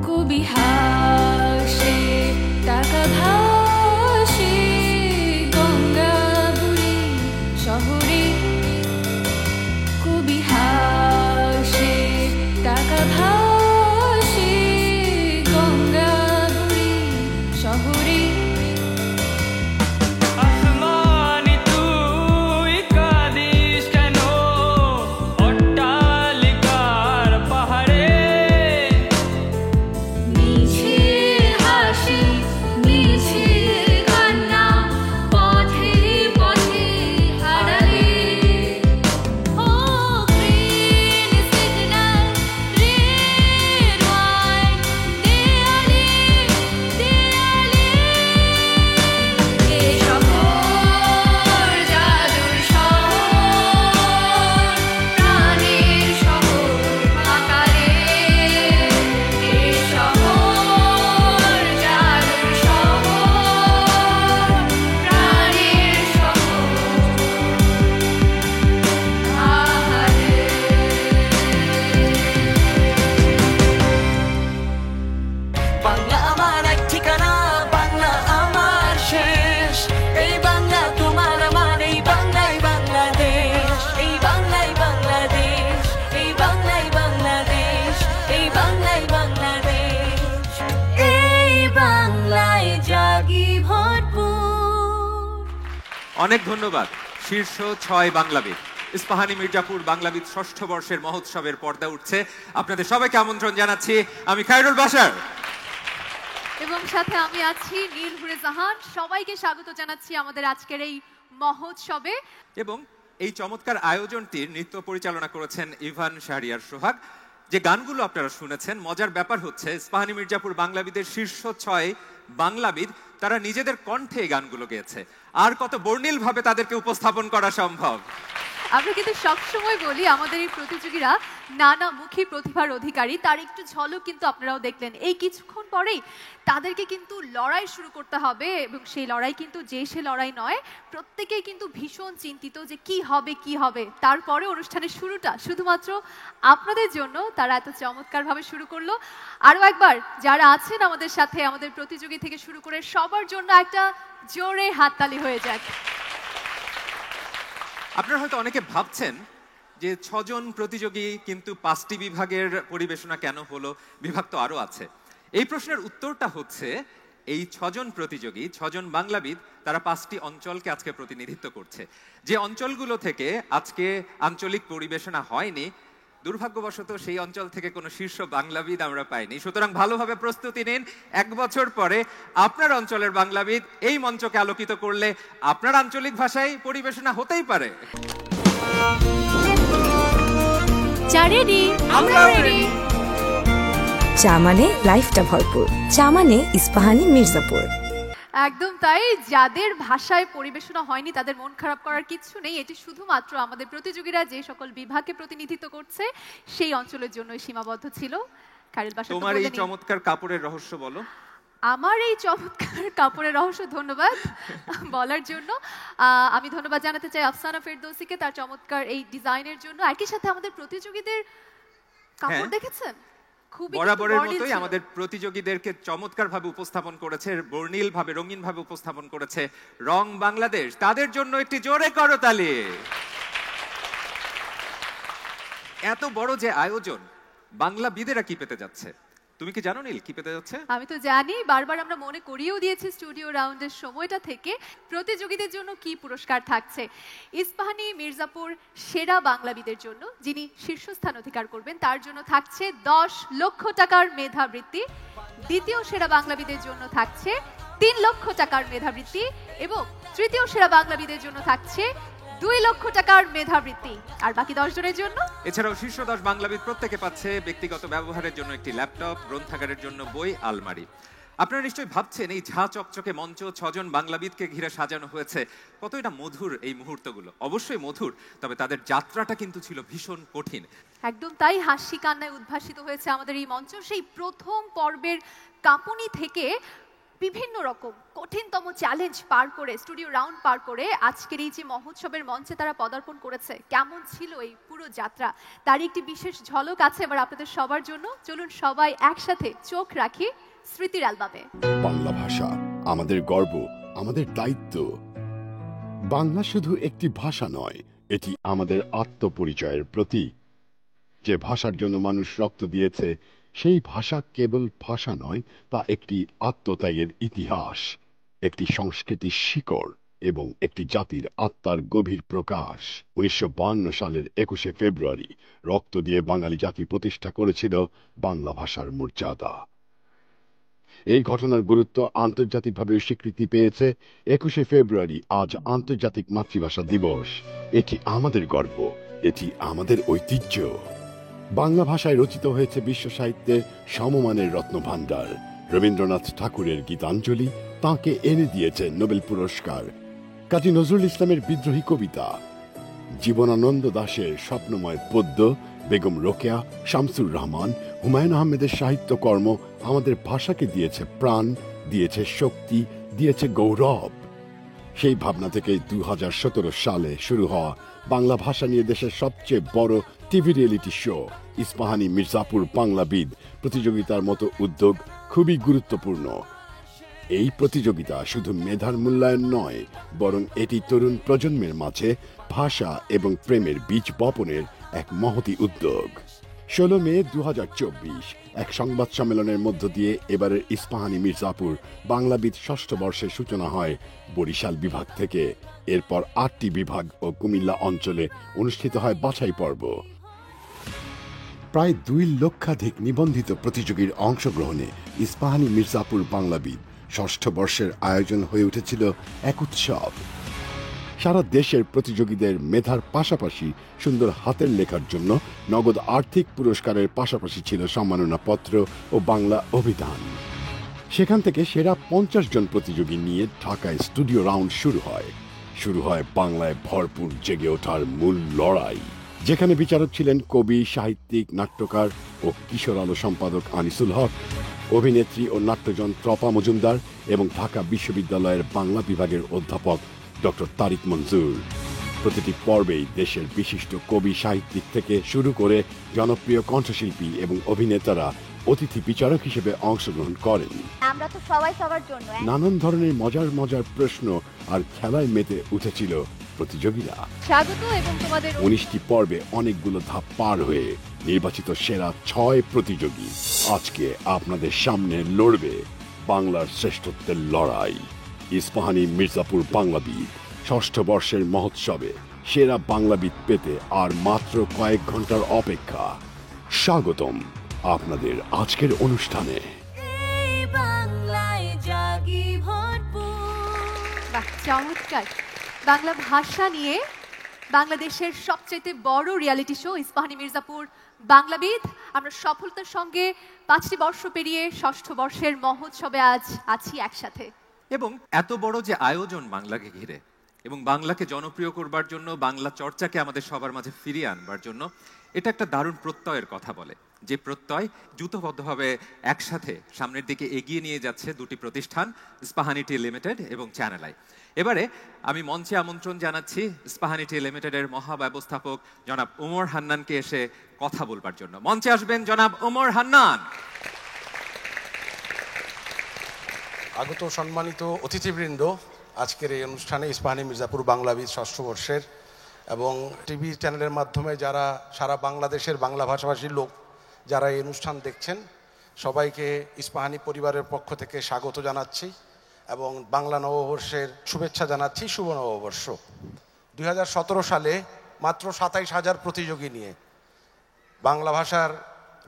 কুবিহাসে টাকা ভাসে গঙ্গা বুড়ি শহরে কুবিহাসে টাকা ভাসে গঙ্গা বুড়ি শহরে অনেক ধন্যবাদ। শীর্ষ ৬ বাংলাবিদ ইস্পাহানী মির্জাপুর বাংলাবিদ ষষ্ঠ বর্ষের মহোৎসবের পর্দা উঠছে। আপনাদের সবাইকে আমন্ত্রণ জানাচ্ছি। আমি খায়রুল বাশার এবং সাথে আমি আছি নীল হুরে জাহান। সবাইকে স্বাগত জানাচ্ছি আমাদের আজকের এই মহোৎসবে। এবং এই চমৎকার আয়োজনটির নৃত্য পরিচালনা করেছেন ইভান শাহরিয়ার সোহাগ। যে গানগুলো আপনারা শুনেছেন, মজার ব্যাপার হচ্ছে ইস্পাহানী মির্জাপুর বাংলাবিদের শীর্ষ ৬ বাংলাবিদ তারা নিজেদের কণ্ঠে এই গানগুলো গেয়েছে। আর কত বর্ণিল ভাবে তাদেরকে উপস্থাপন করা সম্ভব। আমরা কিন্তু সবসময় বলি আমাদের এই প্রতিযোগীরা নানামুখী প্রতিভার অধিকারী। তার একটু ঝলক কিন্তু আপনারাও দেখলেন। এই কিছুক্ষণ পরেই তাদেরকে কিন্তু লড়াই শুরু করতে হবে এবং সেই লড়াই কিন্তু সে লড়াই নয়। প্রত্যেকেই কিন্তু ভীষণ চিন্তিত যে কি হবে কি হবে। তারপরে অনুষ্ঠানের শুরুটা শুধুমাত্র আপনাদের জন্য তারা এত চমৎকারভাবে শুরু করলো। আরও একবার যারা আছেন আমাদের সাথে, আমাদের প্রতিযোগী থেকে শুরু করে সবার জন্য একটা জোরে হাততালি হয়ে যাক। আপনারা হয়তো অনেকে ভাবছেন যে ৬ জন প্রতিযোগী কিন্তু ৫টি বিভাগের পরিবেশনা কেন হলো, বিভাগ তো আরো আছে। এই প্রশ্নের উত্তরটা হচ্ছে এই ৬ জন প্রতিযোগী, ৬ জন বাংলাবিদ তারা ৫টি অঞ্চলকে আজকে প্রতিনিধিত্ব করছে। যে অঞ্চলগুলো থেকে আজকে আঞ্চলিক পরিবেশনা হয়নি, দুর্ভাগ্যবশত সেই অঞ্চল থেকে কোনো শীর্ষ বাংলাবিদ আমরা পাইনি। সুতরাং ভালোভাবে প্রস্তুতি নিন। ১ বছর পরে আপনার অঞ্চলের বাংলাবিদ এই মঞ্চকে আলোকিত করলে আপনার আঞ্চলিক ভাষায় পরিবেশনা হতেই পারে। চা মানে লাইফটা ভরপুর, চা মানে ইস্পাহানী মির্জাপুর। একদম তাই। যাদের ভাষায় পরিবেশনা হয়নি তাদের মন খারাপ করার কিছু নেই। এটি শুধুমাত্র আমাদের প্রতিযোগীরা যে সকল বিভাগকে প্রতিনিধিত্ব করছে সেই অঞ্চলের জন্য সীমাবদ্ধ ছিল। খায়রুল বাশার, তোমার এই চমৎকার কাপড়ের রহস্য বলো। আমার এই চমৎকার কাপড়ের রহস্য ধন্যবাদ বলার জন্য। আমি ধন্যবাদ জানাতে চাই আফসানা ফেরদৌসিকে তার চমৎকার এই ডিজাইনের জন্য। একই সাথে আমাদের প্রতিযোগীদের কাপড় দেখেছেন, বরাবরের মতোই আমাদের প্রতিযোগীদেরকে চমৎকার ভাবে উপস্থাপন করেছে, বর্ণিল ভাবে রঙিন ভাবে উপস্থাপন করেছে রং বাংলাদেশ। তাদের জন্য একটি জোরে করতালি। এত বড় যে আয়োজন, বাংলাবিদেরা কি পেতে যাচ্ছে তুমি কি জানো নীল, কি পেতে যাচ্ছে? আমি তো জানি, বারবার আমরা মনে করিয়েও দিয়েছি স্টুডিও রাউন্ডের সময়টা থেকে প্রতিযোগীদের জন্য কি পুরস্কার থাকছে। ইস্পাহানী মির্জাপুর সেরা বাংলাবিদের জন্য, যিনি শীর্ষস্থান অধিকার করবেন, তার জন্য থাকছে ১০ লক্ষ টাকার মেধাবৃত্তি। দ্বিতীয় সেরা বাংলাবিদের জন্য থাকছে ৩ লক্ষ টাকার মেধাবৃত্তি এবং তৃতীয় সেরা বাংলাবিদের জন্য থাকছে 2 লক্ষ টাকার মেধাবৃত্তি। আর বাকি 10 জনের জন্য এছাড়াও শীর্ষ 10 বাংলাবিদ প্রত্যেকে পাচ্ছে ব্যক্তিগত ব্যবহারের জন্য একটি ল্যাপটপ, গ্রন্থাগারের জন্য বই, আলমারি। আপনারা নিশ্চয়ই ভাবছেন এই ঝাঁ চকচকে মঞ্চ, ৬ জন বাংলাবিদকে ঘিরে সাজানো হয়েছে, কত এটা মধুর এই মুহূর্তগুলো। অবশ্যই মধুর, তবে তাদের যাত্রাটা কিন্তু ছিল ভীষণ কঠিন। একদম তাই। হাসি কান্নায় উদ্ভাসিত হয়েছে আমাদের এই মঞ্চ। সেই প্রথম পর্বের কাঁপুনি থেকে বিভিন্ন রকম কঠিনতম চ্যালেঞ্জ পার করে, স্টুডিও রাউন্ড পার করে আজকের এই যে মহোৎসবের মঞ্চে তারা পদার্পণ করেছে, কেমন ছিল এই পুরো যাত্রা তার একটি বিশেষ ঝলক আছে এবার আপনাদের সবার জন্য। চলুন সবাই একসাথে চোখ রাখি স্মৃতির অ্যালবামে। বাংলা ভাষা আমাদের গর্ব, আমাদের দায়িত্ব। বাংলা শুধু একটি ভাষা নয়, এটি আমাদের আত্মপরিচয়ের প্রতীক। যে ভাষার জন্য মানুষ রক্ত দিয়েছে, সেই ভাষা কেবল ভাষা নয়, তা একটি আত্মত্যাগের ইতিহাস, একটি সংস্কৃতির শিকড় এবং একটি জাতির আত্মার গভীর প্রকাশ। 1952 সালের 21শে ফেব্রুয়ারি রক্ত দিয়ে বাঙালি জাতি প্রতিষ্ঠা করেছিল বাংলা ভাষার মর্যাদা। এই ঘটনার গুরুত্ব আন্তর্জাতিকভাবে স্বীকৃতি পেয়েছে। 21শে ফেব্রুয়ারি আজ আন্তর্জাতিক মাতৃভাষা দিবস। এটি আমাদের গর্ব, এটি আমাদের ঐতিহ্য। বাংলা ভাষায় রচিত হয়েছে বিশ্ব সাহিত্যের সমমানের রত্নভাণ্ডার। রবীন্দ্রনাথ ঠাকুরের গীতাঞ্জলি তাঁকে এনে দিয়েছে নোবেল পুরস্কার। কাজী নজরুল ইসলামের বিদ্রোহী কবিতা, জীবনানন্দ দাশের স্বপ্নময় পদ্য, বেগম রোকেয়া, শামসুর রহমান, হুমায়ুন আহমেদের সাহিত্যকর্ম আমাদের ভাষাকে দিয়েছে প্রাণ, দিয়েছে শক্তি, দিয়েছে গৌরব। সেই ভাবনা থেকে 2017 সালে শুরু হওয়া বাংলা ভাষা নিয়ে দেশের সবচেয়ে বড় TV reality show Ispahani Mirzapur Banglabid প্রতিযোগিতার মতো উদ্যোগ খুবই গুরুত্বপূর্ণ। এই প্রতিযোগিতা শুধু মেধার মূল্যায়ন নয়, বরং এটি তরুণ প্রজন্মের মাঝে ভাষা এবং প্রেমের বীজ বপনের এক মহতী উদ্যোগ। 16 মে 2024 এক সংবাদ সম্মেলনের মধ্য দিয়ে এবারের ইস্পাহানি মির্জাপুর বাংলাবিদ ষষ্ঠ বর্ষের সূচনা হয় বরিশাল বিভাগ থেকে। এরপর 8টি বিভাগ ও কুমিল্লা অঞ্চলে অনুষ্ঠিত হয় বাছাই পর্ব। প্রায় 2 লক্ষাধিক নিবন্ধিত প্রতিযোগীর অংশগ্রহণে ইস্পাহানি মির্জাপুর বাংলাবিদ ষষ্ঠ বর্ষের আয়োজন হয়ে উঠেছিল এক উৎসব। সারা দেশের প্রতিযোগীদের মেধার পাশাপাশি সুন্দর হাতের লেখার জন্য নগদ আর্থিক পুরস্কারের পাশাপাশি ছিল সম্মাননাপত্র ও বাংলা অভিধান। সেখান থেকে সেরা 50 জন প্রতিযোগী নিয়ে ঢাকায় স্টুডিও রাউন্ড শুরু হয় বাংলায় ভরপুর জেগে ওঠার মূল লড়াই, যেখানে বিচারক ছিলেন কবি, সাহিত্যিক, নাট্যকার ও কিশোর আলো সম্পাদক আনিসুল হক, অভিনেত্রী ও নাট্যজন ত্রপা মজুমদার এবং ঢাকা বিশ্ববিদ্যালয়ের বাংলা বিভাগের অধ্যাপক ডক্টর তারিক মঞ্জুর। প্রতিটি পর্বেই দেশের বিশিষ্ট কবি, সাহিত্যিক থেকে শুরু করে জনপ্রিয় কণ্ঠশিল্পী এবং অভিনেতারা অতিথি বিচারক হিসেবে অংশগ্রহণ করেন। আমরা তো সবাই সবার জন্য নানান ধরনের মজার প্রশ্ন আর খেলায় মেতে উঠেছিল প্রতিযোগীরা। স্বাগত এবং তোমাদের 19টি পর্বে অনেকগুলো ধাপ পার হয়ে নির্বাচিত সেরা 6 প্রতিযোগী আজকে আপনাদের সামনে লড়বে বাংলার শ্রেষ্ঠত্বের লড়াই। ইস্পাহানি মির্জাপুর বাংলাবিদ ষষ্ঠ বর্ষের মহোৎসবে সেরা বাংলাবিদ পেতে আর মাত্র কয়েক ঘন্টার অপেক্ষা। স্বাগতম আপনাদের আজকের অনুষ্ঠানে। বাহ, চমৎকার। বাংলা ভাষা নিয়ে বাংলাদেশের সবচেয়ে বড় রিয়েলিটি শো ইস্পাহানি মির্জাপুর বাংলাবিদ, আমরা সফলতার সঙ্গে 5টি বর্ষ পেরিয়ে ষষ্ঠ বর্ষের মহোৎসবে আজ আছি একসাথে। এবং এত বড় যে আয়োজন বাংলাকে ঘিরে এবং বাংলাকে জনপ্রিয় করবার জন্য, বাংলা চর্চাকে আমাদের সবার মাঝে ফিরিয়ে আনবার জন্য, এটা একটা দারুণ প্রত্যয়ের কথা বলে, যে প্রত্যয় জুতোবদ্ধভাবে একসাথে সামনের দিকে এগিয়ে নিয়ে যাচ্ছে দুটি প্রতিষ্ঠান, ইস্পাহানি টি লিমিটেড এবং চ্যানেল আই। এবারে আমি মঞ্চে আমন্ত্রণ জানাচ্ছি ইস্পাহানি টি লিমিটেডের মহাব্যবস্থাপক জনাব ওমর হান্নানকে এসে কথা বলবার জন্য। মঞ্চে আসবেন জনাব ওমর হান্নান। আগত সম্মানিত অতিথিবৃন্দ, আজকের এই অনুষ্ঠানে ইস্পাহানি মির্জাপুর বাংলাবিদ ষষ্ঠ বর্ষের এবং টিভি চ্যানেলের মাধ্যমে যারা সারা বাংলাদেশের বাংলা ভাষাভাষীর লোক যারা এই অনুষ্ঠান দেখছেন, সবাইকে ইস্পাহানি পরিবারের পক্ষ থেকে স্বাগত জানাচ্ছি এবং বাংলা নববর্ষের শুভেচ্ছা জানাচ্ছি। শুভ নববর্ষ। 2017 সালে মাত্র 27,000 প্রতিযোগী নিয়ে বাংলা ভাষার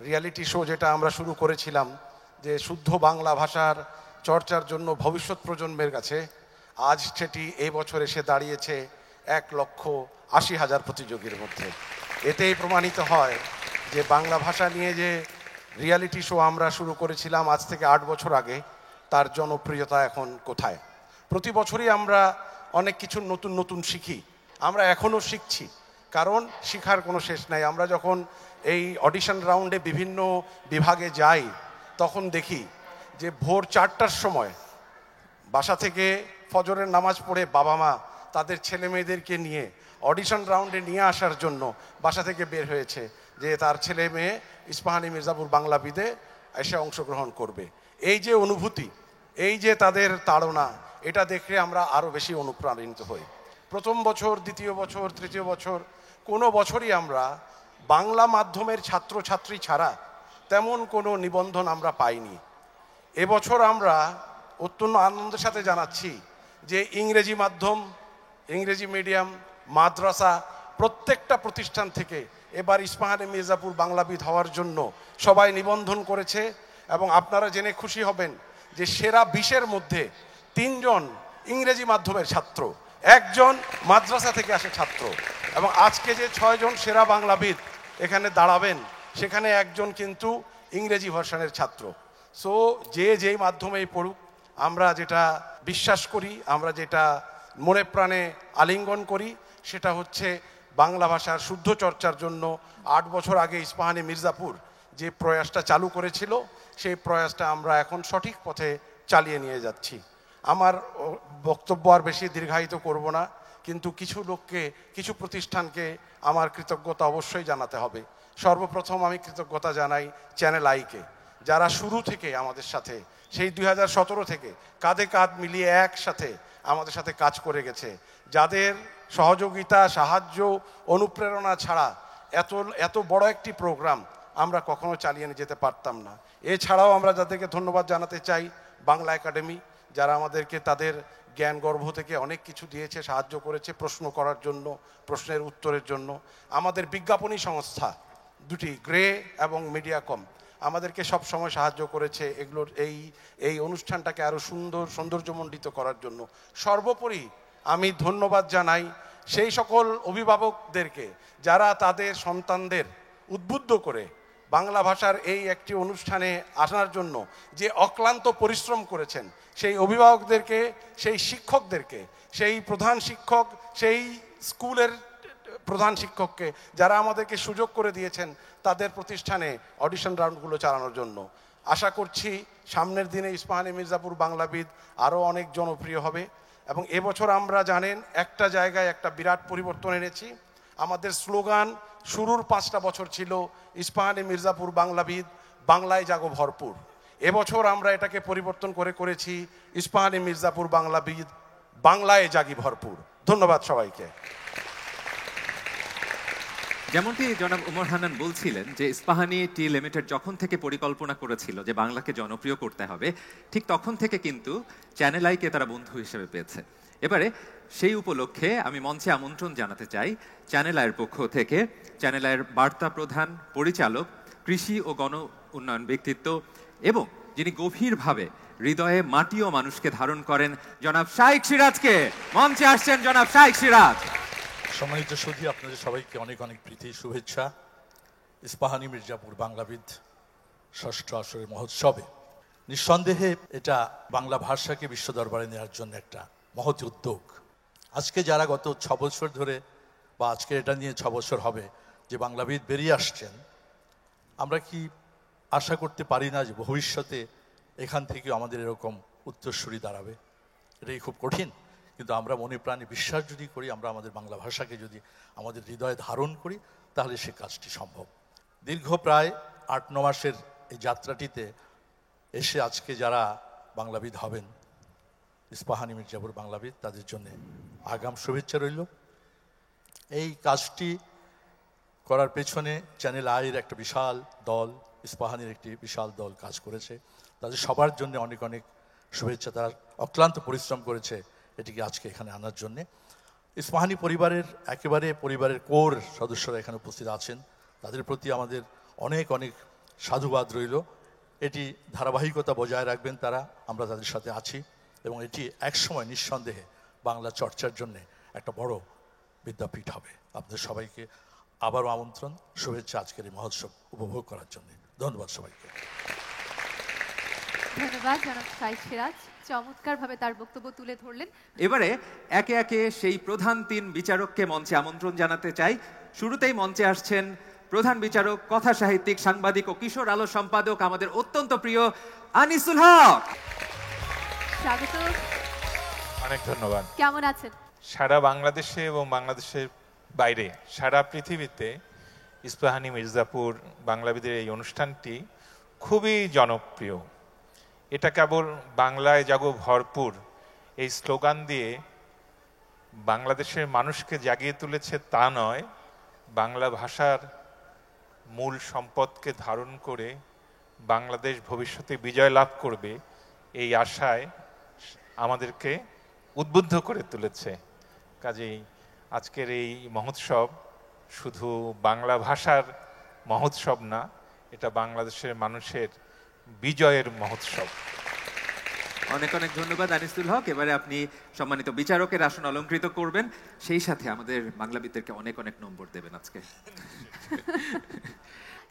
রিয়েলিটি শো যেটা আমরা শুরু করেছিলাম, যে শুদ্ধ বাংলা ভাষার চর্চার জন্য ভবিষ্যৎ প্রজন্মের কাছে, আজ সেটি এই বছর এসে দাঁড়িয়েছে 1,80,000 প্রতিযোগীর মধ্যে। এতেই প্রমাণিত হয় যে বাংলা ভাষা নিয়ে যে রিয়েলিটি শো আমরা শুরু করেছিলাম আজ থেকে 8 বছর আগে, তার জনপ্রিয়তা এখন কোথায়। প্রতি বছরই আমরা অনেক কিছু নতুন শিখি, আমরা এখনও শিখছি, কারণ শিখার কোনো শেষ নাই। আমরা যখন এই অডিশন রাউন্ডে বিভিন্ন বিভাগে যাই, তখন দেখি যে ভোর 4টার সময় বাসা থেকে ফজরের নামাজ পড়ে বাবা মা তাদের ছেলে মেয়েদেরকে নিয়ে অডিশন রাউন্ডে নিয়ে আসার জন্য বাসা থেকে বের হয়েছে যে তার ছেলে মেয়ে ইস্পাহানি মির্জাপুর বাংলাবিদে এসে অংশগ্রহণ করবে। এই যে অনুভূতি, এই যে তাদের তাড়না, এটা দেখে আমরা আরও বেশি অনুপ্রাণিত হই। প্রথম বছর, দ্বিতীয় বছর, তৃতীয় বছর কোনো বছরই আমরা বাংলা মাধ্যমের ছাত্রছাত্রী ছাড়া তেমন কোনো নিবন্ধন আমরা পাইনি। এবছর আমরা অত্যন্ত আনন্দের সাথে জানাচ্ছি যে ইংরেজি মাধ্যম, ইংরেজি মিডিয়াম, মাদ্রাসা প্রত্যেকটা প্রতিষ্ঠান থেকে এবার ইস্পাহানি মির্জাপুর বাংলাবিদ হওয়ার জন্য সবাই নিবন্ধন করেছে। এবং আপনারা জেনে খুশি হবেন যে সেরা 20-এর মধ্যে 3 জন ইংরেজি মাধ্যমের ছাত্র, 1 জন মাদ্রাসা থেকে আসে ছাত্র। এবং আজকে যে 6 জন সেরা বাংলাবিদ এখানে দাঁড়াবেন, সেখানে 1 জন কিন্তু ইংরেজি ভার্সনের ছাত্র। সো যে যেই মাধ্যমেই পড়ুক, আমরা যেটা বিশ্বাস করি, আমরা যেটা মনে প্রাণে আলিঙ্গন করি, সেটা হচ্ছে বাংলা ভাষার শুদ্ধ চর্চার জন্য 8 বছর আগে ইস্পাহানি মির্জাপুর যে প্রয়াসটা চালু করেছিল, সেই প্রয়াসটা আমরা এখন সঠিক পথে চালিয়ে নিয়ে যাচ্ছি। আমার বক্তব্য আর বেশি দীর্ঘায়িত করব না, কিন্তু কিছু লোককে, কিছু প্রতিষ্ঠানকে আমার কৃতজ্ঞতা অবশ্যই জানাতে হবে। সর্বপ্রথম আমি কৃতজ্ঞতা জানাই চ্যানেল আইকে, যারা শুরু থেকে আমাদের সাথে, সেই 2017 থেকে কাঁধে কাঁধ মিলিয়ে একসাথে আমাদের সাথে কাজ করে গেছে, যাদের সহযোগিতা, সাহায্য, অনুপ্রেরণা ছাড়া এত বড় একটি প্রোগ্রাম আমরা কখনো চালিয়ে নিয়ে যেতে পারতাম না। এছাড়াও আমরা যাদেরকে ধন্যবাদ জানাতে চাই, বাংলা একাডেমি, যারা আমাদেরকে তাদের জ্ঞান গর্ভ থেকে অনেক কিছু দিয়েছে, সাহায্য করেছে প্রশ্ন করার জন্য, প্রশ্নের উত্তরের জন্য। আমাদের বিজ্ঞাপনী সংস্থা দুটি, গ্রে এবং মিডিয়াকম, আমাদেরকে সব সময় সাহায্য করেছে এগুলোর এই অনুষ্ঠানটাকে আরও সৌন্দর্যমণ্ডিত করার জন্য। সর্বোপরি আমি ধন্যবাদ জানাই সেই সকল অভিভাবকদেরকে যারা তাদের সন্তানদের উদ্বুদ্ধ করে বাংলা ভাষার এই একটি অনুষ্ঠানে আসার জন্য যে অক্লান্ত পরিশ্রম করেছেন, সেই অভিভাবকদেরকে, সেই শিক্ষকদেরকে, সেই প্রধান শিক্ষক, সেই স্কুলের প্রধান শিক্ষককে যারা আমাদেরকে সুযোগ করে দিয়েছেন তাদের প্রতিষ্ঠানে অডিশন রাউন্ডগুলো চালানোর জন্য। আশা করছি সামনের দিনে ইস্পাহানি মির্জাপুর বাংলাবিদ আরও অনেক জনপ্রিয় হবে। এবং এবছর আমরা জানেন একটা জায়গায় একটা বিরাট পরিবর্তন এনেছি। আমাদের স্লোগান শুরুর 5টা বছর ছিল ইস্পাহানি মির্জাপুর বাংলাবিদ, বাংলায় জাগো ভরপুর। এবছর আমরা এটাকে পরিবর্তন করেছি ইস্পাহানি মির্জাপুর বাংলাবিদ, বাংলায় জাগি ভরপুর। ধন্যবাদ সবাইকে। যেমনটি জনাব উমর হান্নান বলছিলেন যে ইস্পাহানি টি লিমিটেড যখন থেকে পরিকল্পনা করেছিল যে বাংলাকে জনপ্রিয় করতে হবে, ঠিক তখন থেকে কিন্তু চ্যানেল আইকে তারা বন্ধু হিসেবে পেয়েছে। এবারে সেই উপলক্ষে আমি মঞ্চে আমন্ত্রণ জানাতে চাই চ্যানেল আইয়ের পক্ষ থেকে চ্যানেল আইয়ের বার্তা প্রধান, পরিচালক, কৃষি ও গণ উন্নয়ন ব্যক্তিত্ব এবং যিনি গভীরভাবে হৃদয়ে মাটি ও মানুষকে ধারণ করেন, জনাব শাইখ সিরাজকে। মঞ্চে আসছেন জনাব শাইখ সিরাজ। সম্মানিত সুধী, আপনাদের সবাইকে অনেক অনেক প্রীতি, শুভেচ্ছা। ইস্পাহানি মির্জাপুর বাংলাবিদ ষষ্ঠ আসরের মহোৎসবে নিঃসন্দেহে এটা বাংলা ভাষাকে বিশ্ব দরবারে নেওয়ার জন্য একটা মহৎ উদ্যোগ। আজকে যারা গত 6 বছর ধরে, বা আজকে এটা নিয়ে 6 বছর হবে যে বাংলাবিদ বেরিয়ে আসছেন, আমরা কি আশা করতে পারি না যে ভবিষ্যতে এখান থেকেও আমাদের এরকম উত্তরসূরি দাঁড়াবে? এটাই খুব কঠিন, কিন্তু আমরা মনে প্রাণে বিশ্বাস যদি করি, আমরা আমাদের বাংলা ভাষাকে যদি আমাদের হৃদয়ে ধারণ করি, তাহলে সে কাজটি সম্ভব। দীর্ঘ প্রায় 8-9 মাসের এই যাত্রাটিতে এসে আজকে যারা বাংলাবিদ হবেন, ইস্পাহানি মির্জাপুর বাংলাবিদ, তাদের জন্য আগাম শুভেচ্ছা রইল। এই কাজটি করার পেছনে চ্যানেল আইয়ের একটা বিশাল দল, ইস্পাহানির একটি বিশাল দল কাজ করেছে। তাদের সবার জন্য অনেক অনেক শুভেচ্ছা। তারা অক্লান্ত পরিশ্রম করেছে এটিকে আজকে এখানে আনার জন্যে। ইস্পাহানি পরিবারের একেবারে পরিবারের কোর সদস্যরা এখানে উপস্থিত আছেন, তাদের প্রতি আমাদের অনেক অনেক সাধুবাদ রইল। এটি ধারাবাহিকতা বজায় রাখবেন তারা, আমরা তাদের সাথে আছি, এবং এটি একসময় নিঃসন্দেহে বাংলা চর্চার জন্যে একটা বড় বিদ্যাপীঠ হবে। আপনাদের সবাইকে আবারও আমন্ত্রণ, শুভেচ্ছা আজকের এই মহোৎসব উপভোগ করার জন্য। ধন্যবাদ সবাইকে। ধন্যবাদ জনাব শাইখ সিরাজ, চমৎকারভাবে তার বক্তব্য তুলে ধরলেন। এবারে একে একে সেই প্রধান 3 বিচারককে মঞ্চে আমন্ত্রণ জানাতে চাই। শুরুতেই মঞ্চে আসছেন প্রধান বিচারক, কথা সাহিত্যিক, সাংবাদিক ও কিশোর আলো সম্পাদক আমাদের অত্যন্ত প্রিয় আনিসুল হক। স্বাগত। অনেক ধন্যবাদ। কেমন আছেন? সারা বাংলাদেশে এবং বাংলাদেশের বাইরে সারা পৃথিবীতে ইস্পাহানি মির্জাপুর বাংলাবিদের এই অনুষ্ঠানটি খুবই জনপ্রিয়। এটা কেবল বাংলায় জাগো ভরপুর এই স্লোগান দিয়ে বাংলাদেশের মানুষকে জাগিয়ে তুলেছে তা নয়, বাংলা ভাষার মূল সম্পদকে ধারণ করে বাংলাদেশ ভবিষ্যতে বিজয় লাভ করবে এই আশায় আমাদেরকে উদ্বুদ্ধ করে তুলেছে। কাজেই আজকের এই মহোৎসব শুধু বাংলা ভাষার মহোৎসব না, এটা বাংলাদেশের মানুষের বিজয়ের মহোৎসব। অনেক অনেক ধন্যবাদ আনিসুল হক। এবারে আপনি সম্মানিত বিচারকের আসন অলংকৃত করবেন, সেই সাথে আমাদের বাংলাবিদদেরকে অনেক অনেক নম্বর দেবেন আজকে।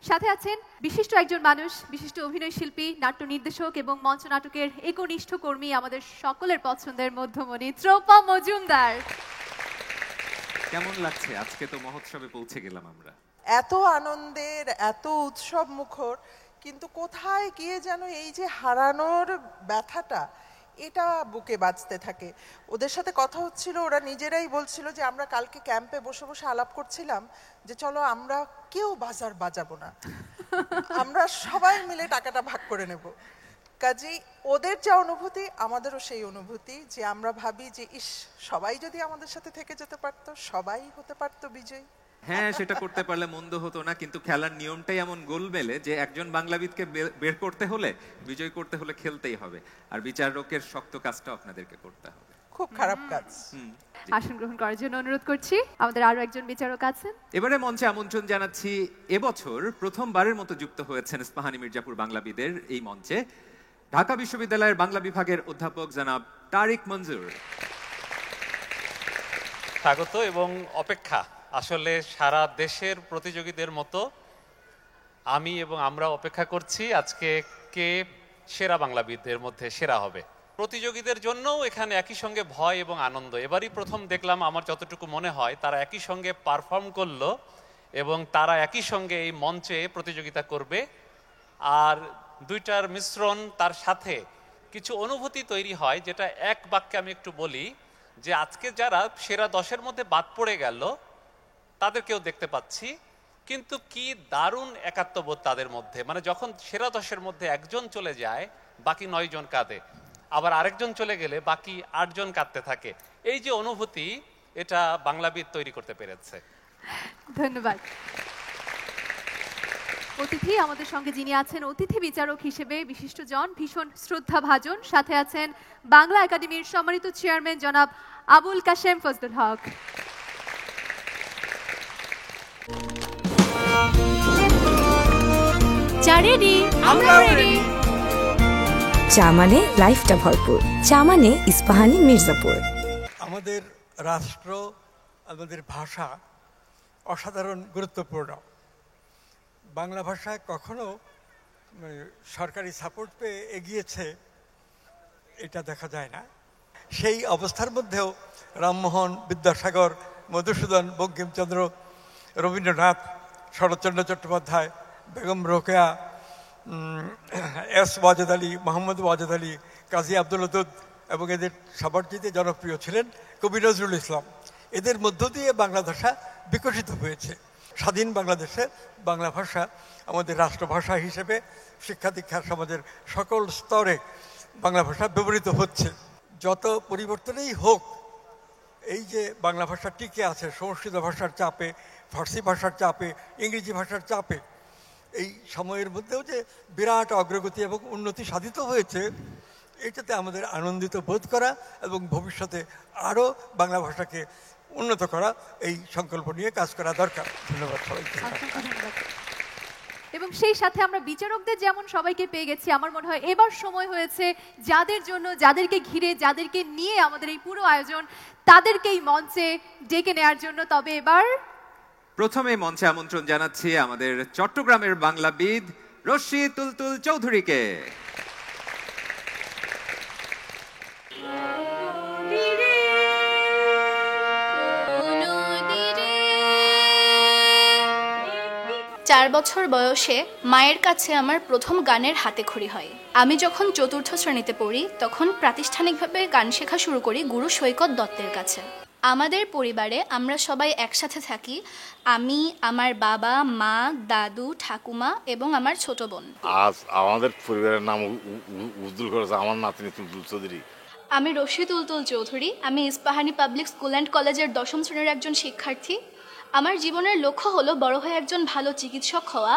সাথে আছেন বিশিষ্ট একজন মানুষ, বিশিষ্ট অভিনয় শিল্পী, নাট্য নির্দেশক এবং মঞ্চ নাটকের একনিষ্ঠ কর্মী, আমাদের সকলের পছন্দের মধ্যমণি ত্রোপা মজুমদার। কেমন লাগছে? আজকে তো মহোৎসবে পৌঁছে গেলাম আমরা। এত আনন্দের, এত উৎসব মুখর, কিন্তু কোথায় গিয়ে যেন এই যে হারানোর ব্যথাটা এটা বুকে বাজতে থাকে। ওদের সাথে কথা হচ্ছিল, ওরা নিজেরাই বলছিল যে আমরা কালকে ক্যাম্পে বসে বসে আলাপ করছিলাম যে চলো আমরা কেউ বাজার বাজাবো না, আমরা সবাই মিলে টাকাটা ভাগ করে নেব। কাজেই ওদের যা অনুভূতি আমাদেরও সেই অনুভূতি, যে আমরা ভাবি যে ইস, সবাই যদি আমাদের সাথে থেকে যেতে পারতো, সবাই হতে পারতো বিজয়ী। হ্যাঁ, সেটা করতে পারলে মন্দ হতো না, কিন্তু খেলার নিয়মটাই এমন গোলমেলে যে একজন বাংলাবিদকে বের করতে হলে, বিজয় করতে হলে খেলতেই হবে, আর বিচারকের শক্ত কাজটা আপনাদেরকে করতে হবে। খুব খারাপ কাজ। আসন গ্রহণ করার জন্য অনুরোধ করছি। আমাদের আরো একজন বিচারক আছেন। এবারে মঞ্চে আমন্ত্রণ জানাচ্ছি, এবছর প্রথমবারের মতো যুক্ত হয়েছেন ইস্পাহানি মির্জাপুর বাংলাবিদের এই মঞ্চে ঢাকা বিশ্ববিদ্যালয়ের বাংলা বিভাগের অধ্যাপক জনাব তারিক মঞ্জুর। স্বাগত এবং অপেক্ষা। আসলে সারা দেশের প্রতিযোগীদের মতো আমি এবং আমরা অপেক্ষা করছি আজকে কে সেরা বাংলাবিদদের মধ্যে সেরা হবে। প্রতিযোগীদের জন্যও এখানে একই সঙ্গে ভয় এবং আনন্দ। এবারই প্রথম দেখলাম, আমার যতটুকু মনে হয় তারা একই সঙ্গে পারফর্ম করলো এবং তারা একই সঙ্গে এই মঞ্চে প্রতিযোগিতা করবে। আর দুইটার মিশ্রণ, তার সাথে কিছু অনুভূতি তৈরি হয়, যেটা এক বাক্যে আমি একটু বলি যে আজকে যারা সেরা 10-এর মধ্যে বাদ পড়ে গেল তাদেরকেও দেখতে পাচ্ছি, কিন্তু কি দারুণ একাত্মবোধ তাদের মধ্যে। মানে যখন সেরা 10-এর মধ্যে একজন চলে যায় বাকি 9 জন কাঁদে, আবার আরেকজন চলে গেলে বাকি 8 জন কাঁদতে থাকে। এই যে অনুভূতি, এটা বাংলাবিদ তৈরি করতে পেরেছে। ধন্যবাদ। অতিথি আমাদের সঙ্গে যিনি আছেন অতিথি বিচারক হিসেবে বিশিষ্ট জন, ভীষণ শ্রদ্ধাভাজন, সাথে আছেন বাংলা একাডেমির সম্মানিত চেয়ারম্যান জনাব আবুল কাশেম ফজলুল হক। চা মানে লাইফটা ভরপুর, চা মানে ইস্পাহানি মির্জাপুর। আমাদের রাষ্ট্র, আমাদের ভাষা অসাধারণ গুরুত্বপূর্ণ। বাংলা ভাষায় কখনো সরকারি সাপোর্ট পেয়ে এগিয়েছে এটা দেখা যায় না। সেই অবস্থার মধ্যেও রামমোহন, বিদ্যাসাগর, মধুসূদন, বঙ্কিমচন্দ্র, রবীন্দ্রনাথ, শরৎচন্দ্র চট্টোপাধ্যায়, বেগম রোকেয়া, এস ওয়াজেদ আলী, মোহাম্মদ ওয়াজেদ আলী, কাজী আব্দুল ওদুদ এবং এদের সবার চেয়ে জনপ্রিয় ছিলেন কবি নজরুল ইসলাম। এদের মধ্য দিয়ে বাংলা ভাষা বিকশিত হয়েছে। স্বাধীন বাংলাদেশে বাংলা ভাষা আমাদের রাষ্ট্রভাষা হিসেবে শিক্ষা দীক্ষার সমাজের সকল স্তরে বাংলা ভাষা ব্যবহৃত হচ্ছে। যত পরিবর্তনেই হোক, এই যে বাংলা ভাষা টিকে আছে সংস্কৃত ভাষার চাপে, ফার্সি ভাষার চাপে, ইংরেজি ভাষার চাপে, এই সময়ের মধ্যেও যে বিরাট অগ্রগতি এবং উন্নতি সাধিত হয়েছে, এটাতে আমাদের আনন্দিত বোধ করা এবং ভবিষ্যতে আরও বাংলা ভাষাকে উন্নত করা, এই সংকল্প নিয়ে কাজ করা দরকার। ধন্যবাদ সবাইকে। এবং সেই সাথে আমরা বিচারকদের যেমন সবাইকে পেয়ে গেছি, আমার মনে হয় এবার সময় হয়েছে যাদের জন্য, যাদেরকে ঘিরে, যাদেরকে নিয়ে আমাদের এই পুরো আয়োজন, তাদেরকে এই মঞ্চে ডেকে নেওয়ার জন্য। তবে এবার প্রথমে মঞ্চে আমন্ত্রণ জানাচ্ছি আমাদের চট্টগ্রামের বাংলাবিদ রশি তুলতুল চৌধুরীকে। চার বছর বয়সে মায়ের কাছে আমার প্রথম গানের হাতেখড়ি হয়। আমি যখন চতুর্থ শ্রেণীতে পড়ি তখন প্রাতিষ্ঠানিকভাবে গান শেখা শুরু করি গুরু সৈকত দত্তের কাছে। আমাদের পরিবারে আমরা সবাই একসাথে থাকি, আমি, আমার বাবা, মা, দাদু, ঠাকুমা এবং আমার ছোট বোন। আজ আমাদের পরিবারের নাম উজ্জ্বল করেছে আমার নাতনি তুলতুল চৌধুরী। আমি রশি তুলতুল চৌধুরী। আমি ইস্পাহানি পাবলিক স্কুল অ্যান্ড কলেজের 10ম শ্রেণীর একজন শিক্ষার্থী। আমার জীবনের লক্ষ্য হলো বড় হয়ে একজন ভালো চিকিৎসক হওয়া।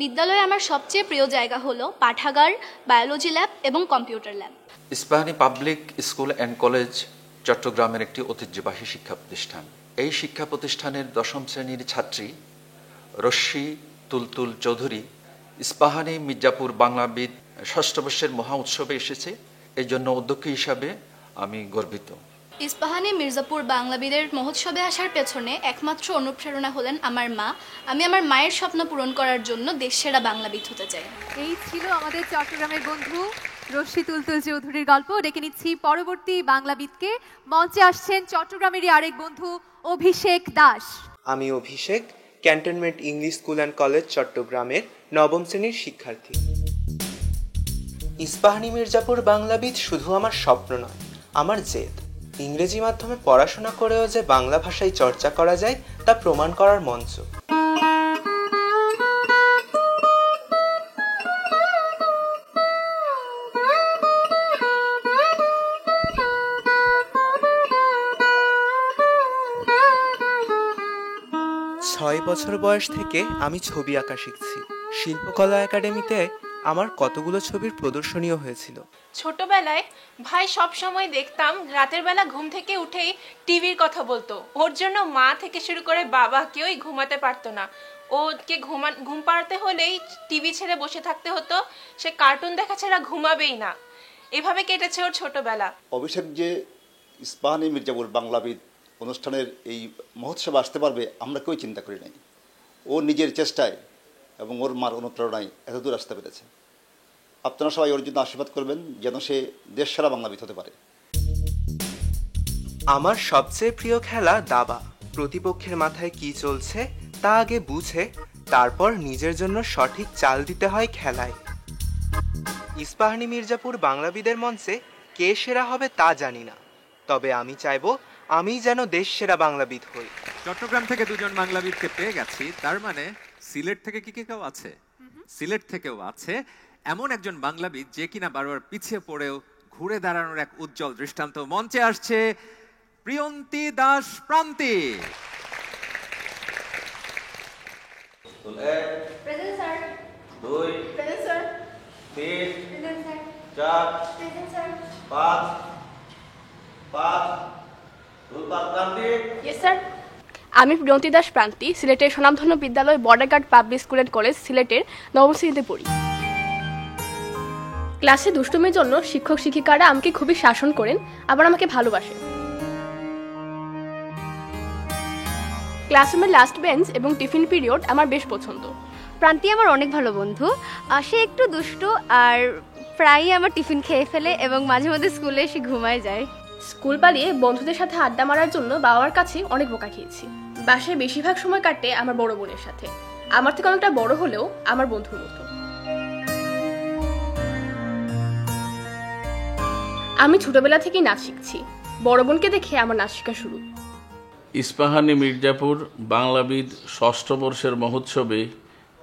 বিদ্যালয়ে আমার সবচেয়ে প্রিয় জায়গা হলো পাঠাগার, বায়োলজি ল্যাব এবং computer lab. Ispahani public school and college চট্টগ্রামের একটি ঐতিহ্যবাহী শিক্ষা প্রতিষ্ঠান। এই শিক্ষা প্রতিষ্ঠানের 10ম শ্রেণীর ছাত্রী রশ্মি তুলতুল চৌধুরী ইস্পাহানি মির্জাপুর বাংলাবিদ ষষ্ঠ বর্ষের মহা উৎসবে এসেছে। এই জন্য অধ্যক্ষ হিসাবে আমি গর্বিত। ইস্পাহানি মির্জাপুর বাংলাবিদের মহোৎসবে আসার পেছনে একমাত্র অনুপ্রেরণা হলেন আমার মা। আমি আমার মায়ের স্বপ্ন পূরণ করার জন্য দেশসেরা বাংলাবিদ হতে চাই। এই ছিল আমাদের চট্টগ্রামের বন্ধু রশ্মি তুলতুল চৌধুরীর গল্প। ডেকে নিচ্ছি পরবর্তী বাংলাবিদকে। মঞ্চে আসছেন চট্টগ্রামেরই আরেক বন্ধু অভিষেক দাস। আমি Abhishek, cantonment English school and college চট্টগ্রামের 9ম শ্রেণীর শিক্ষার্থী। ইস্পাহানি মির্জাপুর বাংলাবিদ শুধু আমার স্বপ্ন নয়, আমার জেদ। ইংরেজি মাধ্যমে পড়াশোনা করেও যে বাংলা ভাষায় চর্চা করা যায় তা প্রমাণ করার মঞ্চ। 6 বছর বয়স থেকে আমি ছবি আঁকা শিখছি। শিল্পকলা একাডেমিতে আমার কতগুলো ছবির প্রদর্শনীও হয়েছিল। ছোটবেলায় ভাই সব সময় দেখতাম রাতের বেলা ঘুম থেকে উঠেই টিভির কথা বলতো। ওর জন্য মা থেকে শুরু করে বাবা কেউই ঘুমাতে পারতো না। ওকে ঘুম পাড়াতে হলেই টিভি ছেড়ে বসে থাকতে হতো। সে কার্টুন দেখা ছাড়া ঘুমাবেই না। এভাবে কেটেছে ওর ছোটবেলা। অভিষেক যে ইস্পাহানি মির্জাপুর বাংলাবিদ অনুষ্ঠানের এই মহোৎসবে আসতে পারবে আমরা কেউ চিন্তা করি নাই। ও নিজের চেষ্টায় এবং ওর মার অনুপ্রেরণায় এত দূর আসতে পেরেছে। আপনারা সবাই ওর জন্য আশীর্বাদ করবেন যেন সে দেশসেরা বাংলাবিদ হতে পারে। আমার সবচেয়ে প্রিয় খেলা দাবা। প্রতিপক্ষের মাথায় কি চলছে তা আগে বুঝে তারপর নিজের জন্য সঠিক চাল দিতে হয় খেলায়। ইস্পাহানি মির্জাপুর বাংলাবিদের মঞ্চে কে সেরা হবে তা জানি না, তবে আমি চাইবো আমি যেন দেশ সেরা বাংলাবিদ হই। চট্টগ্রাম থেকে দুজন বাংলাবিদকে পেয়ে গেছি, তার মানে সিলেট থেকে কি কেউ আছে? সিলেট থেকেও আছে এমন একজন বাংলাবিদ যে কিনা বারবার পিছিয়ে পড়েও ঘুরে দাঁড়ানোর এক উজ্জ্বল দৃষ্টান্ত। মঞ্চে আসছে প্রিয়ন্তী দাস প্রান্তি। আমি প্রিয়ন্তী দাস প্রান্তি, সিলেটের স্বনামধন্য বিদ্যালয় বর্ডারঘাট পাবলিক স্কুল অ্যান্ড কলেজ সিলেটের 9ম শ্রেণীতে পড়ি। ক্লাসে দুষ্টুমির জন্য শিক্ষক শিক্ষিকারা আমাকে খুবই শাসন করেন, আবার আমাকে ভালোবাসেন। ক্লাসরুমের লাস্ট বেঞ্চ এবং টিফিন পিরিয়ড আমার বেশ পছন্দ। প্রান্তি আমার অনেক ভালো বন্ধু। সে একটু দুষ্টু আর প্রায়ই আমার টিফিন খেয়ে ফেলে এবং মাঝে মাঝে স্কুলে এসে ঘুমায় যায়। স্কুল পালিয়ে বন্ধুদের সাথে আড্ডা মারার জন্য বাবার কাছে অনেক বোকা খেয়েছি। বাসায় বেশিরভাগ সময় কাটে আমার বড় বোনের সাথে। আমার থেকে অনেকটা বড় হলেও আমার বন্ধুর মতো। আমি ছোটবেলা থেকেই নাচ শিখছি। বড় বোনকে দেখে আমার নাচ শেখা শুরু। ইস্পাহানি মির্জাপুর বাংলাবিদ ষষ্ঠ বর্ষের মহোৎসবে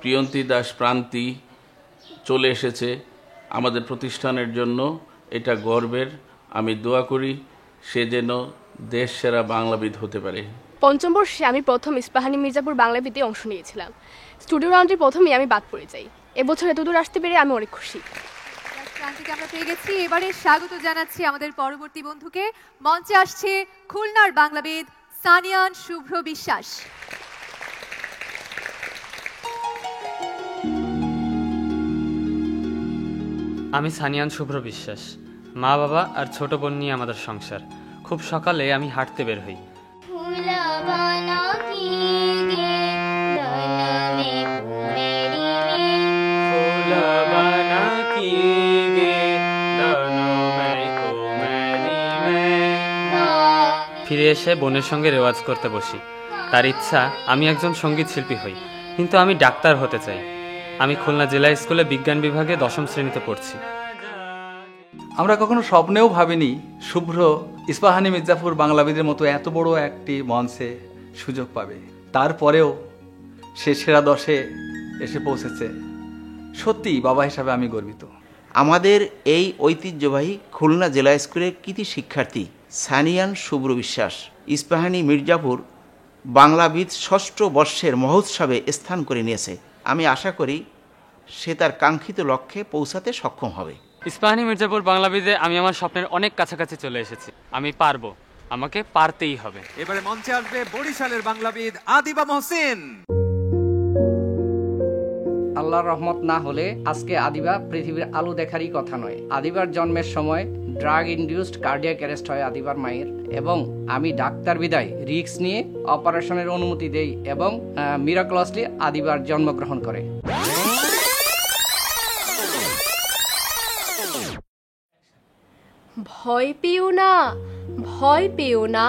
প্রিয়ন্তী দাস প্রান্তি চলে এসেছে আমাদের প্রতিষ্ঠানের জন্য। এটা গর্বের। আমি দোয়া করি সে যেন দেশ সেরা বাংলাবিদ হতে পারে। 5ম বর্ষে আমি প্রথম ইস্পাহানি মির্জাপুর বাংলাবিদে অংশ নিয়েছিলাম। স্টুডিও রাউন্ডের প্রথমেই আমি বাদ পড়ে যাই। এবছর এত দূর আসতে পেরে আমি অনেক খুশি। প্রান্তিকে আমরা পেয়ে গেছি। এবারে স্বাগত জানাচ্ছি আমাদের পরবর্তী বন্ধুকে। মঞ্চে আসছে খুলনার বাংলাবিদ সানিয়ান শুভ্র বিশ্বাস। আমি সানিয়ান শুভ্র বিশ্বাস। মা বাবা আর ছোট বোন নিয়ে আমাদের সংসার। খুব সকালে আমি হাঁটতে বের হই। ফিরে এসে বোনের সঙ্গে রেওয়াজ করতে বসি। তার ইচ্ছা আমি একজন সঙ্গীত শিল্পী হই, কিন্তু আমি ডাক্তার হতে চাই। আমি খুলনা জেলা স্কুলে বিজ্ঞান বিভাগে 10ম শ্রেণীতে পড়ছি। আমরা কখনো স্বপ্নেও ভাবিনি শুভ্র ইস্পাহানি মির্জাপুর বাংলাবিদের মতো এত বড় একটি মঞ্চে সুযোগ পাবে। তারপরেও সে সেরা 10-এ এসে পৌঁছেছে। সত্যি বাবা হিসাবে আমি গর্বিত। আমাদের এই ঐতিহ্যবাহী খুলনা জেলা স্কুলের কৃতি শিক্ষার্থী সানিয়ান শুভ্র বিশ্বাস ইস্পাহানি মির্জাপুর বাংলাবিদ 6ষ্ঠ বর্ষের মহোৎসবে স্থান করে নিয়েছে। আমি আশা করি সে তার কাঙ্ক্ষিত লক্ষ্যে পৌঁছাতে সক্ষম হবে। ইস্পাহানি মির্জাপুর বাংলাবিদে আমি আমার স্বপ্নের অনেক কাছাকাছি চলে এসেছি। আমি পারবো, আমাকে পারতেই হবে। এবারে মঞ্চে আসবে বরিশালের বাংলাবিদ আদিবা মহসিন। আল্লাহর রহমত না হলে আজকে আদিবা পৃথিবীর আলো দেখারই কথা নয়। আদিবার জন্মের সময় ড্রাগ ইনডিউসড কার্ডিয়াক অ্যারেস্ট হয় আদিবার মায়ের, এবং আমি ডাক্তার বিদায় রিস্ক নিয়ে অপারেশনের অনুমতি দেই এবং মিরাকলসলি আদিবার জন্মগ্রহণ করে। ভয় পেও না, ভয় পেও না,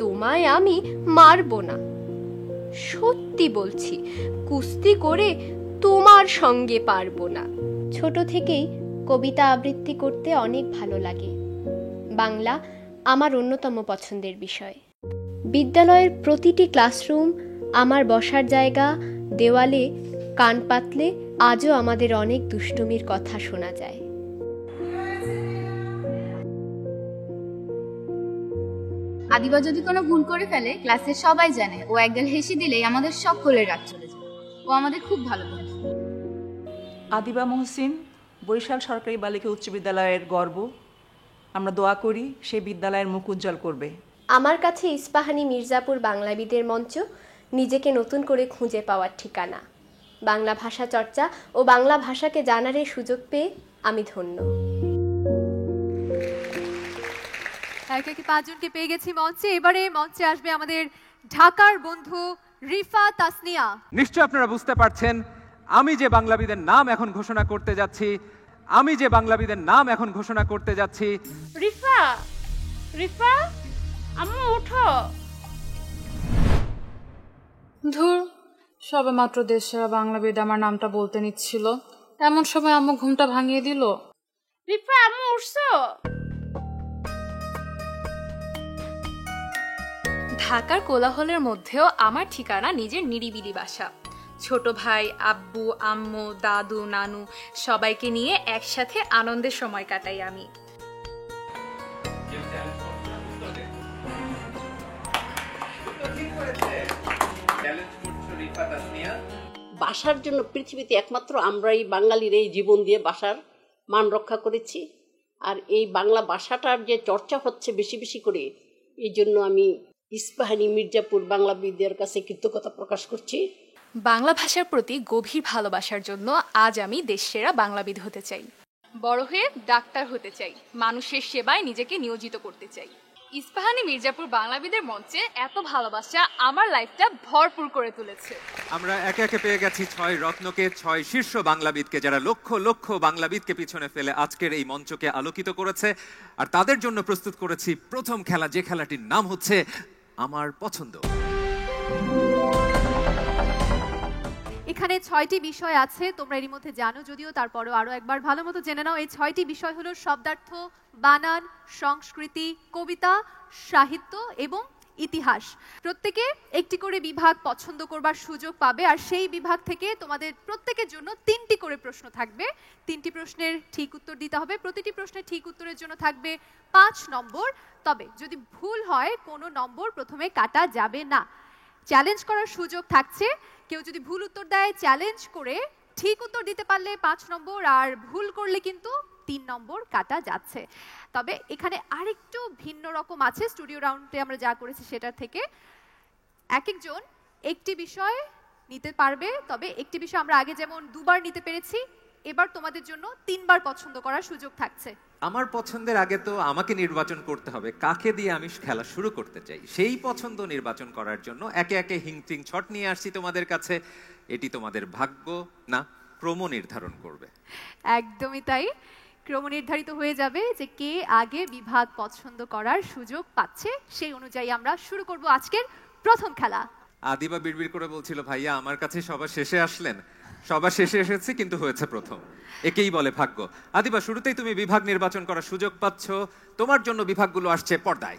তোমায় আমি মারবো না। সত্যি বলছি, কুস্তি করে তোমার সঙ্গে পারবো না। ছোট থেকেই কবিতা আবৃত্তি করতে অনেক ভালো লাগে। বাংলা আমার অন্যতম পছন্দের বিষয়। বিদ্যালয়ের প্রতিটি ক্লাসরুম আমার বসার জায়গা। দেওয়ালে কান পাতলে আজও আমাদের অনেক দুষ্টুমির কথা শোনা যায়। আদিবা যদি কোনো ভুল করে ফেলে ক্লাসের সবাই জানে, ও একগাল হেসে দিলেই আমাদের সকলের রাগ চলে যায়। ও আমাদের খুব ভালো বন্ধু। আদিবা মহসিন বরিশাল সরকারি বালিকা উচ্চ বিদ্যালয়ের গর্ব। আমরা দোয়া করি সেই বিদ্যালয়ের মুখ উজ্জ্বল করবে। আমার কাছে ইস্পাহানি মির্জাপুর বাংলাবিদের মঞ্চ নিজেকে নতুন করে খুঁজে পাওয়ার ঠিকানা। বাংলা ভাষা চর্চা ও বাংলা ভাষাকে জানার এই সুযোগ পেয়ে আমি ধন্য। একে 5 জনকে পেয়ে গেছি মঞ্চে। এবারে মঞ্চে আসবে আমাদের ঢাকার বন্ধু রিফা তাসনিয়া। নিশ্চয় আপনারা বুঝতে পারছেন আমি যে বাংলাবিদের নাম এখন ঘোষণা করতে যাচ্ছি, রিফা, রিফা, আম্মু ওঠো। ধুর, সবে মাত্র দেশসেরা বাংলাবিদ আমার নামটা বলতে নিচ্ছিল, এমন সময় আম্মু ঘুমটা ভাঙিয়ে দিল। রিফা, আম্মু উঠছো? ঢাকার কোলাহলের মধ্যেও আমার ঠিকানা নিজের নিরিবিলি বাসা। ছোট ভাই, আব্বু, আম্মু, দাদু, নানু সবাইকে নিয়ে একসাথে আনন্দের সময় কাটাই আমি। বাসার জন্য পৃথিবীতে একমাত্র আমরাই বাঙালির এই জীবন দিয়ে বাসার মান রক্ষা করেছি। আর এই বাংলা ভাষাটার যে চর্চা হচ্ছে বেশি বেশি করে, এই জন্য আমি ইস্পাহানি মির্জাপুর বাংলাবিদের কাছে কৃতজ্ঞতা প্রকাশ করছি। বাংলা ভাষার প্রতি গভীর ভালোবাসার জন্য আজ আমি দেশসেরা বাংলাবিদ হতে চাই। বড় হয়ে ডাক্তার হতে চাই, মানুষের সেবায় নিজেকে নিয়োজিত করতে চাই। ইস্পাহানি মির্জাপুর বাংলাবিদের মঞ্চে এত ভালোবাসা আমার লাইফটা ভরপুর করে তুলেছে। আমরা একে একে পেয়ে গেছি 6 রত্নকে, 6 শীর্ষ বাংলাবিদকে, যারা লক্ষ লক্ষ বাংলাবিদকে পিছনে ফেলে আজকের এই মঞ্চকে আলোকিত করেছে। আর তাদের জন্য প্রস্তুত করেছি প্রথম খেলা, যে খেলাটির নাম হচ্ছে আমার পছন্দ। এখানে 6টি বিষয় আছে, তোমরা এর মধ্যে জানো যদিও, তারপরও আরো একবার ভালো মতো জেনে নাও। এই 6টি বিষয় হলো শব্দার্থ, বানান, সংস্কৃতি, কবিতা, সাহিত্য এবং ইতিহাস। প্রত্যেকে একটি করে বিভাগ পছন্দ করবার সুযোগ পাবে, আর সেই বিভাগ থেকে তোমাদের প্রত্যেকের জন্য 3টি করে প্রশ্ন থাকবে। 3টি প্রশ্নের ঠিক উত্তর দিতে হবে। প্রতিটি প্রশ্নের ঠিক উত্তরের জন্য থাকবে 5 নম্বর। তবে যদি ভুল হয় কোনো নম্বর প্রথমে কাটা যাবে না। চ্যালেঞ্জ করার সুযোগ থাকছে, কেউ যদি ভুল উত্তর দেয় চ্যালেঞ্জ করে ঠিক উত্তর দিতে পারলে 5 নম্বর, আর ভুল করলে কিন্তু 3 নম্বর কাটা যাচ্ছে। তবে এখানে আরেকটু ভিন্ন রকম আছে, স্টুডিও রাউন্ডে আমরা যা করেছি সেটার থেকে। এক একজন একটি বিষয় নিতে পারবে, তবে একটি বিষয় আমরা আগে যেমন 2বার নিতে পেরেছি, এবার তোমাদের জন্য 3বার পছন্দ করার সুযোগ থাকছে। আমার পছন্দের আগে তো আমাকে নির্বাচন করতে হবে কাকে দিয়ে আমি খেলা শুরু করতে চাই। সেই পছন্দ নির্বাচন করার জন্য একে একে হিংচিং ছট নিয়ে আসছি তোমাদের কাছে। এটি তোমাদের ভাগ্য না ক্রম নির্ধারণ করবে। একদমই তাই, ক্রম নির্ধারিত হয়ে যাবে যে কে আগে বিভাগ পছন্দ করার সুযোগ পাচ্ছে। সেই অনুযায়ী আমরা শুরু করব আজকের প্রথম খেলা। আদিবা বিড়বিড় করে বলছিল, ভাইয়া আমার কাছে সবার শেষে আসলেন। সবার শেষে এসেছি কিন্তু হয়েছে প্রথম, একেই বলে ভাগ্য। আদিবা, শুরুতেই তুমি বিভাগ নির্বাচন করার সুযোগ পাচ্ছ। তোমার জন্য বিভাগগুলো আসছে পর্দায়।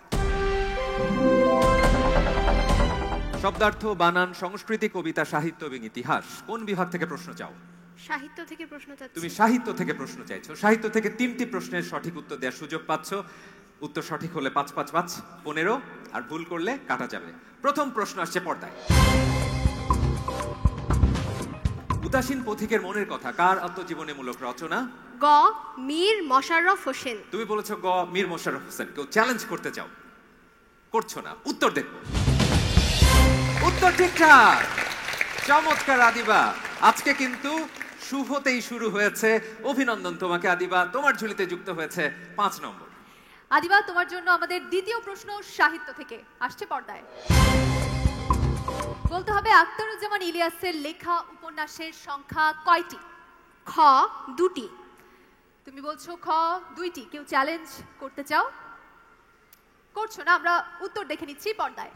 শব্দার্থ, বানান, সংস্কৃতি, কবিতা, সাহিত্য এবং ইতিহাস। কোন বিভাগ থেকে প্রশ্ন চাও? সাহিত্য থেকে প্রশ্ন চাচ্ছি। তুমি সাহিত্য থেকে প্রশ্ন চাইছো। সাহিত্য থেকে 3টি প্রশ্নের সঠিক উত্তর দেওয়ার সুযোগ পাচ্ছ। উত্তর সঠিক হলে 5 5 5 15, আর ভুল করলে কাটা যাবে। প্রথম প্রশ্ন আসছে পর্দায়। উদাসীন পথিকের মনের কথা কার আত্মজীবনীমূলক রচনা? গ মীর মশাররফ হোসেন। তুমি বলেছো গ মীর মশাররফ হোসেন। কেউ চ্যালেঞ্জ করতে চাও? করছো না। উত্তর দেখো। উত্তর ঠিকঠাক। চমৎকার আদিবা, আজকে কিন্তু শুভতেই শুরু হয়েছে। অভিনন্দন তোমাকে আদিবা, তোমার ঝুলিতে যুক্ত হয়েছে 5 নম্বর। আদিবা, তোমার জন্য আমাদের দ্বিতীয় প্রশ্ন সাহিত্য থেকে আসছে পর্দায়। বলতে হবে আখতারুজ্জামান ইলিয়াসের লেখা উপন্যাসের সংখ্যা কয়টি? খ 2টি। তুমি বলছো খ 2টি। কেউ চ্যালেঞ্জ করতে চাও? করছো না। আমরা উত্তর দেখে নিচ্ছি পর্দায়।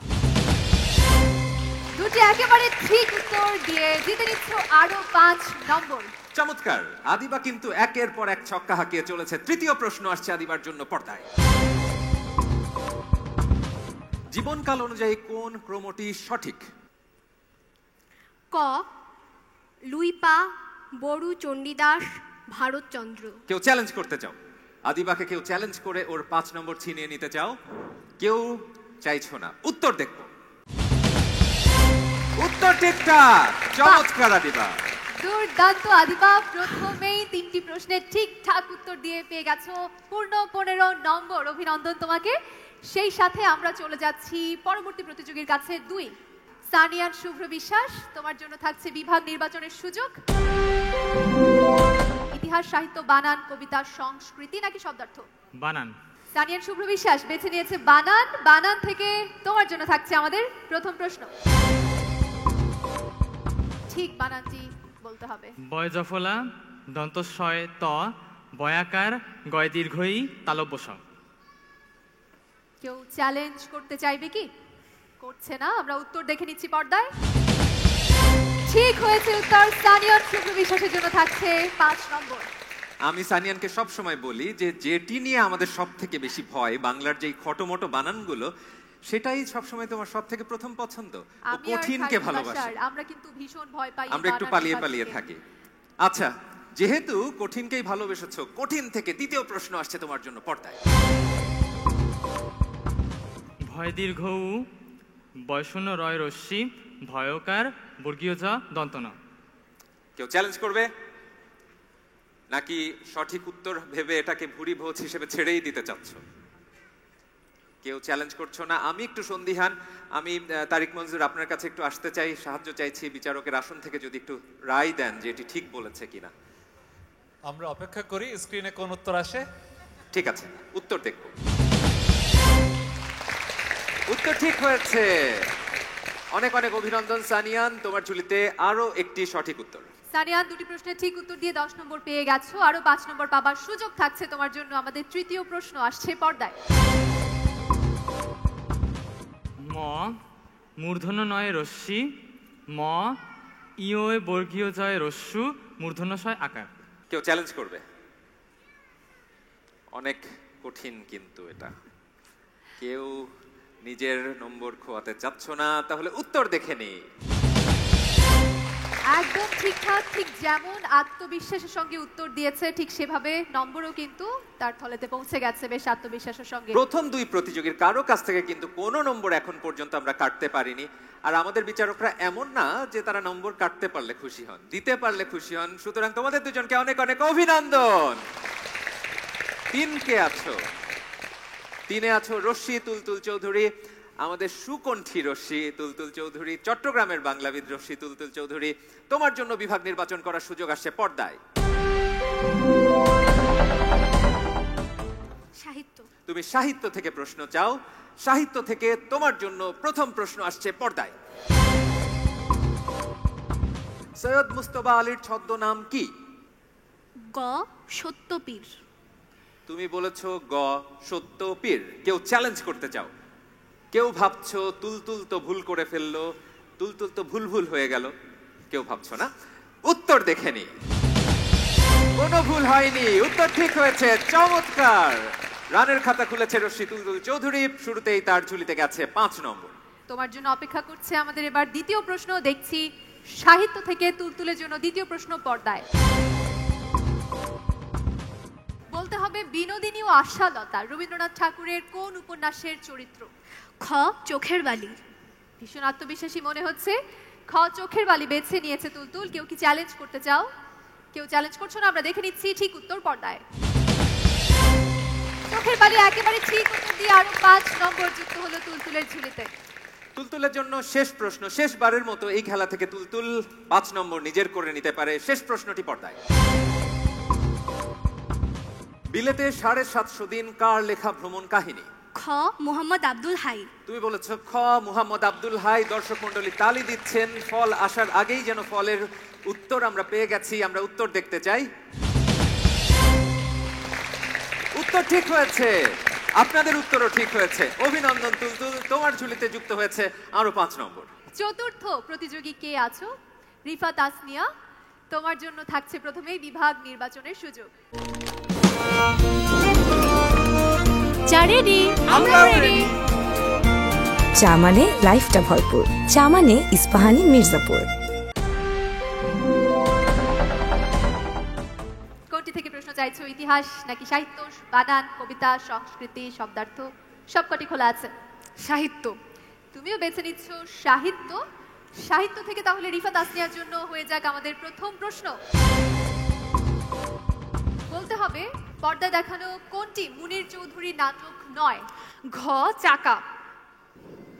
2টি একেবারে ঠিক উত্তর দিয়ে জিতে নিচ্ছ আরো 5 নম্বর। চমৎকার। আদিবা কিন্তু একের পর এক ছক্কা হাঁকিয়ে চলেছে। তৃতীয় প্রশ্ন আসছে আদিবার জন্য পর্দায়। জীবনকাল অনুযায়ী কোন ক্রমটি সঠিক? ক লুইপা, বড়ু চণ্ডীদাস, ভারতচন্দ্র। কেউ চ্যালেঞ্জ করতে চাও? আদিবাকে কেউ চ্যালেঞ্জ করে ওর 5 নম্বর ছিনিয়ে নিতে চাও? কেউ চাইছো না। উত্তর দেখো। উত্তর ঠিকঠাক। চমৎকার আদিবা। দুর্দান্ত আদিবা, প্রথমেই 3টি প্রশ্নের ঠিকঠাক উত্তর দিয়ে পেয়ে গেছো পূর্ণ 15 নম্বর। অভিনন্দন তোমাকে। সেই সাথে আমরা চলে যাচ্ছি পরবর্তী প্রতিযোগীর কাছে। 2 সানিয়ান শুভ্র বিশ্বাস, তোমার জন্য থাকছে বিভাগ নির্বাচনের সুযোগ। ইতিহাস, সাহিত্য, বানান, কবিতা, সংস্কৃতি নাকি শব্দার্থ? বানান। সানিয়ান শুভ্র বিশ্বাস বেছে নিয়েছে বানান। বানান থেকে তোমার জন্য থাকছে আমাদের প্রথম প্রশ্ন। ঠিক বানানটি বলতে হবে। বয়জফলা, দন্তস্বয় ত, বয়াকার, গয় দীর্ঘই, তালব্য স। কেউ চ্যালেঞ্জ করতে চাইবে কি? করছে না। আমরা উত্তর দেখে নিচ্ছি পর্দায়। ঠিক হয়েছে উত্তর। সানিয়ান শুভ্র বিশ্বাসের জন্য থাকছে 5 নম্বর। আমি সানিয়ানকে সব সময় বলি যে যেটি নিয়ে আমাদের সব থেকে বেশি ভয়, বাংলার যেই খটোমটো বানানগুলো, সেটাই সবসময় তোমার সব থেকে প্রথম পছন্দ। ও কঠিনকে ভালোবাসে। আমরা কিন্তু ভীষণ ভয় পাই, আমরা একটু পালিয়ে পালিয়ে থাকি। আচ্ছা, যেহেতু কঠিনকেই ভালোবেসেছো, কঠিন থেকে দ্বিতীয় প্রশ্ন আসছে তোমার জন্য পর্দায়। ভয় দীর্ঘ উ, বয়শূন্য রয় রশ্মি, ভয়কার, বর্গীয় জ, দন্তন। কেউ চ্যালেঞ্জ করবে নাকি সঠিক উত্তর ভেবে এটাকে ভুরি ভোজ হিসেবে ছেড়েই দিতে চাচ্ছ? কেউ চ্যালেঞ্জ করছো না। আমি একটু সন্দিহান। আমি তারিক মঞ্জুর আপনার কাছে একটু আসতে চাই, সাহায্য চাইছি। বিচারকের আসন থেকে যদি একটু রায় দেন যে এটি ঠিক বলেছে কিনা। আমরা অপেক্ষা করি স্ক্রিনে কোন উত্তর আসে। ঠিক আছে, উত্তর দেখব। উত্তর ঠিক হয়েছে। অনেক অনেক অভিনন্দন সানিয়ান, তোমার ঝুলিতে আরো একটি সঠিক উত্তর। সানিয়ান 2টি প্রশ্নের ঠিক উত্তর দিয়ে 10 নম্বর পেয়ে গেছো। আরো 5 নম্বর পাবার সুযোগ থাকছে তোমার জন্য। আমাদের তৃতীয় প্রশ্ন আসছে পর্দায়। ম মূর্ধন্য নয় রশ্মি, ম ইয় বর্গীয় জয় রস্যু, মূর্ধন্য শয় আকার। কেউ চ্যালেঞ্জ করবে? অনেক কঠিন কিন্তু এটা। কেউ নিজের নম্বর খোয়াতে চাচ্ছ না। তাহলে উত্তর দেখে নি। একদম ঠিকঠাক। ঠিক যেমন আত্মবিশ্বাসের সঙ্গে উত্তর দিয়েছে, ঠিক সেভাবে নম্বরও কিন্তু তার থলেতে পৌঁছে গেছে বেশ আত্মবিশ্বাসের সঙ্গে। প্রথম 2 প্রতিযোগীর কারো কাছ থেকে কিন্তু কোনো নম্বর এখন পর্যন্ত আমরা কাটতে পারিনি। আর আমাদের বিচারকরা এমন না যে তারা নম্বর কাটতে পারলে খুশি হন, দিতে পারলে খুশি হন। সুতরাং তোমাদের দুজনকে অনেক অনেক অভিনন্দন। 3 কে আছো? 3 এ আছো রশ্মি তুলতুল চৌধুরী, আমাদের সুকণ্ঠী রশ্মি তুলতুল চৌধুরী, চট্টগ্রামের বাংলাবিদ রশ্মি তুলতুল চৌধুরী। তোমার জন্য বিভাগ নির্বাচন করার সুযোগ আসছে পর্দায়। সাহিত্য। তুমি সাহিত্য থেকে প্রশ্ন চাও। সাহিত্য থেকে তোমার জন্য প্রথম প্রশ্ন আসছে পর্দায়। সৈয়দ মুস্তফা আলীর ছদ্মনাম কি? গ সত্যপীর। তুমি বলেছো গ সত্যপীর। কেউ চ্যালেঞ্জ করতে চাও? কেউ ভাবছো তুলতুল তো ভুল করে ফেললো, তুলতুল তো ভুল ভুল হয়ে গেল। কেউ ভাবছো না। উত্তর দেখে নি। কোনো ভুল হয়নি, উত্তর ঠিক হয়েছে। চমৎকার। রানের খাতা খুলেছে রশ্মি তুলতুল চৌধুরী। শুরুতেই তার ঝুলিতে গেছে 5 নম্বর। তোমার জন্য অপেক্ষা করছে আমাদের এবার দ্বিতীয় প্রশ্ন। দেখছি সাহিত্য থেকে তুলতুলের জন্য দ্বিতীয় প্রশ্ন পর্দায়। বলতে হবে বিনোদিনী ও আশালতা রবীন্দ্রনাথ ঠাকুরের কোন উপন্যাসের চরিত্র? খ চোখের বালি। ভীষণ আত্মবিশ্বাসী মনে হচ্ছে। খ চোখের বালি বেছে নিয়েছে তুলতুল। কেউ কি চ্যালেঞ্জ করতে চাও? কেউ চ্যালেঞ্জ করছো না? আমরা দেখে নিচ্ছি ঠিক উত্তর পর্দায়। চোখের বালি একেবারে ঠিক উত্তর দিয়ে আরো 5 নম্বর যুক্ত হলো তুলতুলের ঝুলিতে। তুলতুলের জন্য শেষ প্রশ্ন। শেষবারের মতো এই খেলা থেকে তুলতুল 5 নম্বর নিজের করে নিতে পারে। শেষ প্রশ্নটি পর্দায়। বিলেতে 750 দিন কার লেখা ভ্রমণ কাহিনী? খ মোহাম্মদ আব্দুল হাই। তুমি বলেছো খ মুহাম্মদ আব্দুল হাই। দর্শক মণ্ডলী তালি দিচ্ছেন। ফল আসার আগেই যেন ফলের উত্তর আমরা পেয়ে গেছি। আমরা উত্তর দেখতে চাই। উত্তর ঠিক হয়েছে। আপনাদের উত্তরও ঠিক হয়েছে। অভিনন্দন তুলতুল, তোমার ঝুলিতে যুক্ত হয়েছে আরো 5 নম্বর। চতুর্থ প্রতিযোগী কে আছো? রিফা তাসনিয়া। তোমার জন্য থাকছে প্রথমেই বিভাগ নির্বাচনের সুযোগ। চা রেডি? আমরা রেডি। চা মানে লাইফটা ভরপুর। চা মানে ইস্পাহানি মির্জাপুর। কোনটি থেকে প্রশ্ন চাইছো? ইতিহাস নাকি সাহিত্য, বানান, কবিতা, সংস্কৃতি, শব্দার্থ? সবকটি খোলা আছে। সাহিত্য। তুমিও বেছে নিচ্ছ সাহিত্য। সাহিত্য থেকে তাহলে রিফা তাসনিয়ার জন্য হয়ে যাক আমাদের প্রথম প্রশ্ন। বলতে হবে পর্দায় দেখানো কোনটি মুনির চৌধুরী নাটক নয়? ঘ চাকা।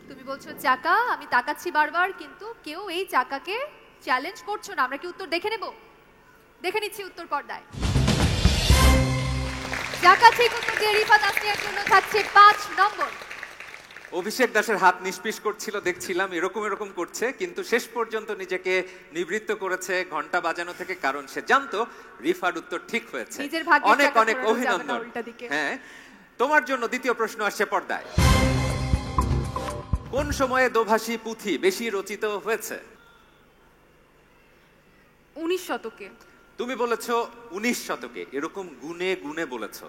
তুমি বলছো চাকা। আমি তাকাচ্ছি বারবার, কিন্তু কেউ এই চাকাকে চ্যালেঞ্জ করছো না। আমরা কি উত্তর দেখে নেব? দেখে নিচ্ছি উত্তর পর্দায়। চাকা ঠিক উত্তর দিয়ে রিফা তাসনিয়ার জন্য থাকছে 5 নম্বর। অভিষেক দাসের হাত নিষ্পিস করছিল, দেখছিলাম এরকম এরকম করছে, কিন্তু শেষ পর্যন্ত নিজেকে নিবৃত্ত করেছে ঘন্টা বাজানো থেকে, কারণ সে জানতো রিফার উত্তর ঠিক হয়েছে। অনেক অনেক অভিনন্দন। হ্যাঁ, তোমার জন্য দ্বিতীয় প্রশ্ন আসছে পর্দায়। কোন সময়ে দোভাষী পুঁথি বেশি রচিত হয়েছে? 19 শতকে। তুমি বলেছো 19 শতকে। এরকম গুনে গুনে বলেছো।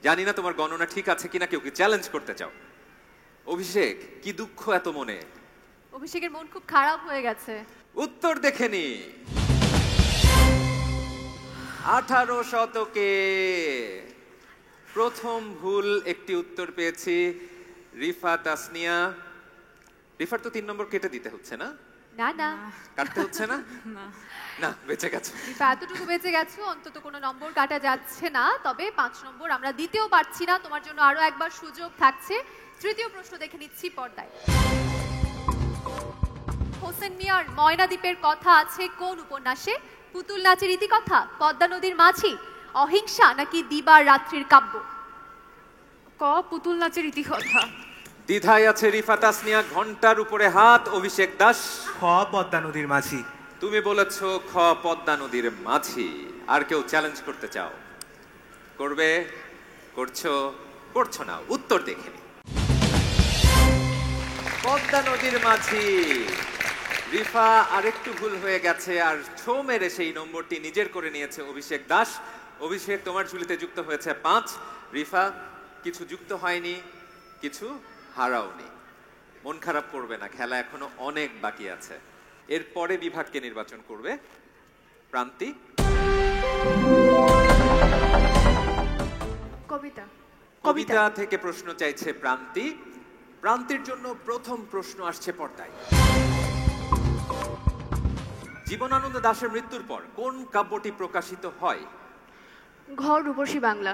জানি না তোমার গণনা ঠিক আছে কিনা, কেউ কি চ্যালেঞ্জ করতে চাও? অভিষেক, কি দুঃখ এত মনে? অভিষেকের মন খুব খারাপ হয়ে গেছে। উত্তর দেখে নি। 18 শতকে। প্রথম ভুল একটি উত্তর পেয়েছি রিফা তাসনিয়া। রিফার তো 3 নম্বর কেটে দিতে হচ্ছে না? না না, কাটতে হচ্ছে না। না, বেঁচে গেছো। রিফা এতটুকু বেঁচে গেছো, অন্তত কোনো নম্বর কাটা যাচ্ছে না। তবে 5 নম্বর আমরা দিতেও পারছি না। তোমার জন্য আরো একবার সুযোগ থাকছে। তৃতীয় প্রশ্ন দেখে নিচ্ছি পর্দায়। হোসেন মিয়ার ময়নাদ্বীপের কথা আছে কোন উপন্যাসে? পুতুল নাচের ইতিকথা, পদ্মা নদীর মাঝি, অহিংসা নাকি দিবার রাত্রির কাব্য? ক পুতুল নাচের ইতিকথা। দ্বিধায় আছে রিফা তাসনিয়া। ঘন্টার উপরে হাত। অভিষেক দাস। খ পদ্মা নদীর মাঝি। তুমি বলেছো খ পদ্মা নদীর মাঝি। আর কেউ চ্যালেঞ্জ করতে চাও? করবে? করছো? করছো না? উত্তর দেখে নি। পদ্মা নদীর মাঝি। রিফা আরেকটু ভুল হয়ে গেছে, আর ছো মেরে সেই নম্বরটি নিজের করে নিয়েছে অভিষেক দাস। অভিষেক, তোমার ঝুলিতে যুক্ত হয়েছে 5। রিফা, কিছু যুক্ত হয়নি, কিছু হারাওনি। মন খারাপ করবে না, খেলা এখনো অনেক বাকি আছে। এরপরে বিভাগকে নির্বাচন করবে প্রান্তি। কবিতা। কবিতা থেকে প্রশ্ন চাইছে প্রান্তি। প্রান্তির জন্য প্রথম প্রশ্ন আসছে পর্দায়। জীবনানন্দ দাশের মৃত্যুর পর কোন কাব্যটি প্রকাশিত হয়? ঘর রূপসী বাংলা।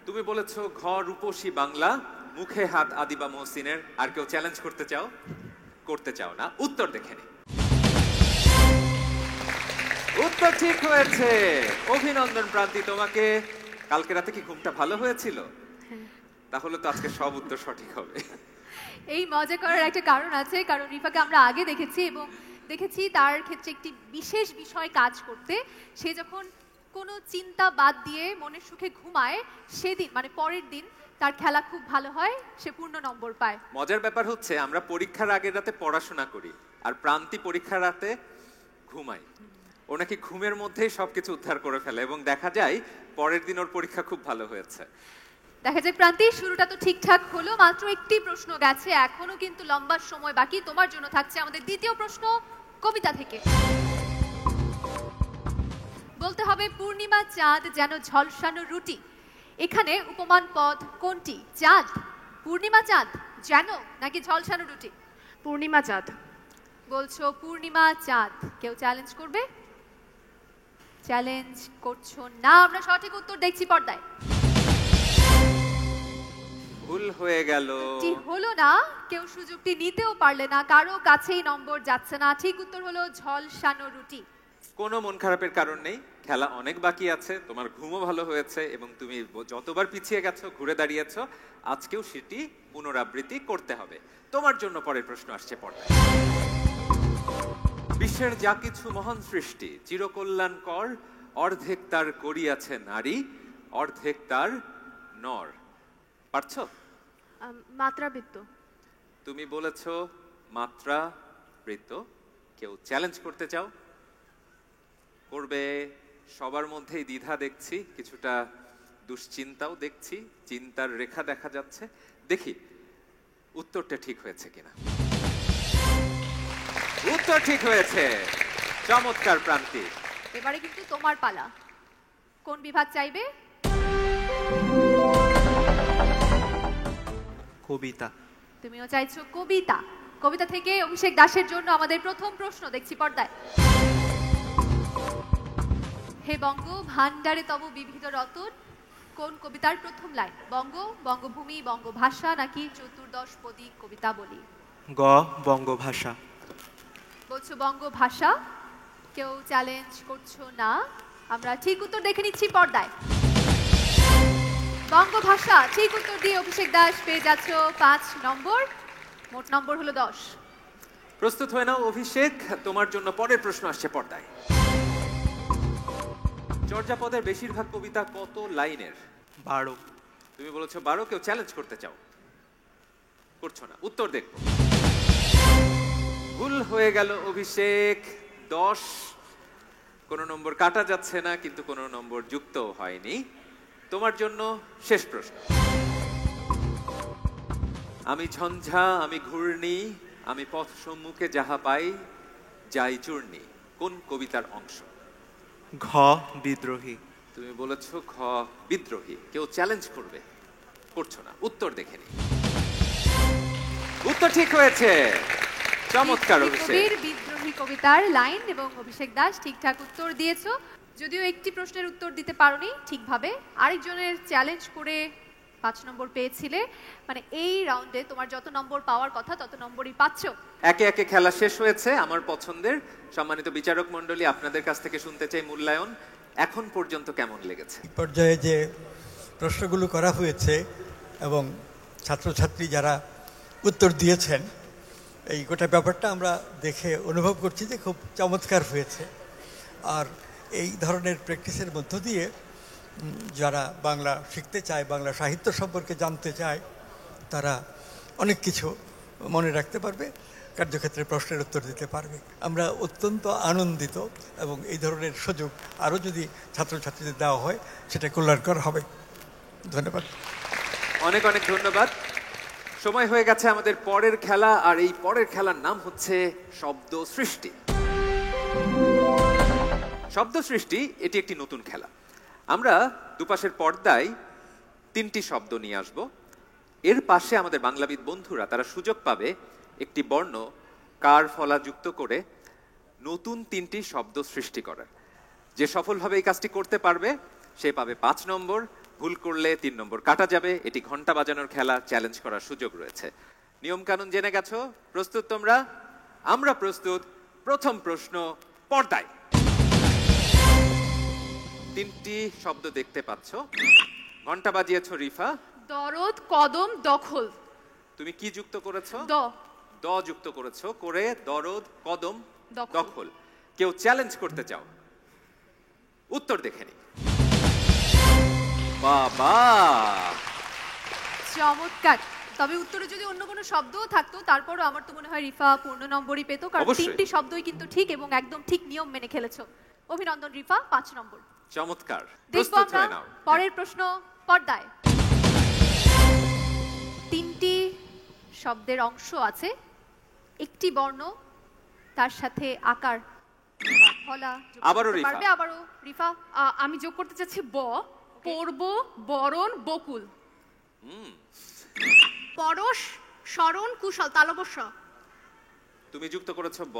তুমি বলেছো ঘর রূপসী বাংলা। মুখে হাত আদিবা মহসিনের। আর কেউ চ্যালেঞ্জ করতে চাও? করতে চাও না? উত্তর দেখে নি। উত্তর ঠিক হয়েছে। অভিনন্দন প্রান্তি তোমাকে। কালকে রাতে কি ঘুমটা ভালো হয়েছিল? তাহলে তো আজকে সব উত্তর সঠিক হবে। এই মজা করার একটা কারণ আছে, কারণ রিফাকে আমরা আগে দেখেছি এবং দেখেছি তার ক্ষেত্রে একটি বিশেষ বিষয় কাজ করতে। সে যখন কোনো চিন্তা বাদ দিয়ে মনের সুখে ঘুমায়, সেদিন মানে পরের দিন তার খেলা খুব ভালো হয়, সে পূর্ণ নম্বর পায়। মজার ব্যাপার হচ্ছে আমরা পরীক্ষার আগের রাতে পড়াশোনা করি, আর প্রান্তি পরীক্ষার রাতে ঘুমায়। ও নাকি ঘুমের মধ্যেই সবকিছু উদ্ধার করে ফেলে এবং দেখা যায় পরের দিন ওর পরীক্ষা খুব ভালো হয়েছে। দেখা যাক প্রান্তি, শুরুটা তো ঠিকঠাক হলো, মাত্র একটি প্রশ্ন গেছে, এখনো কিন্তু লম্বা সময় বাকি। তোমার জন্য থাকছে আমাদের দ্বিতীয় প্রশ্ন কবিতা থেকে। বলতে হবে পূর্ণিমা চাঁদ যেন ঝলসানো রুটি, এখানে উপমান পদ কোনটি? চাঁদ, পূর্ণিমা চাঁদ যেন নাকি ঝলসানো রুটি? পূর্ণিমা চাঁদ। বলছো পূর্ণিমা চাঁদ, কেউ চ্যালেঞ্জ করবে? চ্যালেঞ্জ করছো না, আমরা সঠিক উত্তর দেখছি পর্দায়। ভুল হয়ে গেল, হলো না, কেউ সুযোগটি নিতেও পারলে না, কারো কাছেই নম্বর যাচ্ছে না। ঠিক উত্তর হলো ঝলসানো রুটি। কোনো মন খারাপের কারণ নেই, খেলা অনেক বাকি আছে, তোমার ঘুমও ভালো হয়েছে এবং তুমি যতবার পিছিয়ে গেছো ঘুরে দাঁড়িয়েছো, আজকেও সেটি পুনরাবৃত্তি করতে হবে। তোমার জন্য পরের প্রশ্ন আসছে পর্দায়। বিশ্বের যা কিছু মহান সৃষ্টি চিরকল্যাণকর, অর্ধেক তার করিয়াছে নারী, অর্ধেক তার নর। পারছো? মাত্রাবৃত্ত। তুমি বলেছো মাত্রা বৃত্ত। কেউ চ্যালেঞ্জ করতে চাও? করবে? সবার মধ্যেই দ্বিধা দেখছি, কিছুটা দুশ্চিন্তাও দেখছি, চিন্তার রেখা দেখা যাচ্ছে। দেখি উত্তরটা ঠিক হয়েছে কিনা। উত্তর ঠিক হয়েছে, চমৎকার প্রান্তি। এবারে কিন্তু তোমার পালা, কোন বিভাগ চাইবে? কবিতা। তুমিও চাইছো কবিতা। কবিতা থেকে অভিষেক দাসের জন্য আমাদের প্রথম প্রশ্ন দেখছি পর্দায়। হে বঙ্গ ভান্ডারে তব বিবিধ রতন, কোন কবিতার প্রথম লাইন? বঙ্গ, বঙ্গভূমি, বঙ্গভাষা নাকি চতুর্দশপদী কবিতা বলি? গ, বঙ্গভাষা। বলছো বঙ্গভাষা, কেউ চ্যালেঞ্জ করছো না, আমরা ঠিক উত্তর দেখে নিচ্ছি পর্দায়। বঙ্গভাষা ঠিক উত্তর দিয়ে অভিষেক দাস পেয়ে যাচ্ছ 5 নম্বর, মোট নম্বর হলো 10। প্রস্তুত হয়ে নাও অভিষেক, তোমার জন্য পরের প্রশ্ন আসছে পর্দায়। চর্যাপদের বেশিরভাগ কবিতা কত লাইনের? 12। তুমি বলেছো 12, কেউ চ্যালেঞ্জ করতে চাও? করছো না, উত্তর দেখো। ভুল হয়ে গেল অভিষেক, 10। কোনো নম্বর কাটা যাচ্ছে না, কিন্তু কোনো নম্বর যুক্তও হয়নি। তোমার জন্য শেষ প্রশ্ন। আমি ঝঞ্ঝা, আমি ঘূর্ণি, আমি পথ সম্মুখে যাহা পাই যাই চূর্ণি, কোন কবিতার অংশ? ঘ, বিদ্রোহী। তুমি বলেছো ঘ, বিদ্রোহী। কেউ চ্যালেঞ্জ করবে? করছো না, উত্তর দেখে নি। উত্তর ঠিক হয়েছে, চমৎকার অভিষেক। বিদ্রোহী কবিতার লাইন এবং অভিষেক দাস ঠিকঠাক উত্তর দিয়েছো, যদিও একটি প্রশ্নের উত্তর দিতে পারোনি ঠিকভাবে, আরেকজনের চ্যালেঞ্জ করে 5 নম্বর পেয়েছিলে। মানে এই রাউন্ডে তোমার যত নম্বর পাওয়ার কথা তত নম্বরই পাচ্ছো। একে একে খেলা শেষ হয়েছে। আমার পছন্দের সম্মানিত বিচারক মণ্ডলী, আপনাদের কাছ থেকে শুনতে চাই মূল্যায়ন এখন পর্যন্ত কেমন লেগেছে? পর্যায়ে যে প্রশ্নগুলো করা হয়েছে এবং ছাত্রছাত্রী যারা উত্তর দিয়েছেন, এই গোটা ব্যাপারটা আমরা দেখে অনুভব করছি যে খুব চমৎকার হয়েছে। আর এই ধরনের প্র্যাকটিসের মধ্য দিয়ে যারা বাংলা শিখতে চায়, বাংলা সাহিত্য সম্পর্কে জানতে চায়, তারা অনেক কিছু মনে রাখতে পারবে, কার্যক্ষেত্রে প্রশ্নের উত্তর দিতে পারবে। আমরা অত্যন্ত আনন্দিত এবং এই ধরনের সুযোগ আরও যদি ছাত্রছাত্রীদের দেওয়া হয় সেটা কল্যাণকর হবে। ধন্যবাদ। অনেক অনেক ধন্যবাদ। সময় হয়ে গেছে আমাদের পরের খেলা, আর এই পরের খেলার নাম হচ্ছে শব্দ সৃষ্টি। শব্দ সৃষ্টি এটি একটি নতুন খেলা। আমরা দুপাশের পর্দায় 3টি শব্দ নিয়ে আসব। এর পাশে আমাদের বাংলাবিদ বন্ধুরা তারা সুযোগ পাবে একটি বর্ণ কার ফলা যুক্ত করে নতুন 3টি শব্দ সৃষ্টি করার। যে সফলভাবে এই কাজটি করতে পারবে সে পাবে 5 নম্বর, ভুল করলে 3 নম্বর কাটা যাবে। এটি ঘন্টা বাজানোর খেলা, চ্যালেঞ্জ করার সুযোগ রয়েছে। নিয়ম কানুন জেনে গেছো? প্রস্তুত তোমরা? আমরা প্রস্তুত। প্রথম প্রশ্ন পর্দায়। 3টি শব্দ দেখতে পাচ্ছ। ঘন্টা বাজিয়েছো রিফা। দরদ, কদম, দখল। তুমি কি যুক্ত করেছো? দ। দ যুক্ত করেছো, করে দরদ, কদম, দখল। কেউ চ্যালেঞ্জ করতে চাও? উত্তর দেখে নি। বাবা, চমৎকার। তবে উত্তরে যদি অন্য কোনো শব্দও থাকতো তারপরও আমার তো মনে হয় রিফা পূর্ণ নম্বরই পেত, কারণ 3টি শব্দই কিন্তু ঠিক এবং একদম ঠিক নিয়ম মেনে খেলেছো। অভিনন্দন রিফা, 5 নম্বর। চমৎকার, দেখবো প্রস্তুত আমরা হয়ে নাও। পরের প্রশ্ন পর্দায়। 3টি শব্দের অংশ আছে, একটি বর্ণ, তার সাথে আকার বা ফলা যোগ আবারও করতে রিফা। পারবে। আবারও রিফা। আমি যোগ করতে চাচ্ছি পড়ব, বরণ, বকুল। পরশ, স্মরণ, কুশল, তালবস্য। তুমি যুক্ত করেছো ব,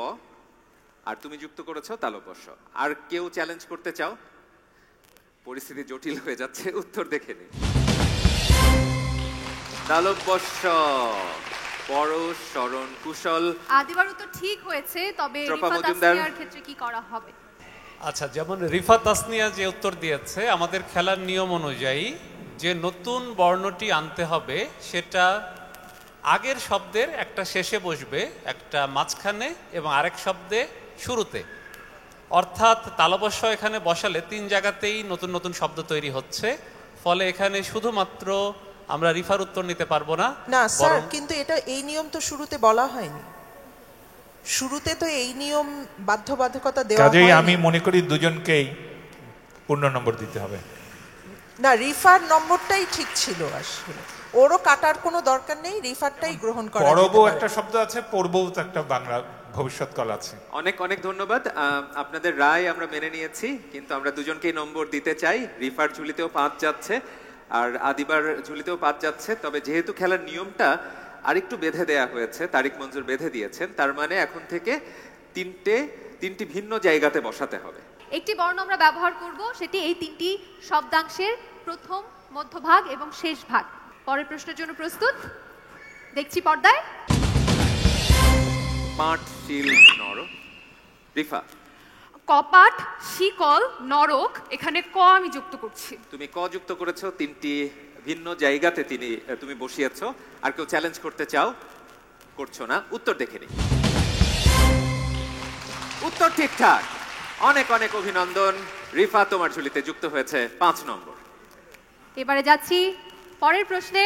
আর তুমি যুক্ত করেছো তালব্য। আর কেউ চ্যালেঞ্জ করতে চাও? পরিস্থিতি জটিল হয়ে যাচ্ছে, উত্তর দেখে নিন। তালব্য, পরশ, স্মরণ, কুশল। আদিবার উত্তর ঠিক হয়েছে, তবে ত্রপা রিফা মজুমদার। তাসনিয়ার ক্ষেত্রে কি করা হবে? আচ্ছা, যেমন রিফা তাসনিয়া যে উত্তর দিয়েছে, আমাদের খেলার নিয়ম অনুযায়ী যে নতুন বর্ণটি আনতে হবে সেটা আগের শব্দের একটা শেষে বসবে, একটা মাঝখানে এবং আরেক শব্দে শুরুতে। অর্থাৎ তালবস্য এখানে বসালে 3 জায়গাতেই নতুন নতুন শব্দ তৈরি হচ্ছে, ফলে এখানে শুধুমাত্র আমরা রিফার উত্তর নিতে পারবো না। না স্যার, কিন্তু এটা এই নিয়ম তো শুরুতে বলা হয়নি। শুরুতে তো এই নিয়ম বাধ্যবাধকতা দেওয়া হয়নি। কাজেই আমি মনে করি দুজনকেই পূর্ণ নম্বর দিতে হবে। না, রিফার নম্বরটাই ঠিক ছিল, আসলে ওরও কাটার কোনো দরকার নেই, রিফারটাই গ্রহণ করা। পরব একটা শব্দ আছে, পড়বও তো একটা বাংলা ভবিষ্যৎকাল আছে। অনেক অনেক ধন্যবাদ, আপনাদের রায় আমরা মেনে নিয়েছি, কিন্তু আমরা দুজনকেই নম্বর দিতে চাই। রিফার ঝুলিতেও 5 যাচ্ছে, আর আদিবার ঝুলিতেও 5 যাচ্ছে। তবে যেহেতু খেলার নিয়মটা আরেকটু বেঁধে দেয়া হয়েছে, তারিক মঞ্জুর বেঁধে দিয়েছেন, তার মানে এখন থেকে তিনটি ভিন্ন জায়গাতে বসাতে হবে। একটি বর্ণ আমরা ব্যবহার করব, সেটি এই 3টি শব্দাংশের প্রথম, মধ্যভাগ এবং শেষ ভাগ। পরের প্রশ্নের জন্য প্রস্তুত? দেখছি পর্দায়। পাট, শিল, নর। রিফা। কপাট, শিকল, নরক, এখানে ক আমি যুক্ত করছি। তুমি ক যুক্ত করেছো, 3টি ভিন্ন জায়গাতে তুমি বসিয়েছো। আর কেউ চ্যালেঞ্জ করতে চাও? করছো না, উত্তর দেখে নি। উত্তর ঠিকঠাক, অনেক অনেক অভিনন্দন রিফা, তোমার ঝুলিতে যুক্ত হয়েছে 5 নম্বর। এবারে যাচ্ছি পরের প্রশ্নে।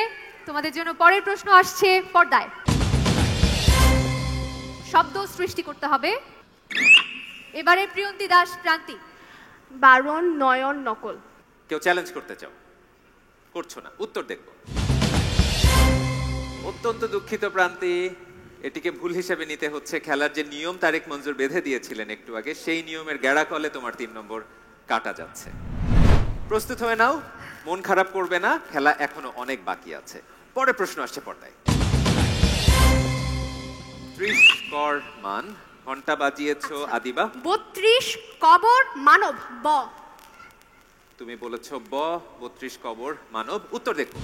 তোমাদের জন্য পরের প্রশ্ন আসছে পর্দায়। শব্দ সৃষ্টি করতে হবে। এবারে প্রিয়ন্তী দাস প্রান্তি। বারণ, নয়ন, নকল। কেউ চ্যালেঞ্জ করতে চাও? করছো না, উত্তর দেখব। অত্যন্ত দুঃখিত প্রান্তি, এটিকে ভুল হিসেবে নিতে হচ্ছে। খেলার যে নিয়ম তারিক মঞ্জুর বেঁধে দিয়েছিলেন একটু আগে, সেই নিয়মের গেড়া কলে তোমার 3 নম্বর কাটা যাচ্ছে। প্রস্তুত হয়ে নাও, মন খারাপ করবে না, খেলা এখনো অনেক বাকি আছে। পরের প্রশ্ন আসছে পর্দায়। 30 কর মান, ঘন্টা বাজিয়েছো আদিবা। 32 কবর মানব, ব। তুমি বলেছো ব, 32 কবর মানব। উত্তর দেখো।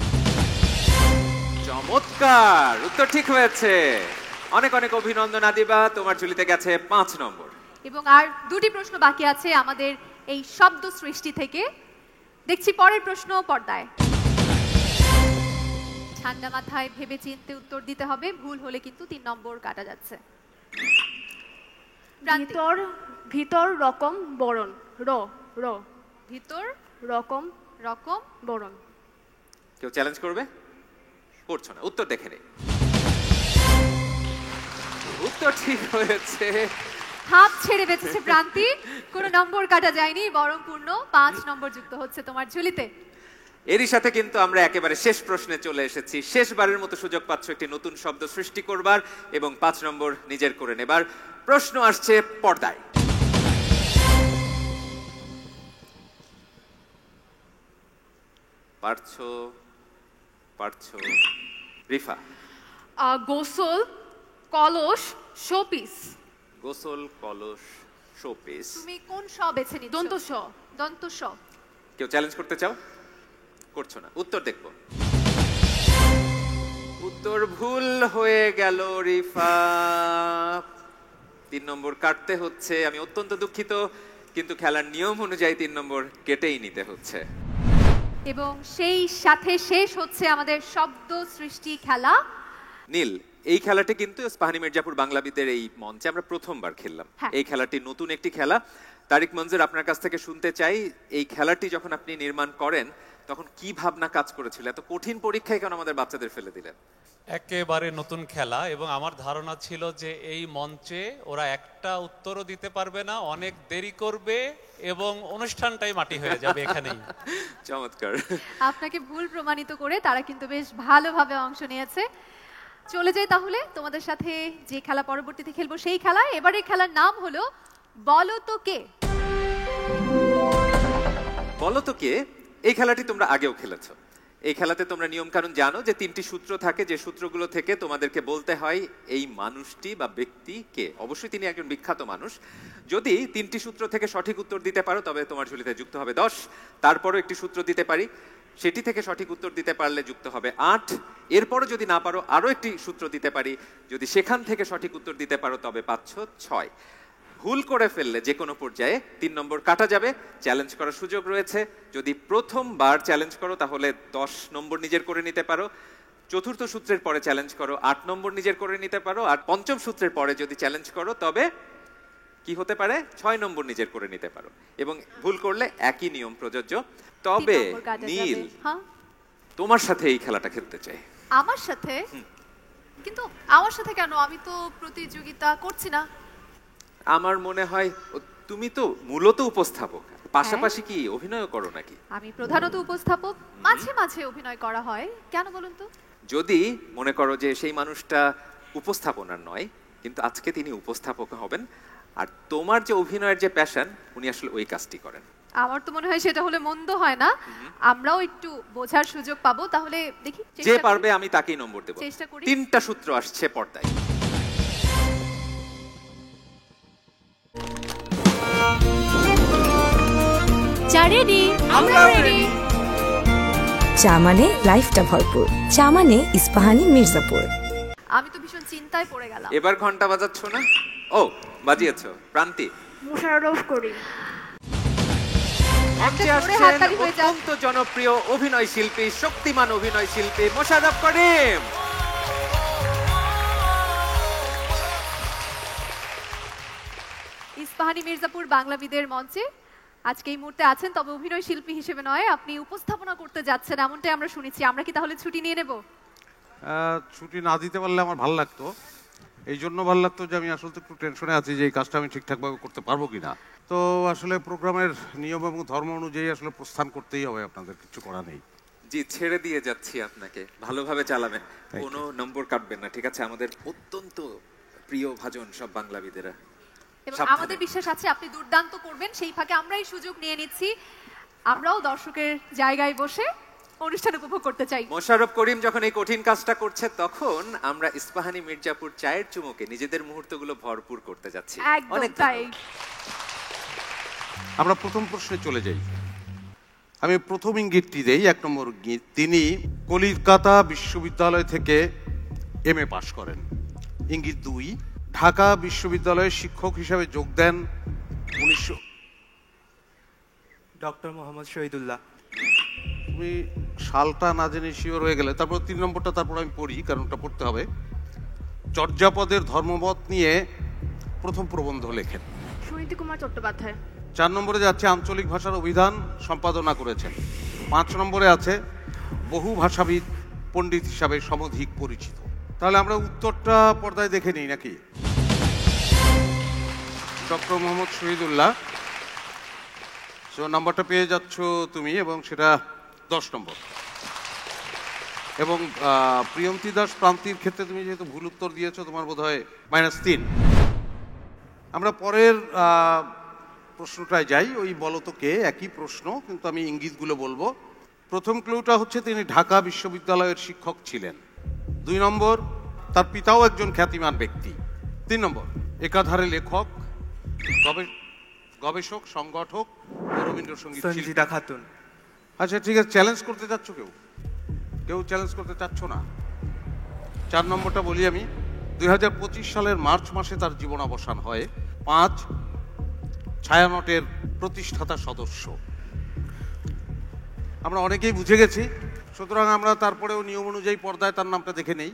চমৎকার, উত্তর ঠিক হয়েছে। অনেক অনেক অভিনন্দন আদিবা, তোমার ঝুলিতে গেছে 5 নম্বর। এবং আর 2টি প্রশ্ন বাকি আছে আমাদের এই শব্দ সৃষ্টি থেকে। দেখছি পরের প্রশ্ন পর্দায়। ঠান্ডা মাথায় ভেবে চিন্তে উত্তর দিতে হবে, ভুল হলে কিন্তু 3 নম্বর কাটা যাচ্ছে। ভিতর রকম বরণ, র। ভিতর রকম বরণ। কেউ চ্যালেঞ্জ করবে? করছো না, উত্তর দেখে নে। উত্তর ঠিক হয়েছে। হাত ছেড়ে বেঁচেছে প্রান্তি, কোনো নম্বর কাটা যায়নি, বরং পূর্ণ 5 নম্বর যুক্ত হচ্ছে তোমার ঝুলিতে। এরই সাথে কিন্তু আমরা একেবারে শেষ প্রশ্নে চলে এসেছি। শেষবারের মতো সুযোগ পাচ্ছ একটি নতুন শব্দ সৃষ্টি করবার এবং 5 নম্বর নিজের করে নেবার। প্রশ্ন আসছে পর্দায়। পারছো রিফা। গোসল, কলস, শোপিস। গোসল, কলস, শোপিস। তুমি কোন শ বেছে নিচ্ছ? দন্ত স। দন্ত স। কেউ চ্যালেঞ্জ করতে চাও? করছো না, উত্তর দেখবো। উত্তর ভুল হয়ে গেল রিফা, 3 নম্বর কাটতে হচ্ছে। আমি অত্যন্ত দুঃখিত, কিন্তু খেলার নিয়ম অনুযায়ী 3 নম্বর কেটেই নিতে হচ্ছে। এবং সেই সাথে শেষ হচ্ছে আমাদের শব্দ সৃষ্টি খেলা। নীল, এই খেলাটি কিন্তু ইস্পাহানি মির্জাপুর বাংলাবিদের এই মঞ্চে আমরা প্রথমবার খেললাম। এই খেলাটি নতুন একটি খেলা। তারিক মঞ্জুর, আপনার কাছ থেকে শুনতে চাই, এই খেলাটি যখন আপনি নির্মাণ করেন তখন কি ভাবনা কাজ করেছিল? এত কঠিন পরীক্ষায় কেন আমাদের বাচ্চাদের ফেলে দিলেন? একেবারে নতুন খেলা, এবং আমার ধারণা ছিল যে এই মঞ্চে ওরা একটা উত্তরও দিতে পারবে না, অনেক দেরি করবে এবং অনুষ্ঠানটাই মাটি হয়ে যাবে এখানেই। চমৎকার। আপনাকে ভুল প্রমাণিত করে তারা কিন্তু বেশ ভালোভাবে অংশ নিয়েছে। চলে যাই তাহলে তোমাদের সাথে যে খেলা পরবর্তীতে খেলবো সেই খেলা। এবারে খেলার নাম হলো বলো তো কে। বলো তো কে এই খেলাটি তোমরা আগেও খেলেছো। এই খেলাতে তোমরা নিয়ম কানুন জানো যে 3টি সূত্র থাকে, যে সূত্রগুলো থেকে তোমাদেরকে বলতে হয় এই মানুষটি বা ব্যক্তি কে। অবশ্যই তিনি একজন বিখ্যাত মানুষ। যদি 3টি সূত্র থেকে সঠিক উত্তর দিতে পারো তবে তোমার ঝুলিতে যুক্ত হবে 10। তারপরও একটি সূত্র দিতে পারি, সেটি থেকে সঠিক উত্তর দিতে পারলে যুক্ত হবে 8। এরপরও যদি না পারো আরও একটি সূত্র দিতে পারি, যদি সেখান থেকে সঠিক উত্তর দিতে পারো তবে পাচ্ছ 6। ভুল করে ফেললে যে কোনো পর্যায়ে 3 নম্বর কাটা যাবে, চ্যালেঞ্জ করার সুযোগ রয়েছে। যদি প্রথমবার চ্যালেঞ্জ করো তাহলে 10 নম্বর নিজের করে নিতে পারো। চতুর্থ সূত্রের পরে চ্যালেঞ্জ করো 8 নম্বর নিজের করে নিতে পারো। আর পঞ্চম সূত্রের পরে যদি চ্যালেঞ্জ করো তবে কি হতে পারে, 6 নম্বর নিজের করে নিতে পারো। এবং ভুল করলে একই নিয়ম প্রযোজ্য। তবে নীল, তোমার সাথে এই খেলাটা খেলতে চাই। আমার সাথে? কিন্তু আমার সাথে কেন? আমি তো প্রতিযোগিতা করছি না। আমার মনে হয় তুমি তো মূলত উপস্থাপক, পাশাপাশি কি অভিনয় করো নাকি? আমি প্রধানত উপস্থাপক, মাঝে মাঝে অভিনয় করা হয়। কেন বলুন তো? যদি মনে করো যে সেই মানুষটা উপস্থাপনার নয়, কিন্তু আজকে তিনি উপস্থাপক হবেন, আর তোমার যে অভিনয়ের যে প্যাশন, উনি আসলে ওই কাজটি করেন। আমার তো মনে হয় সেটা হলে মন্দ হয় না। আমরাও একটু বোঝার সুযোগ পাবো। তাহলে দেখি, যে পারবে আমি তাকেই নম্বর দেব। চেষ্টা করি। 3টা সূত্র আসছে পর্দায়। চা রেডি, আমরা রেডি। চা মানে লাইফটা ভরপুর, চা মানে ইস্পাহানি মির্জাপুর। আমি তো ভীষণ চিন্তায় পড়ে গেলাম। এবার ঘন্টা বাজাচ্ছ না? ও বাজিয়েছো। প্রান্তি। মোশাররফ করিম। অত্যন্ত জনপ্রিয় অভিনয় শিল্পী, শক্তিমান অভিনয় শিল্পী মোশাররফ করিম। ইস্পাহানি মির্জাপুর বাংলাবিদের মঞ্চে আজকে এই মুহূর্তে আছেন, তবে অভিনয় শিল্পী হিসেবে নয়, আপনি উপস্থাপনা করতে যাচ্ছেন এমনটাই আমরা শুনেছি। আমরা কি তাহলে ছুটি নিয়ে নেব? ছুটি না দিতে পারলে আমার ভালো লাগতো। এই জন্য ভালো লাগতো যে আমি আসলে একটু টেনশনে আছি যে এই কাজটা আমি ঠিকঠাকভাবে করতে পারবো কিনা। তো আসলে প্রোগ্রামের নিয়ম এবং ধর্ম অনুযায়ী আসলে প্রস্থান করতেই হবে, আপনাদের কিছু করা নেই। জি, ছেড়ে দিয়ে যাচ্ছি আপনাকে, ভালোভাবে চালাবেন, কোনো নম্বর কাটবেন না, ঠিক আছে? আমাদের অত্যন্ত প্রিয় ভাজন সব বাংলাবিদেরা। এবং আমাদের বিশ্বাস আছে আপনি দুর্দান্ত করবেন। সেই ফাঁকে আমরা এই সুযোগ নিয়ে নিচ্ছি, আমরাও দর্শকের জায়গায় বসে অনুষ্ঠান উপভোগ করতে চাই। মোশাররফ করিম যখন এই কঠিন কাজটা করছে, তখন আমরা ইস্পাহানি মির্জাপুর চায়ের চুমুকে নিজেদের মুহূর্তগুলো ভরপুর করতে যাচ্ছি। অনেক তাই। আমরা প্রথম প্রশ্নে চলে যাই। আমি প্রথম ইঙ্গিতটি দেই, 1 নম্বর ইঙ্গিত। তিনি কলকাতা বিশ্ববিদ্যালয় থেকে MA পাশ করেন। ইঙ্গিত 2, ঢাকা বিশ্ববিদ্যালয়ে শিক্ষক হিসেবে যোগ দেন 1900। ডক্টর মোহাম্মদ শহীদুল্লাহ। তুমি সালটা না জেনে শিওর হয়ে গেলে, তারপর 3 নম্বরটা তারপর আমি পড়ি, কারণ ওটা পড়তে হবে। চর্যাপদের ধর্মমত নিয়ে প্রথম প্রবন্ধ লেখেন সুনীতি কুমার চট্টোপাধ্যায়। 4 নম্বরে যাচ্ছে আঞ্চলিক ভাষার অভিধান সম্পাদনা করেছেন। 5 নম্বরে আছে বহু ভাষাবিদ পণ্ডিত হিসাবে সমধিক পরিচিত। তাহলে আমরা উত্তরটা পর্দায় দেখে নিই নাকি? ডক্টর মোহাম্মদ শহীদুল্লাহ। সো নাম্বারটা পেয়ে যাচ্ছ তুমি, এবং সেটা 10 নম্বর। এবং প্রিয়ন্তী দাস প্রান্তির ক্ষেত্রে তুমি যেহেতু ভুল উত্তর দিয়েছো, তোমার বোধ হয় -3। আমরা পরের প্রশ্নটায় যাই। ওই বলতো কে, একই প্রশ্ন, কিন্তু আমি ইঙ্গিতগুলো বলবো। প্রথম ক্লুটা হচ্ছে তিনি ঢাকা বিশ্ববিদ্যালয়ের শিক্ষক ছিলেন। 2 নম্বর, তার পিতাও একজন খ্যাতিমান ব্যক্তি। 3 নম্বর, একাধারে লেখক, গবেষক, সংগঠক ও রবীন্দ্রসঙ্গীত শিল্পী। খাতুন। আচ্ছা ঠিক আছে, চ্যালেঞ্জ করতে চাচ্ছ? কেউ চ্যালেঞ্জ করতে চাচ্ছ না? 4 নম্বরটা বলি আমি। 2025 সালের মার্চ মাসে তার জীবন অবসান হয়। 5, ছায়ানটের প্রতিষ্ঠাতা সদস্য। আমরা অনেকেই বুঝে গেছি, সুতরাং আমরা তারপরেও নিয়ম অনুযায়ী পর্দায় তার নামটা দেখে নেই।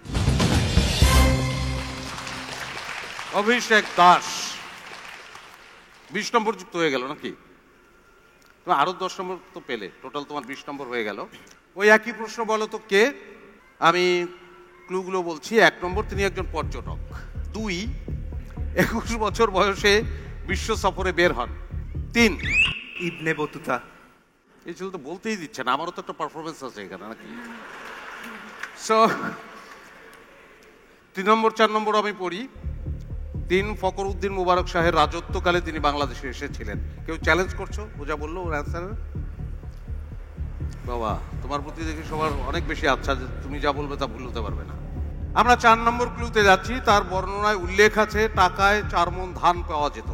অভিষেক দাস। 20 নম্বর যুক্ত হয়ে গেল নাকি? তুমি আরো 10 নম্বর তো পেলে, টোটাল তোমার 20 নম্বর হয়ে গেল। ওই একই প্রশ্ন বলো তো কে? আমি ক্লুগুলো বলছি। 1 নম্বর, তিনি একজন পর্যটক। 2, 21 বছর বয়সে বিশ্ব সফরে বের হন। 3, ইবনে বতুতা। এই ছিল তো বলতেই দিচ্ছে না, আমারও তো একটা পারফরমেন্স আছে এখানে নাকি। সো 3 নম্বর 4 নম্বর আমি পড়ি। 3, ফখরউদ্দিন মুবারক শাহের রাজত্বকালে তিনি বাংলাদেশে এসেছিলেন। কেউ চ্যালেঞ্জ করছো? পূজা বললো ওর অ্যান্সার। বাবা, তোমার প্রতি দেখি সবার অনেক বেশি আচ্ছা, যে তুমি যা বলবে তা ভুল হতে পারবে না। আমরা 4 নম্বর ক্লুতে যাচ্ছি। তার বর্ণনায় উল্লেখ আছে টাকায় 4 মণ ধান পাওয়া যেত।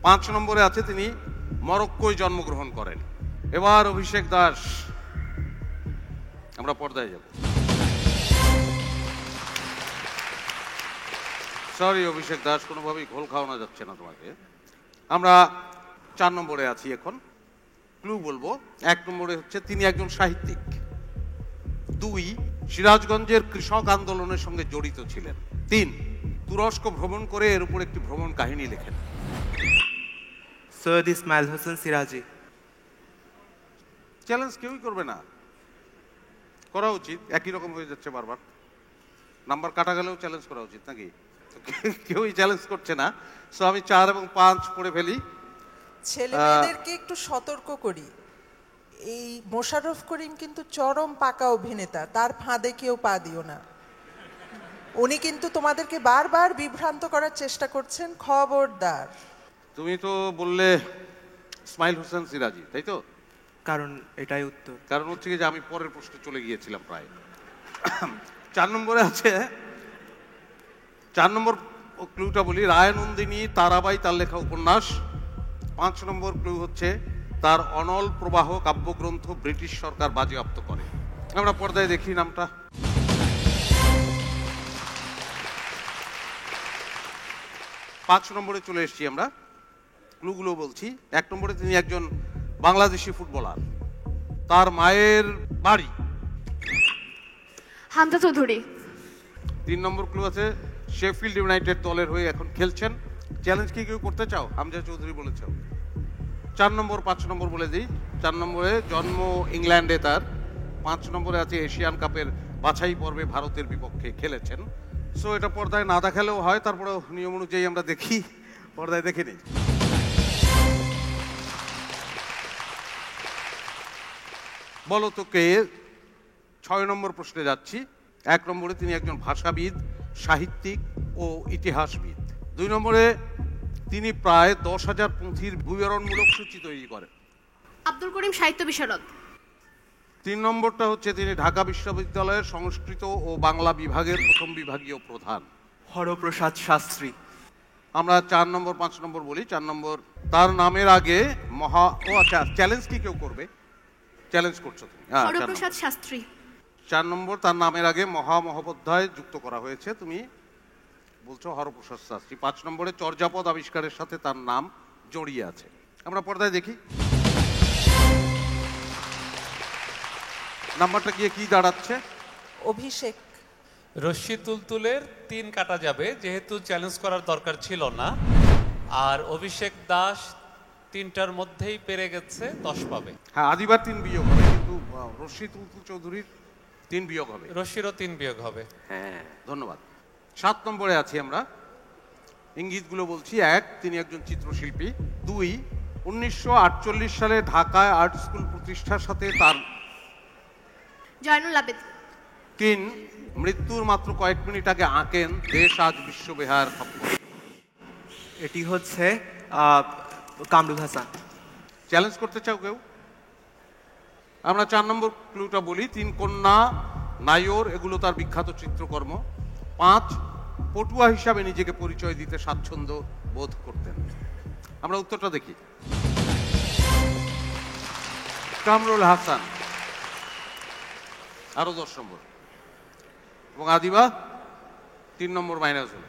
5 নম্বরে আছে তিনি মরক্কোয় জন্মগ্রহণ করেন। এবার অভিষেক দাস, আমরা পর্দায় যাব। সরি অভিষেক দাস, কোনোভাবেই ঘোল খাওয়ানো যাচ্ছে না তোমাকে। আমরা 4 নম্বরে আছি এখন। ক্লু বলবো। 1 নম্বরে হচ্ছে তিনি একজন সাহিত্যিক। 2, সিরাজগঞ্জের কৃষক আন্দোলনের সঙ্গে জড়িত ছিলেন। 3, তুরস্ক ভ্রমণ করে এর উপর একটি ভ্রমণ কাহিনী লেখেন। সৈয়দ ইসমাইল হোসেন সিরাজি। চ্যালেঞ্জ কেউই করবে না, করা উচিত। একই রকম হয়ে যাচ্ছে বারবার, নাম্বার কাটা গেলেও চ্যালেঞ্জ করা উচিত নাকি? কেউই চ্যালেঞ্জ করছে না। সো আমি 4 এবং 5 পড়ে ফেলি। ছেলেমেয়েদেরকে একটু সতর্ক করি, এই মোশাররফ করিম কিন্তু চরম পাকা অভিনেতা, তার ফাঁদে কেউ পা দিও না। উনি কিন্তু তোমাদেরকে বারবার বিভ্রান্ত করার চেষ্টা করছেন, খবরদার। তুমি তো বললে ইসমাইল হোসেন সিরাজি, তাই তো? কারণ এটাই উত্তর। কারণ হচ্ছে কি যে আমি পরের প্রশ্নে চলে গিয়েছিলাম প্রায়। 4 নম্বরে আছে, 4 নম্বর ক্লুটা বলি, রায়নন্দিনী তারাবাই তার লেখা উপন্যাস। 5 নম্বর ক্লু হচ্ছে তার অনল প্রবাহ কাব্যগ্রন্থ ব্রিটিশ সরকার বাজেয়াপ্ত করে। আমরা পর্দায় দেখি নামটা। পাঁচ নম্বরে চলে এসেছি আমরা। ক্লুগুলো বলছি। 1 নম্বরে তিনি একজন বাংলাদেশি ফুটবলার। তার মায়ের বাড়ি হামজা চৌধুরী। 3 নম্বর ক্লু আছে শেফিল্ড ইউনাইটেড দলের হয়ে এখন খেলছেন। চ্যালেঞ্জ কি কেউ করতে চাও? হামজা চৌধুরী বলেছ। 4 নম্বর 5 নম্বর বলে দিই। 4 নম্বরে জন্ম ইংল্যান্ডে তার। 5 নম্বরে আছে এশিয়ান কাপের বাছাই পর্বে ভারতের বিপক্ষে খেলেছেন। সো এটা পর্দায় না দেখালেও হয়, তারপরে নিয়ম অনুযায়ী আমরা দেখি, পর্দায় দেখে নিই। বলো তো কে? 6 নম্বর প্রশ্নে যাচ্ছি। 1 নম্বরে তিনি একজন ভাষাবিদ, সাহিত্যিক ও ইতিহাসবিদ। 2 নম্বরে তিনি প্রায় 10,000 পুঁথির বিবরণমূলক সূচি তৈরি করেন। আব্দুল করিম সাহিত্য বিশারদ। 3 নম্বরটা হচ্ছে তিনি ঢাকা বিশ্ববিদ্যালয়ের সংস্কৃত ও বাংলা বিভাগের প্রথম বিভাগীয় প্রধান। হরপ্রসাদ শাস্ত্রী। আমরা 4 নম্বর 5 নম্বর বলি। 4 নম্বর তার নামের আগে আচ্ছা, চ্যালেঞ্জ কি কেউ করবে? চ্যালেঞ্জ করছো তুমি? হরপ্রসাদ শাস্ত্রী। 4 নম্বর তার নামের আগে মহামহোপাধ্যায় যুক্ত করা হয়েছে, তুমি বলছো হরপ্রসাদ শাস্ত্রী। 5 নম্বরে চর্যাপদ আবিষ্কারের সাথে তার নাম জড়িয়ে আছে। আমরা পর্দায় দেখি নাম্বারটা গিয়ে কি দাঁড়াচ্ছে। অভিষেক। রশ্মি তুলতুলের 3 কাটা যাবে, যেহেতু চ্যালেঞ্জ করার দরকার ছিল না। আর অভিষেক দাস 3টার মধ্যেই পেরে গেছে, 10 পাবে। হ্যাঁ, আদিবার 3 বিয়োগ হবে, কিন্তু রশ্মি তুলতুল চৌধুরীর 3 বিয়োগ হবে। রশ্মিরও 3 বিয়োগ হবে। হ্যাঁ, ধন্যবাদ। 7 নম্বরে আছি আমরা। ইঙ্গিতগুলো বলছি। 1, তিনি একজন চিত্রশিল্পী। 2, 1948 সালে ঢাকায় আর্ট স্কুল প্রতিষ্ঠার সাথে তার। জয়নুল আবেদ। 3, মৃত্যুর মাত্র কয়েক মিনিট আগে আঁকেন দেশ আজ বিশ্ববিহার খপ্পর। এটি হচ্ছে কামরুল হাসান। চ্যালেঞ্জ করতে চাও কেউ? আমরা 4 নম্বর ক্লুটা বলি। 3, কন্যা, নায়র, এগুলো তার বিখ্যাত চিত্রকর্ম। 5, পটুয়া হিসাবে নিজেকে পরিচয় দিতে স্বাচ্ছন্দ্য বোধ করতেন। আমরা উত্তরটা দেখি। কামরুল হাসান। আরো 10 নম্বর। এবং আদিবা 3 নম্বর মাইনাস হলো।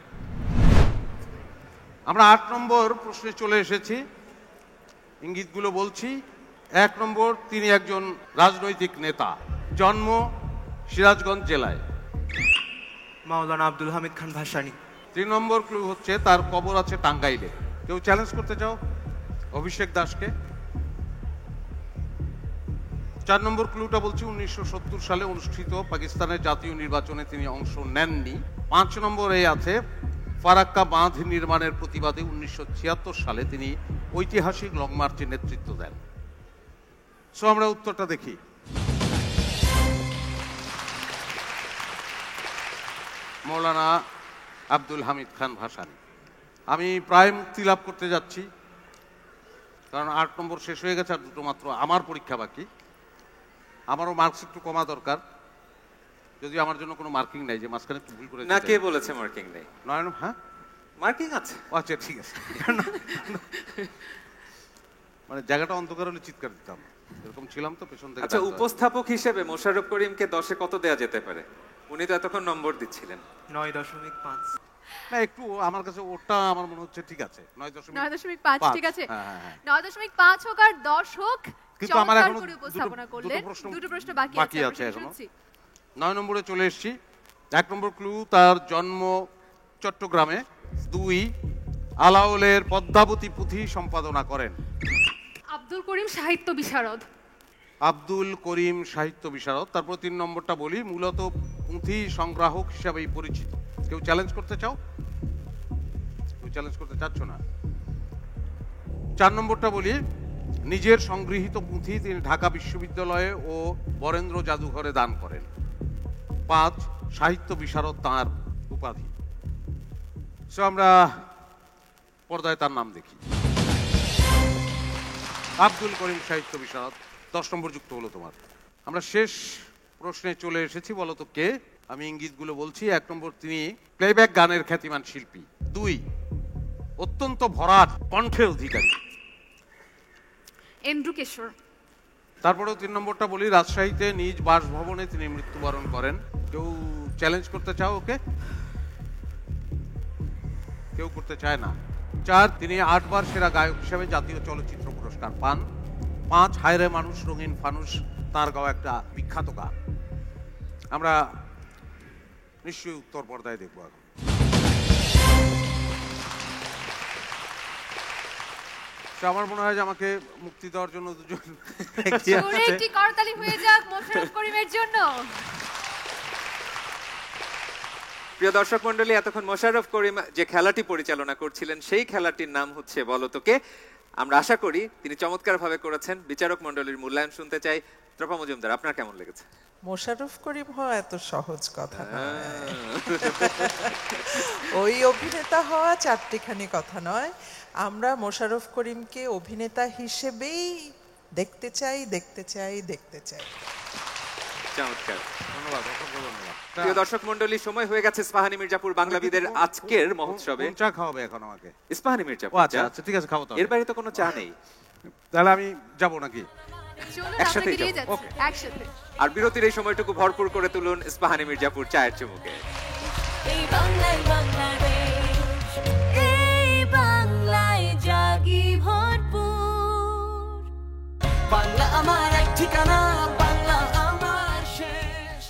আমরা 8 নম্বর প্রশ্নে চলে এসেছি। ইঙ্গিতগুলো বলছি। 1 নম্বর তিনি একজন রাজনৈতিক নেতা। জন্ম সিরাজগঞ্জ জেলায়। মাওলানা আব্দুল হামিদ খান ভাসানী। 3 নম্বর ক্লু হচ্ছে তার কবর আছে টাঙ্গাইলে। কেউ চ্যালেঞ্জ করতে চাও অভিষেক দাসকে? 4 নম্বর ক্লুটা বলছি 1970 সালে অনুষ্ঠিত পাকিস্তানের জাতীয় নির্বাচনে তিনি অংশ নেননি। 5 নম্বরে আছে ফারাক্কা বাঁধ নির্মাণের প্রতিবাদে 1976 সালে তিনি ঐতিহাসিক লং মার্চের নেতৃত্ব দেন। সো আমরা উত্তরটা দেখি। মৌলানা আব্দুল হামিদ খান ভাসানী। আমি প্রায় মুক্তি লাভ করতে যাচ্ছি, কারণ 8 নম্বর শেষ হয়ে গেছে, আর দুটো মাত্র আমার পরীক্ষা বাকি। আমারও মার্কস একটু কমা দরকার, যদিও আমার জন্য কোনো মার্কিং নাই, যে মাঝখানে একটু ভুল করে না। কে বলেছে মার্কিং নেই? নয়ন, হ্যাঁ মার্কিং আছে। আচ্ছা ঠিক আছে। মানে জায়গাটা অন্ধকার হলে চিৎকার দিতাম, এরকম ছিলাম তো পেছন থেকে। আচ্ছা, উপস্থাপক হিসেবে মোশাররফ করিমকে 10-এ কত দেয়া যেতে পারে? উনি তো এতক্ষণ নম্বর দিচ্ছিলেন। 9.5। না, একটু আমার কাছে ওটা আমার মনে হচ্ছে ঠিক আছে। 9.5 ঠিক আছে। হ্যাঁ। 9.5 হোক আর 10 হোক, কিন্তু আমার এখনো উপস্থাপনা করলেন। দুটো প্রশ্ন বাকি আছে এখনো। 9 নম্বরে চলে এসেছি। 1 নম্বর ক্লু, তার জন্ম চট্টগ্রামে। 2, আলাওলের পদ্মাবতী পুঁথি সম্পাদনা করেন। আব্দুল করিম সাহিত্য বিশারদ। আব্দুল করিম সাহিত্য বিশারদ। তারপর 3 নম্বরটা বলি, মূলত পুঁথি সংগ্রাহক হিসাবেই পরিচিত। কেউ চ্যালেঞ্জ করতে চাও? কেউ চ্যালেঞ্জ করতে চাচ্ছ না? 4 নম্বরটা বলি, নিজের সংগৃহীত পুঁথি তিনি ঢাকা বিশ্ববিদ্যালয়ে ও বরেন্দ্র জাদুঘরে দান করেন। 5, সাহিত্য বিশারদ তাঁর উপাধি। সো আমরা পর্দায় তার নাম দেখি। আব্দুল করিম সাহিত্য বিশারদ। 10 নম্বর যুক্ত হলো তোমার। আমরা শেষ প্রশ্নে চলে এসেছি, বলো তো কে? আমি ইঙ্গিতগুলো বলছি। 1 নম্বর, তিনি প্লেব্যাক গানের খ্যাতিমান শিল্পী। 2, অত্যন্ত ভরাট কণ্ঠের অধিকারী। এন্ড্রু কিশোর। তারপরেও 3 নম্বরটা বলি, রাজশাহীতে নিজ বাসভবনে তিনি মৃত্যুবরণ করেন। কেউ চ্যালেঞ্জ করতে চাও ওকে? কেউ করতে চায় না। 4, তিনি 8 বার সেরা গায়ক হিসেবে জাতীয় চলচ্চিত্র পুরস্কার পান। 5, হায়রে মানুষ রঙিন ফানুস তার গাওয়া একটা বিখ্যাত গান। আমরা নিশ্চয়ই উত্তর পর্দায় দেখবো এখন। আমার মনে হয় যে আমাকে মুক্তি দেওয়ার জন্য দুজন একটি করতালি হয়ে যাক মোশাররফ করিমের জন্য। প্রিয় দর্শক মণ্ডলী, এতক্ষণ মোশাররফ করিম যে খেলাটি পরিচালনা করছিলেন সেই খেলাটির নাম হচ্ছে বলতো কে। আমরা আশা করি তিনি চমৎকারভাবে করেছেন। বিচারক মণ্ডলীর মূল্যায়ন শুনতে চাই। ত্রপা মজুমদার, আপনার কেমন লেগেছে? মোশাররফ করিম হওয়া এত সহজ কথা নয়। ওই অভিনেতা হওয়া চারটিখানি কথা নয়। আমরা মোশাররফ করিমকে অভিনেতা হিসেবেই দেখতে চাই। চমৎকার, ধন্যবাদ। প্রিয় দর্শক মণ্ডলী, সময় হয়ে গেছে ইস্পাহানি মির্জাপুর বাংলাবিদের আজকের মহোৎসবে। চা খাওয়াবে এখন আমাকে? ইস্পাহানি মির্জাপুর। আচ্ছা ঠিক আছে, খাবো। এর বাইরে তো কোনো চা নেই। তাহলে আমি যাবো নাকি? একসাথে। আর বিরতির এই সময়টুকু ভরপুর করে তুলুন ইস্পাহানি মির্জাপুর চায়ের চুমুকে। বাংলা আমার এক ঠিকানা, বাংলা আমার শেষ।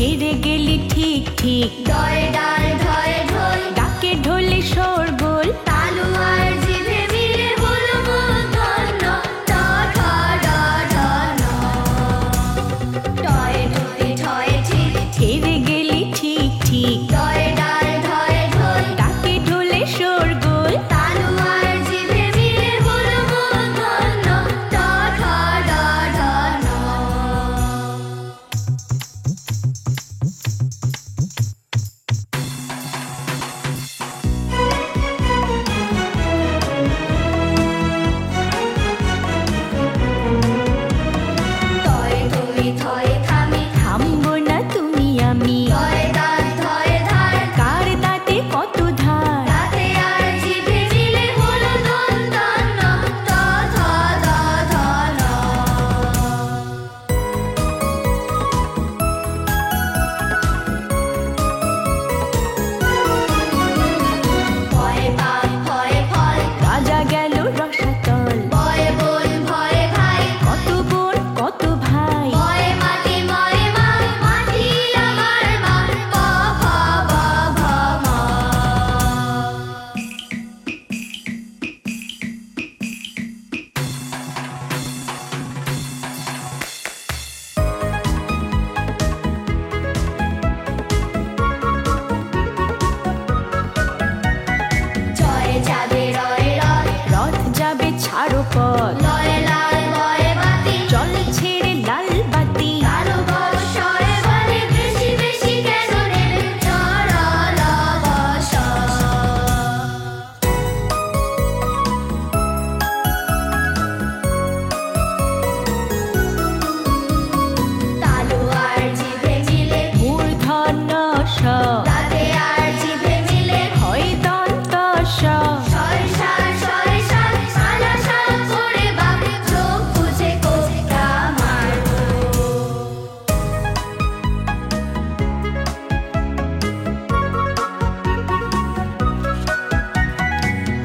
ছেড়ে গেলি ঠিক ঠিক ডয় ডাল ঢয় ঢোল ডাকে ঢোলে শোরগোল তালু আর জিভে মিলে হলো মূর্ধন্য ট ঠ ড ঢ ন টয় ঢোলে ঠয় ঠিক ছেড়ে গেলি ঠিক ঠিক ডয় ডাল ঢয় ঢোল ডাকে ঢোলে শোরগোল তালু আর জিভে মিলে হলো মূর্ধন্য ট ঠ ড ঢ ন তয় তুমি থয় থামি থামবো না তুমি আমি ডয় দাঁত ধয় ধার কার দাঁতে কত ধার দাঁতে আর জিভে মিলে হলো দন্তন্য ট থ দ ধ ন ভয় পাপ ভয় ফল রাজা গেল রসাতল ভয় বোন ভয় ভাই কত বোন কত ভাই ভয় মাটি ময় মা মাটি আমার মা প ফ ব ভ ম জয় যাবে রয় রয় রথ যাবে ছাড়ো পথ লয় লাল বয় বাতি জল ছেড়ে লাল বাতি কারো বর্ষয় বলে বেশি বেশি কেন নেবে চর ল বস তালু আর জিভে মিলে মূর্ধন্য স দাঁতে আর জিভে মিলে হয় দন্ত স ছয় সাত সানা সাত করে বাপ চোখ বুঝে কোকা মারবো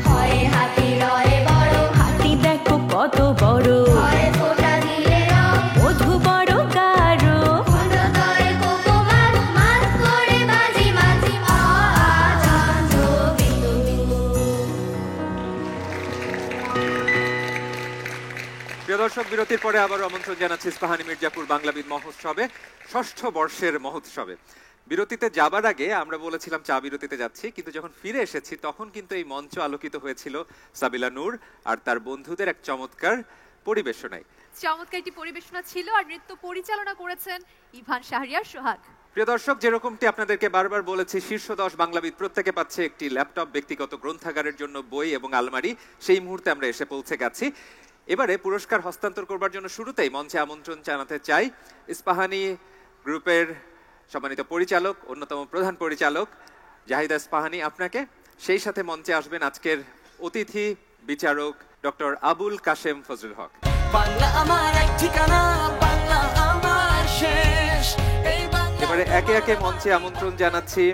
হয় হাতি রয় বড় হাতি দেখো কত বড় হয় ফোঁটা দিলে রং মধু বড় গাঢ় খণ্ডতয় কোকোমাত মাত করে বাজি মাঝি অ আ চন্দ্র বিন্দু বিন্দু প্রিয় দর্শক, বিরতির পরে আবার আমন্ত্রণ জানাচ্ছি ইস্পাহানি মির্জাপুর বাংলাবিদ মহোৎসবে, ষষ্ঠ বর্ষের মহোৎসবে। বিরতিতে যাবার আগে আমরা বলেছিলাম চা বিরতিতে যাচ্ছি, কিন্তু যখন ফিরে এসেছি তখন কিন্তু এই মঞ্চ আলোকিত হয়েছিল সাবিলা নূর আর তার বন্ধুদের এক চমৎকার পরিবেশনায়। চমৎকার একটি পরিবেশনা ছিল আর নৃত্য পরিচালনা করেছেন ইভান শাহরিয়ার সোহাগ। প্রিয় দর্শক, যেরকমটি আপনাদেরকে বারবার বলেছি, শীর্ষ 10 বাংলাবিদ প্রত্যেকে পাচ্ছে একটি ল্যাপটপ, ব্যক্তিগত গ্রন্থাগারের জন্য বই এবং আলমারি। সেই মুহূর্তে আমরা এসে পৌঁছে গেছি। এবারে পুরস্কার হস্তান্তর করবার জন্য শুরুতেই মঞ্চে আমন্ত্রণ জানাতে চাই ইস্পাহানি গ্রুপের সম্মানিত পরিচালক, অন্যতম প্রধান পরিচালক জাহিদা ইস্পাহানি আপনাকে। সেই সাথে মঞ্চে আসবেন আজকের অতিথি বিচারক ডক্টর আবুল কাশেম ফজলুল হক। বাংলা আমার এক ঠিকানা, বাংলা আমার শেষ। এই বাংলা এবারে একে একে মঞ্চে আমন্ত্রণ জানাচ্ছি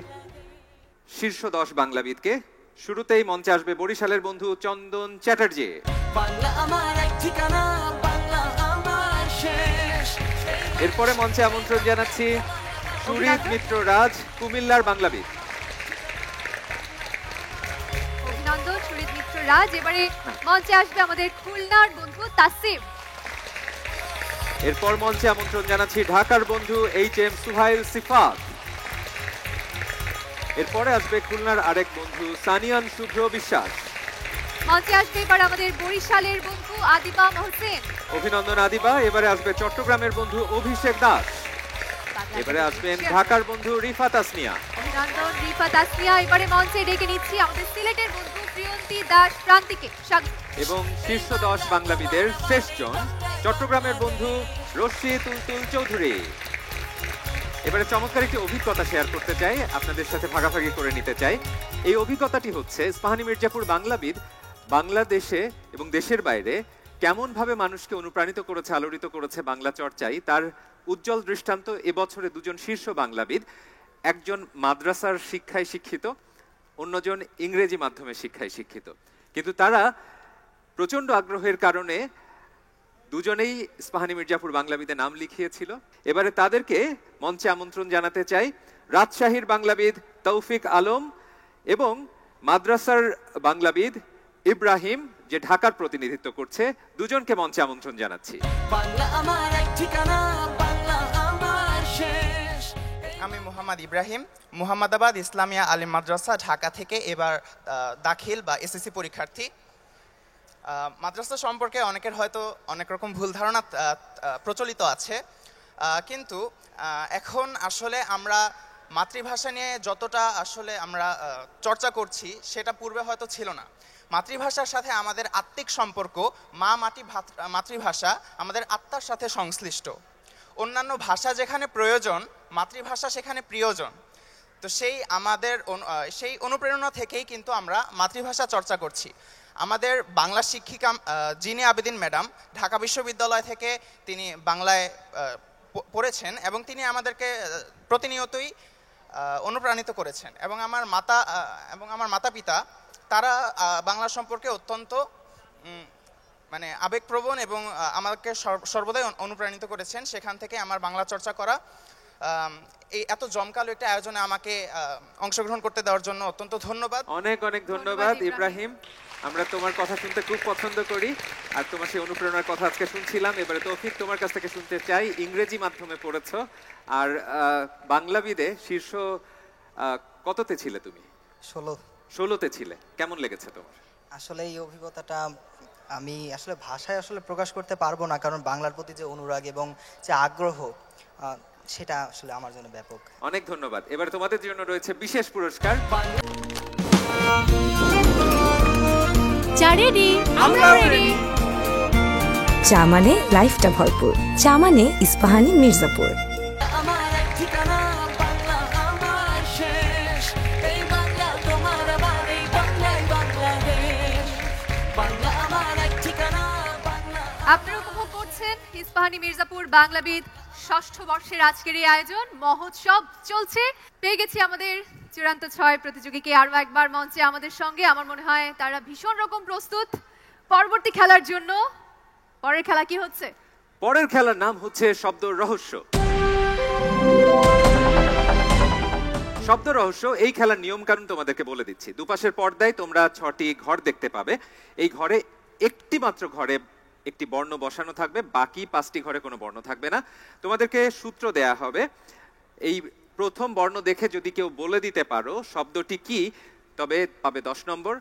শীর্ষ 10 বাংলাবিদকে। শুরুতেই মঞ্চে আসবে বরিশালের বন্ধু চন্দন চ্যাটার্জি। বাংলা আমার এক ঠিকানা, বাংলা আমার শেষ। এরপরে মঞ্চে আমন্ত্রণ জানাচ্ছি সুরিত মিত্র রাজ, কুমিল্লার বাংলাবিদ। অভিনন্দন সুরিত মিত্র রাজ। এবারে মঞ্চে আসবে আমাদের খুলনার বন্ধু তাসিম। এরপর মঞ্চে আমন্ত্রণ জানাচ্ছি ঢাকার বন্ধু এইচ.এম. সুহাইল সিফাত। এরপরে আসবে খুলনার আরেক বন্ধু সানিয়ান শুভ্র বিশ্বাস। মঞ্চে আসবে এবার আমাদের বরিশালের বন্ধু আদিবা মহসেন। অভিনন্দন আদিবা। এবারে আসবে চট্টগ্রামের বন্ধু অভিষেক দাস। এবারে আসবেন ঢাকার বন্ধু রিফাত আসনিয়া। অভিনন্দন রিফাত আসনিয়া। এবারে মঞ্চে ডেকে নিচ্ছি আমাদের সিলেটের বন্ধু প্রিয়ন্তী দাস প্রান্তিকে। এবং শীর্ষ 10 বাংলাবিদের শেষজন চট্টগ্রামের বন্ধু রশি তুলতুল চৌধুরী। এবারে চমৎকার একটি অভিজ্ঞতা শেয়ার করতে চাই, আপনাদের সাথে ভাগাভাগি করে নিতে চাই। এই অভিজ্ঞতাটি হচ্ছে ইস্পাহানি মির্জাপুর বাংলাবিদ বাংলাদেশে এবং দেশের বাইরে কেমন ভাবে মানুষকে অনুপ্রাণিত করেছে, আলোড়িত করেছে বাংলা চর্চায়, তার উজ্জ্বল দৃষ্টান্ত এবছরে দুজন শীর্ষ বাংলাবিদ। একজন মাদ্রাসার শিক্ষায় শিক্ষিত, অন্যজন ইংরেজি মাধ্যমে শিক্ষায় শিক্ষিত, কিন্তু তারা প্রচন্ড আগ্রহের কারণে দুজনেই ইস্পাহানি মির্জাপুর বাংলাবিদে নাম লিখিয়েছিল। এবারে তাদেরকে মঞ্চে আমন্ত্রণ জানাতে চাই রাজশাহীর বাংলাবিদ তৌফিক আলম এবং মাদ্রাসার বাংলাবিদ ইব্রাহিম, যে ঢাকার প্রতিনিধিত্ব করছে। দুজনকে মঞ্চে আমন্ত্রণ জানাচ্ছি। আমি মোহাম্মদ ইব্রাহিম, মুহাম্মাদাবাদ ইসলামিয়া আলিম মাদ্রাসা ঢাকা থেকে এবার দাখিল বা এসএসসি পরীক্ষার্থী। মাদ্রাসা সম্পর্কে অনেকের হয়তো অনেক রকম ভুল ধারণা প্রচলিত আছে, কিন্তু এখন আসলে আমরা মাতৃভাষা নিয়ে যতটা আসলে আমরা চর্চা করছি সেটা পূর্বে হয়তো ছিল না। মাতৃভাষার সাথে আমাদের আত্মিক সম্পর্ক, মাতৃভাষা আমাদের আত্মার সাথে সংশ্লিষ্ট। অন্যান্য ভাষা যেখানে প্রয়োজন, মাতৃভাষা সেখানে প্রিয়জন। তো সেই অনুপ্রেরণা থেকেই কিন্তু আমরা মাতৃভাষা চর্চা করছি। আমাদের বাংলা শিক্ষিকা জিনি আবেদিন ম্যাডাম ঢাকা বিশ্ববিদ্যালয় থেকে তিনি বাংলায় পড়েছেন এবং তিনি আমাদেরকে প্রতিনিয়তই অনুপ্রাণিত করেছেন। এবং আমার মাতা পিতা তারা বাংলা সম্পর্কে অত্যন্ত আবেগপ্রবণ এবং আমাকে সর্বদাই অনুপ্রাণিত করেছেন। সেখান থেকে আমার বাংলা চর্চা করা। এই এত জমকালো একটা আয়োজনে আমাকে অংশগ্রহণ করতে দেওয়ার জন্য অত্যন্ত ধন্যবাদ। অনেক অনেক ধন্যবাদ ইব্রাহিম। আমরা তোমার কথা শুনতে খুব পছন্দ করি, আর তোমার সেই অনুপ্রেরণার কথা আজকে শুনছিলাম। এবারে তৌফিক, তোমার কাছ থেকে শুনতে চাই। ইংরেজি মাধ্যমে পড়েছো, আর বাংলাবিদে শীর্ষ কততে ছিলে তুমি? 16তে ছিলে। কেমন লেগেছে তোমার? আসলে এই অভিজ্ঞতাটা আমি আসলে ভাষায় আসলে প্রকাশ করতে পারবো না, কারণ বাংলার প্রতি যে অনুরাগ এবং যে আগ্রহ সেটা আসলে আমার জন্য ব্যাপক। অনেক ধন্যবাদ। এবার তোমাদের জন্য রয়েছে বিশেষ পুরস্কার। চা রেডি, আমরা রেডি। চা মানে লাইফটা ভরপুর, চা মানে ইস্পাহানি মির্জাপুর। আপনারা উপভোগ করছেন ইস্পাহানি মির্জাপুর বাংলাবিদ ষষ্ঠ বর্ষের আজকের এই আয়োজন মহোৎসব চলছে। পেয়ে গেছি আমাদের চূড়ান্ত 6 প্রতিযোগীকে আরো একবার মঞ্চে আমাদের সঙ্গে। আমার মনে হয় তারা ভীষণ রকম প্রস্তুত পরবর্তী খেলার জন্য। পরের খেলা কি হচ্ছে? পরের খেলার নাম হচ্ছে শব্দ রহস্য। শব্দ রহস্য, এই খেলার নিয়ম কানুন তোমাদেরকে বলে দিচ্ছি। দুপাশের পর্দায় তোমরা 6টি ঘর দেখতে পাবে। এই ঘরে একটি মাত্র ঘরে একটি বর্ণ বসানো থাকবে, বাকি 5টি ঘরে কোনো বর্ণ থাকবে না। তোমাদেরকে সূত্র দেয়া হবে। এই প্রথম বর্ণ দেখে যদি কেউ বলে দিতে পারো শব্দটি কি, তবে পাবে 10 নম্বর।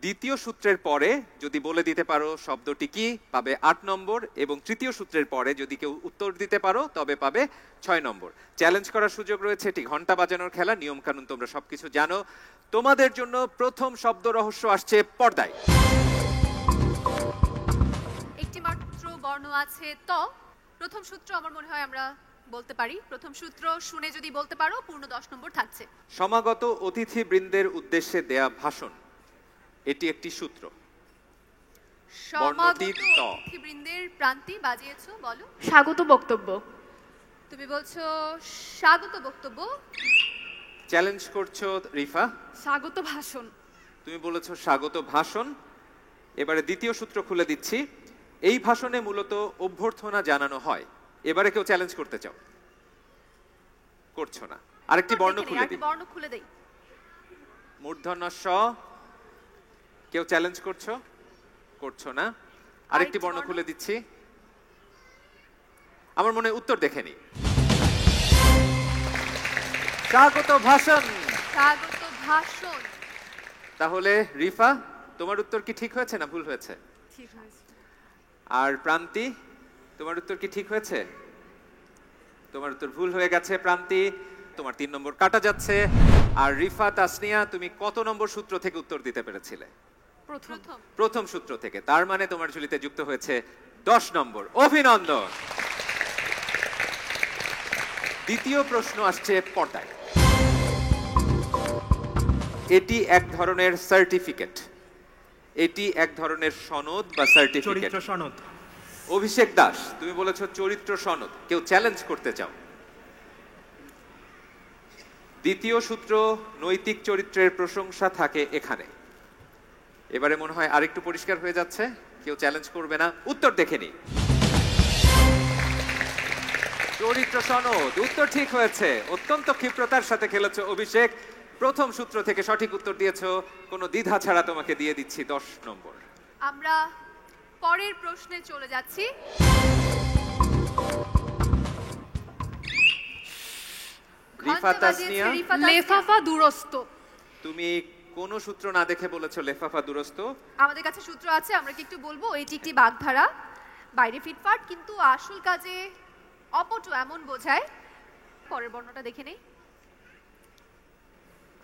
দ্বিতীয় সূত্রের পরে যদি বলে দিতে পারো শব্দটি কি, পাবে 8 নম্বর। এবং তৃতীয় সূত্রের পরে যদি কেউ উত্তর দিতে পারো তবে পাবে 6 নম্বর। চ্যালেঞ্জ করার সুযোগ রয়েছে। এটি ঘন্টা বাজানোর খেলা, নিয়ম কানুন তোমরা সবকিছু জানো। তোমাদের জন্য প্রথম শব্দ রহস্য আসছে পর্দায়। একটি মাত্র বর্ণ আছে ত। প্রথম সূত্র আমার মনে হয় আমরা বলতে পারি। প্রথম সূত্র শুনে যদি বলতে পারো পূর্ণ 10 নম্বর থাকছে। সমাগত অতিথিবৃন্দের উদ্দেশ্যে দেয়া ভাষণ, এটি একটি সূত্র। সমাগত অতিথিবৃন্দের প্রান্তি বাজিয়েছো, বলো। স্বাগত বক্তব্য। তুমি বলছো স্বাগত বক্তব্য। চ্যালেঞ্জ করছো রিফা। স্বাগত ভাষণ। তুমি বলেছো স্বাগত ভাষণ। এবারে দ্বিতীয় সূত্র খুলে দিচ্ছি। এই ভাষণে মূলত অভ্যর্থনা জানানো হয়। এবারে কেউ চ্যালেঞ্জ করতে চাও? করছো না। আরেকটি বর্ণ খুলে দিই। মূর্ধন্য স। কেউ চ্যালেঞ্জ করছো? করছো না। আরেকটি বর্ণ খুলে দিচ্ছি। আমার মনে উত্তর দেখে নি। স্বাগত ভাষণ। স্বাগত ভাষণ। তাহলে রিফা, তোমার উত্তর কি ঠিক হয়েছে না ভুল হয়েছে? ঠিক হয়েছে। আর প্রান্তি, তোমার উত্তর কি ঠিক হয়েছে? তোমার উত্তর ভুল হয়ে গেছে প্রান্তি। তোমার 3 নম্বর কাটা যাচ্ছে। আর রিফা, তাসনিয়া, তুমি কত নম্বর সূত্র থেকে উত্তর দিতে পেরেছিলে? প্রথম সূত্র থেকে। তার মানে তোমার ঝুলিতে যুক্ত হয়েছে 10 নম্বর। অভিনন্দন। দ্বিতীয় প্রশ্ন আসছে পর্দায়। এটি এক ধরনের সার্টিফিকেট। এটি এক ধরনের সনদ বা সার্টিফিকেট। চরিত্র সনদ। অভিষেক দাস, তুমি বলেছো চরিত্র সনদ। কেউ চ্যালেঞ্জ করতে চাও? দ্বিতীয় সূত্র, নৈতিক চরিত্রের প্রশংসা থাকে এখানে। এবারে মনে হয় আরেকটু পরিষ্কার হয়ে যাচ্ছে। কেউ চ্যালেঞ্জ করবে না। উত্তর দেখে নি। চরিত্র সনদ, উত্তর ঠিক হয়েছে। অত্যন্ত ক্ষিপ্রতার সাথে খেলেছো অভিষেক। প্রথম সূত্র থেকে সঠিক উত্তর দিয়েছো, কোনো দ্বিধা ছাড়া তোমাকে দিয়ে দিচ্ছি 10 নম্বর। আমরা পরের প্রশ্নে চলে যাচ্ছি। রিফা তাসনিয়া, লেফাফা দুরস্ত। তুমি কোন সূত্র না দেখে বলেছো লেফাফা দুরস্ত। আমাদের কাছে সূত্র আছে, আমরা কি একটু বলবো? এটি একটি বাগধারা, বাইরে ফিটফাট কিন্তু আসল কাজে অপটু, এমন বোঝায়। পরের বর্ণটা দেখে নেই।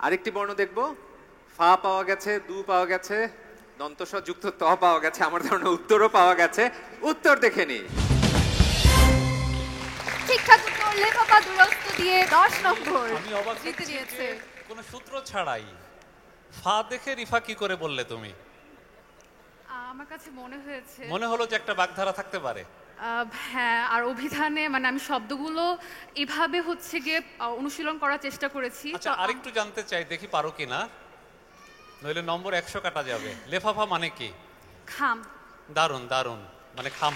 আরেকটি বর্ণ দেখবো। ফা পাওয়া গেছে, দু পাওয়া গেছে, দন্তস যুক্ত ত পাওয়া গেছে, আমার ধারণা উত্তরও পাওয়া গেছে। উত্তর দেখে নি। ঠিকঠাক উত্তর লেফাফা দুরস্ত দিয়ে 10 নম্বর আমি অবাক জিতে হচ্ছি নিয়েছে। যে কোনো সূত্র ছাড়াই ফা দেখে রিফা কি করে বললে তুমি? আমার কাছে মনে হয়েছে, মনে হলো যে একটা বাগধারা থাকতে পারে। হ্যাঁ, আর অভিধানে মানে আমি শব্দগুলো এভাবে হচ্ছে গিয়ে অনুশীলন করার চেষ্টা করেছি। আচ্ছা, আরেকটু জানতে চাই, দেখি পারো কিনা, নইলে নম্বর 100 কাটা যাবে। লেফাফা মানে কি? খাম। দারুণ দারুণ, মানে খাম।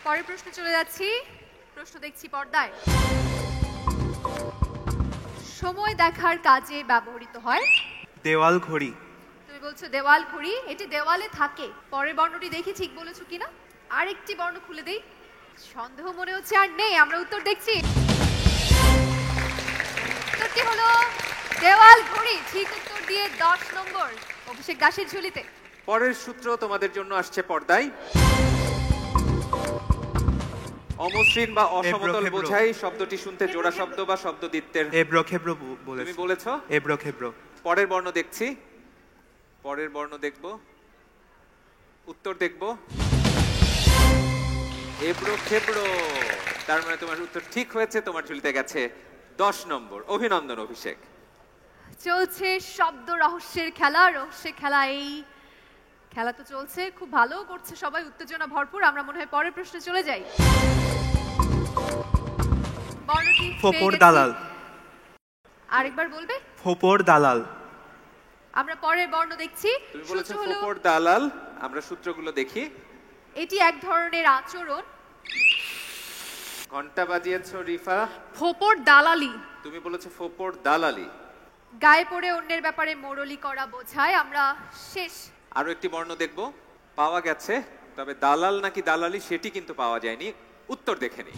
পরের প্রশ্নে চলে যাচ্ছি। প্রশ্ন দেখছি পর্দায়। সময় দেখার কাজে ব্যবহৃত হয় দেওয়াল ঘড়ি। তুমি বলছো দেওয়াল ঘড়ি, এটি দেওয়ালে থাকে। পরের বর্ণটি দেখি ঠিক বলেছো কিনা। আরেকটি বর্ণ খুলে দেই। সন্দেহ মনে হচ্ছে আর নেই, আমরা উত্তর দেখছি। উত্তরটি হলো দেওয়াল ঘড়ি। ঠিক উত্তর দিয়ে 10 নম্বর অভিষেক দাসের ঝুলিতে। পরের সূত্র তোমাদের জন্য আসছে পর্দায়। অমসৃণ বা অসমতল বোঝাই শব্দটি শুনতে জোড়া শব্দ বা শব্দদ্বিত্বের। এব্রোখেব্রো বলেছো। তুমি বলেছো এব্রোখেব্রো। পরের বর্ণ দেখছি। পরের বর্ণ দেখব, উত্তর দেখব। এব্রোখেব্রো। তার মানে তোমার উত্তর ঠিক হয়েছে, তোমার ঝুলিতে গেছে 10 নম্বর। অভিনন্দন অভিষেক। চলছে শব্দ রহস্যের খেলা। রহস্যের খেলা, এই খেলা তো চলছে, খুব ভালো করছে সবাই, উত্তেজনা ভরপুর। আমরা মনে হয় পরের প্রশ্নে চলে যাই। বর্ণটি ফোপর দালাল। আরেকবার বলবে? ফোপর দালাল। আমরা পরের বর্ণ দেখছি। তুমি বলেছো ফোপর দালাল। আমরা সূত্রগুলো দেখি। এটি এক ধরনের আচরণ। ঘন্টা বাজিয়েছো রিফা। ফোপর দালালি। তুমি বলেছো ফোপর দালালি। গায়ে পড়ে অন্যের ব্যাপারে মোড়লি করা বোঝায়। আমরা শেষ। আরো একটি বর্ণ দেখব। পাওয়া গেছে, তবে দালাল নাকি দালালি সেটি কিন্তু পাওয়া যায়নি। উত্তর দেখে নি।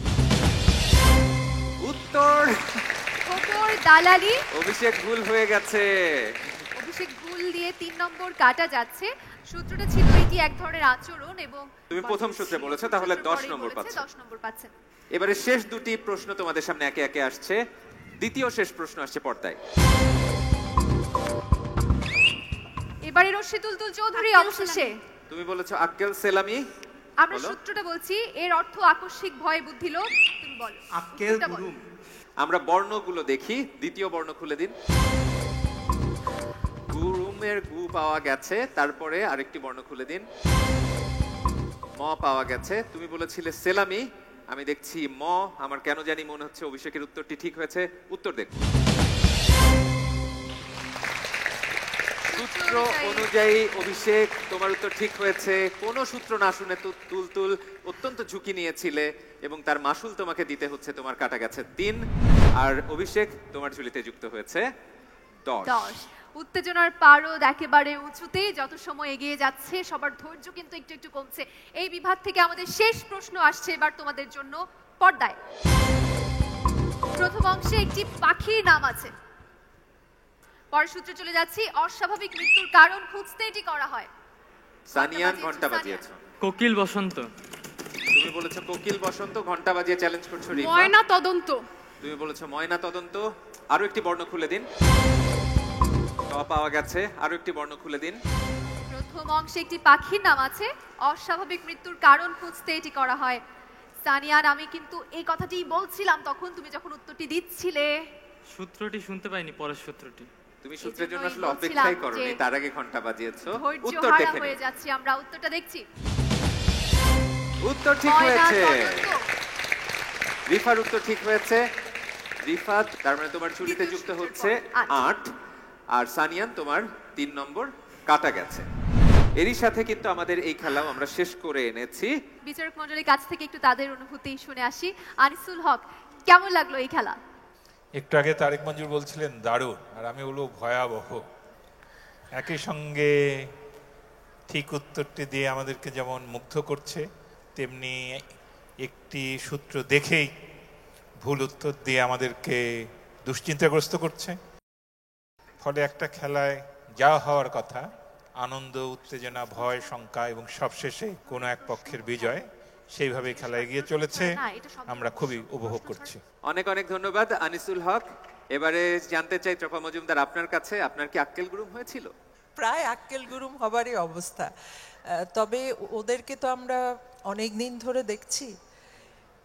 উত্তর ফোপর দালালি। অভিষেক ভুল হয়ে গেছে। অভিষেক ভুল দিয়ে 3 নম্বর কাটা যাচ্ছে। সূত্রটা ছিল এটি এক ধরনের আচরণ এবং তুমি প্রথম সূত্রে বলেছো, তাহলে 10 নম্বর পাচ্ছ। 10 নম্বর পাচ্ছেন। এবারে শেষ দুটি প্রশ্ন তোমাদের সামনে একে একে আসছে। দ্বিতীয় শেষ প্রশ্ন আসছে পর্দায়। এবারে রশি তুলতুল চৌধুরী অবশেষে। তুমি বলেছো আক্কেল সেলামি। আমরা সূত্রটা বলছি, এর অর্থ আকস্মিক ভয় বুদ্ধি লোভ। তুমি বলো আক্কেল গুরুম। আমরা বর্ণগুলো দেখি। দ্বিতীয় বর্ণ খুলে দিন। গুরুমের গু পাওয়া গেছে, তারপরে আরেকটি বর্ণ খুলে দিন। ম পাওয়া গেছে। তুমি বলেছিলে সেলামি, আমি দেখছি ম। আমার কেন জানি মনে হচ্ছে অভিষেকের উত্তরটি ঠিক হয়েছে। উত্তর দেখো। সূত্র অনুযায়ী অভিষেক তোমার উত্তর ঠিক হয়েছে। কোন সূত্র না শুনে তুলতুল অত্যন্ত ঝুঁকি নিয়েছিলে এবং তার মাসুল তোমাকে দিতে হচ্ছে। তোমার কাটা গেছে 3, আর অভিষেক তোমার ঝুলিতে যুক্ত হয়েছে 10। উত্তেজনার পারদ একেবারে উঁচুতে। যত সময় এগিয়ে যাচ্ছে সবার ধৈর্য কিন্তু একটু একটু কমছে। এই বিভাগ থেকে আমাদের শেষ প্রশ্ন আসছে এবার তোমাদের জন্য পর্দায়। প্রথম অংশে একটি পাখির নাম আছে। পরের সূত্রে চলে যাচ্ছি। অস্বাভাবিক মৃত্যুর কারণ খুঁজতে এটি করা হয়। সানিয়ান ঘন্টা বাজিয়েছো। কোকিল বসন্ত। তুমি বলেছো কোকিল বসন্ত। ঘন্টা বাজিয়ে চ্যালেঞ্জ করছো রিফা। ময়না তদন্ত। তুমি বলেছো ময়না তদন্ত। আরো একটি বর্ণ খুলে দিন। ত পাওয়া গেছে। আরো একটি বর্ণ খুলে দিন। প্রথম অংশে একটি পাখির নাম আছে। অস্বাভাবিক মৃত্যুর কারণ খুঁজতে এটি করা হয়। সানিয়ান, আমি কিন্তু এই কথাটিই বলছিলাম তখন তুমি যখন উত্তরটি দিচ্ছিলে। সূত্রটি শুনতে পাইনি, পরের সূত্রটি। তুমি সূত্রের জন্য আসলে অপেক্ষাই করোনি, তার আগে ঘন্টা বাজিয়েছো। উত্তর দেখে হয়ে যাচ্ছি আমরা। উত্তরটা দেখছি। উত্তর ঠিক হয়েছে। রিফার উত্তর ঠিক হয়েছে। রিফা, তার মানে তোমার ঝুলিতে যুক্ত হচ্ছে 8, আর সানিয়ান তোমার 3 নম্বর কাটা গেছে। এরই সাথে কিন্তু আমাদের এই খেলাও আমরা শেষ করে এনেছি। বিচারক মণ্ডলীর কাছ থেকে একটু তাদের অনুভূতি শুনে আসি। আনিসুল হক, কেমন লাগলো এই খেলা? একটু আগে তারেক মঞ্জুর বলছিলেন দারুণ, আর আমি বলবো ভয়াবহ। একই সঙ্গে ঠিক উত্তরটি দিয়ে আমাদেরকে যেমন মুগ্ধ করছে, তেমনি একটি সূত্র দেখেই ভুল উত্তর দিয়ে আমাদেরকে দুশ্চিন্তাগ্রস্ত করছে। ফলে একটা খেলায় যা হওয়ার কথা, আনন্দ, উত্তেজনা, ভয়, শঙ্কা এবং সবশেষে কোনো এক পক্ষের বিজয়, সেইভাবে খেলা এগিয়ে চলেছে। আমরা খুবই উপভোগ করছি। অনেক অনেক ধন্যবাদ আনিসুল হক। এবারে জানতে চাই ত্রপা মজুমদার আপনার কাছে, আপনার কি আক্কেল গুরুম হয়েছিল? প্রায় আক্কেল গুরুম হবারই অবস্থা। তবে ওদেরকে তো আমরা অনেক দিন ধরে দেখছি,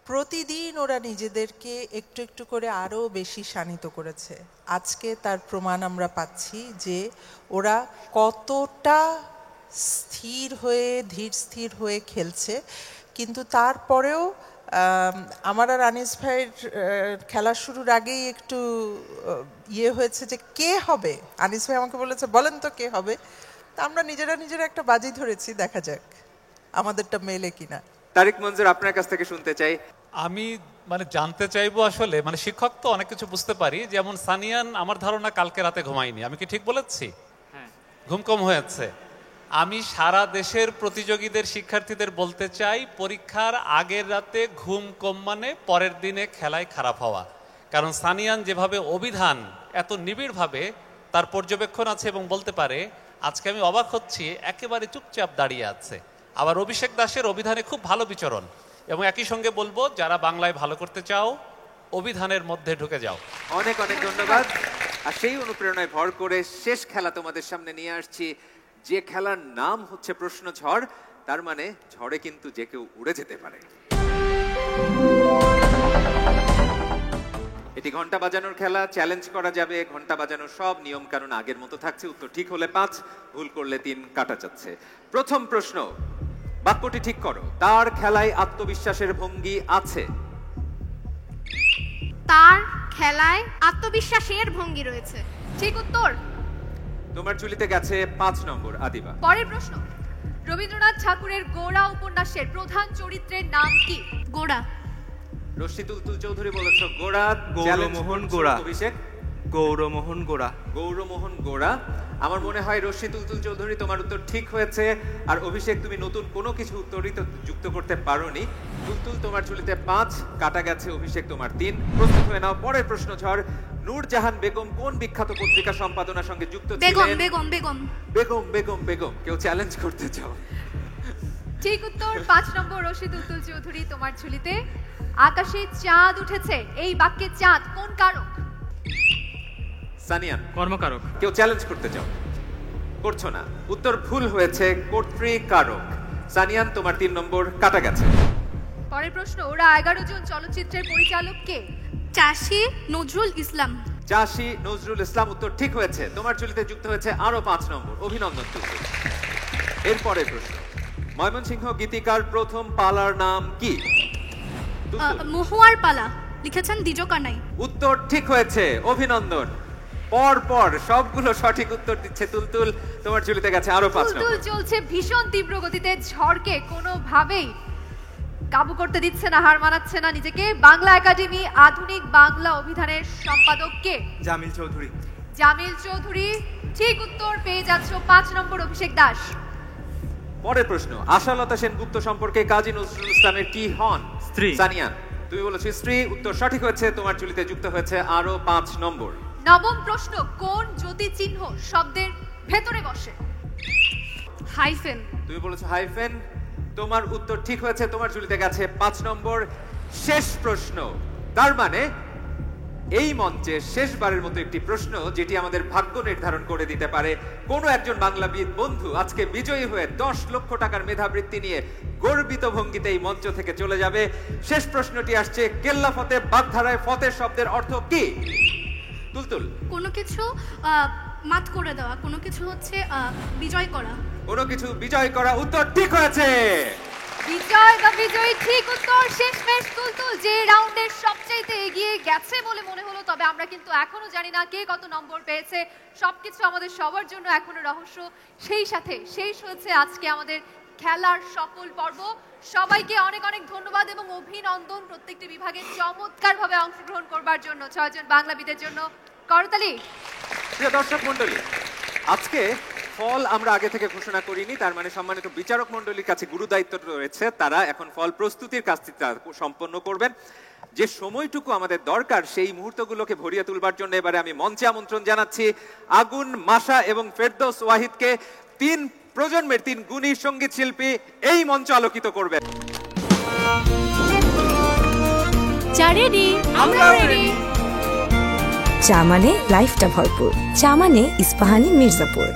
প্রতিদিন ওরা নিজেদেরকে একটু একটু করে আরও বেশি শানিত করেছে। আজকে তার প্রমাণ আমরা পাচ্ছি যে ওরা কতটা স্থির হয়ে, ধীর স্থির হয়ে খেলছে। কিন্তু তারপরেও আমার আর আনিস ভাইয়ের খেলা শুরুর আগেই একটু ইয়ে হয়েছে যে কে হবে। আনিস ভাই আমাকে বলেছে বলেন তো কে হবে। তা আমরা নিজেরা একটা বাজি ধরেছি, দেখা যাক আমাদেরটা মেলে কিনা। তারেক মঞ্জুর, আপনার কাছ থেকে শুনতে চাই। আমি জানতে চাইবো আসলে, শিক্ষক তো অনেক কিছু বুঝতে পারি। যেমন সানিয়ান, আমার ধারণা কালকে রাতে ঘুমায়নি। আমি কি ঠিক বলেছি? ঘুম কম হয়েছে। আমি সারা দেশের প্রতিযোগীদের, শিক্ষার্থীদের বলতে চাই, পরীক্ষার আগের রাতে ঘুম কম মানে পরের দিনে খেলায় খারাপ হওয়া। কারণ সানিয়ান যেভাবে অভিধান এত নিবিড়ভাবে তার পর্যবেক্ষণ আছে এবং বলতে পারে, আজকে আমি অবাক হচ্ছি, একেবারে চুপচাপ দাঁড়িয়ে আছে। আবার অভিষেক দাসের অভিধানে খুব ভালো বিচরণ। এবং একই সঙ্গে বলবো, যারা বাংলায় ভালো করতে চাও, অভিধানের মধ্যে ঢুকে যাও। অনেক অনেক ধন্যবাদ। আর সেই অনুপ্রেরণায় ভর করে শেষ খেলা তোমাদের সামনে নিয়ে আসছি, যে খেলার নাম হচ্ছে প্রশ্ন ঝড়। তার মানে ঝড়ে কিন্তু যে কেউ উড়ে যেতে পারে। এটি ঘন্টা বাজানোর খেলা। চ্যালেঞ্জ করা যাবে, ঘন্টা বাজানোর সব নিয়ম কানুন আগের মতো থাকছে। উত্তর ঠিক হলে 5, ভুল করলে 3 কাটা যাচ্ছে। প্রথম প্রশ্ন, বাক্যটি ঠিক করো। তার খেলায় আত্মবিশ্বাসের ভঙ্গি আছে। তার খেলায় আত্মবিশ্বাসের ভঙ্গি রয়েছে। ঠিক উত্তর। তোমার চুলিতে গেছে 5 নম্বর। আদিবা, পরের প্রশ্ন, রবীন্দ্রনাথ ঠাকুরের গোড়া উপন্যাসের প্রধান চরিত্রের নাম কি? গোড়া। রশ্মি তুলতুল চৌধুরী বলেছ গোড়া। গৌরমোহন গোড়া। অভিষেক? গৌরমোহন গোড়া। গৌরমোহন গোড়া। আমার মনে হয় রশ্মি তুলতুল চৌধুরী, তোমার উত্তর ঠিক হয়েছে। আর অভিষেক, তুমি নতুন কোনো কিছু উত্তরই তো যুক্ত করতে পারোনি। তুলতুল, তোমার চুলিতে 5 কাটা গেছে। অভিষেক, তোমার 3। প্রস্তুত হয়ে নাও, পরের প্রশ্ন ঝড়। নূরজাহান বেগম কোন বিখ্যাত পত্রিকা সম্পাদনার সঙ্গে যুক্ত ছিলেন? বেগম বেগম বেগম বেগম বেগম বেগম। কেউ চ্যালেঞ্জ করতে চাও? ঠিক উত্তর। 5 নম্বর রশিদ উত্তুল চৌধুরী, তোমার ঝুলিতে আকাশে চাঁদ উঠেছে। এই বাক্যে চাঁদ কোন কারক? সানিয়ান, কর্মকারক। কেউ চ্যালেঞ্জ করতে চাও? করছো না। উত্তর ভুল হয়েছে, কর্তৃকারক। সানিয়ান, তোমার 3 নম্বর কাটা গেছে। পরের প্রশ্ন, ওরা 11 জন চলচ্চিত্রের পরিচালক কে? চাষী নজরুল ইসলাম। চাষী নজরুল ইসলাম, উত্তর ঠিক হয়েছে। তোমার চুলিতে যুক্ত হয়েছে আরো 5 নম্বর। অভিনন্দন তুলতুল। এরপরের প্রশ্ন, ময়মনসিংহ গীতিকার প্রথম পালার নাম কি? মহুয়ার পালা, লিখেছেন দ্বিজ কানাই। উত্তর ঠিক হয়েছে, অভিনন্দন। পর পর সবগুলো সঠিক উত্তর দিচ্ছে তুলতুল। তোমার চুলিতে গেছে আরো 5 নম্বর। তুলতুল চলছে ভীষণ তীব্র গতিতে, ঝড়কে কোনোভাবেই কাবু করতে দিচ্ছে না, হার মানাচ্ছে না নিজেকে। বাংলা একাডেমি আধুনিক বাংলা অভিধানের সম্পাদক কে? জামিল চৌধুরী। জামিল চৌধুরী, ঠিক উত্তর। পেয়ে যাচ্ছ 5 নম্বর। অভিষেক দাস। পরের প্রশ্ন, আশালতা সেনগুপ্ত সম্পর্কে কাজী নজরুল ইসলামের কি হন? স্ত্রী। সানিয়ান, তুমি বলেছো স্ত্রী। উত্তর সঠিক হয়েছে। তোমার চুলিতে যুক্ত হয়েছে আরো 5 নম্বর। নবম প্রশ্ন, কোন জ্যোতি চিহ্ন শব্দের ভেতরে বসে? হাইফেন। তুমি বলেছো হাইফেন। তোমার উত্তর ঠিক হয়েছে। তোমার চুলিতে গেছে 5 নম্বর। শেষ প্রশ্ন, তার মানে এই মঞ্চে শেষবারের মতো একটি প্রশ্ন, যেটি আমাদের ভাগ্য নির্ধারণ করে দিতে পারে। কোন একজন বাংলাবিদ বন্ধু আজকে বিজয়ী হয়ে 10 লক্ষ টাকার মেধাবৃত্তি নিয়ে গর্বিত ভঙ্গিতে এই মঞ্চ থেকে চলে যাবে। শেষ প্রশ্নটি আসছে, কেল্লা ফতে বাগধারায় ফতে শব্দের অর্থ কি? তুলতুল, কোনো কিছু মাত করে দেওয়া, কোনো কিছু হচ্ছে বিজয় করা। কোনো কিছু বিজয় করা, উত্তর ঠিক হয়েছে। বিজয় বা বিজয়ী ঠিক উত্তর। শেষমেশ তুলতুল যে রাউন্ডের সবচেয়ে এগিয়ে গেছে বলে মনে হলো, তবে আমরা কিন্তু এখনো জানি না কে কত নম্বর পেয়েছে। সবকিছু আমাদের সবার জন্য এখনো রহস্য। সেই সাথে শেষ হয়েছে আজকে আমাদের খেলার সকল পর্ব। সবাইকে অনেক অনেক ধন্যবাদ এবং অভিনন্দন প্রত্যেকটি বিভাগে চমৎকারভাবে অংশগ্রহণ করবার জন্য। 6 জন বাংলাবিদের জন্য করতালি। প্রিয় দর্শক মণ্ডলী, আজকে ফল আমরা আগে থেকে ঘোষণা করিনি, তার মানে সম্মানিত বিচারক মণ্ডলীর কাছে গুরু দায়িত্ব রয়েছে। তারা এখন ফল প্রস্তুতির কাজটি সম্পন্ন করবেন। যে সময়টুকু আমাদের দরকার সেই মুহূর্তগুলোকে ভরিয়ে তুলবার জন্য এবারে আমি মঞ্চে আমন্ত্রণ জানাচ্ছি আগুন, মাশা এবং ফেরদৌস ওয়াহিদকে। 3 প্রজন্মের 3 গুণী সঙ্গীত শিল্পী এই মঞ্চ আলোকিত করবেন। চা রেডি, আমরা রেডি। চা মানে লাইফটা ভরপুর, চা মানে ইস্পাহানি মির্জাপুর।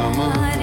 আমার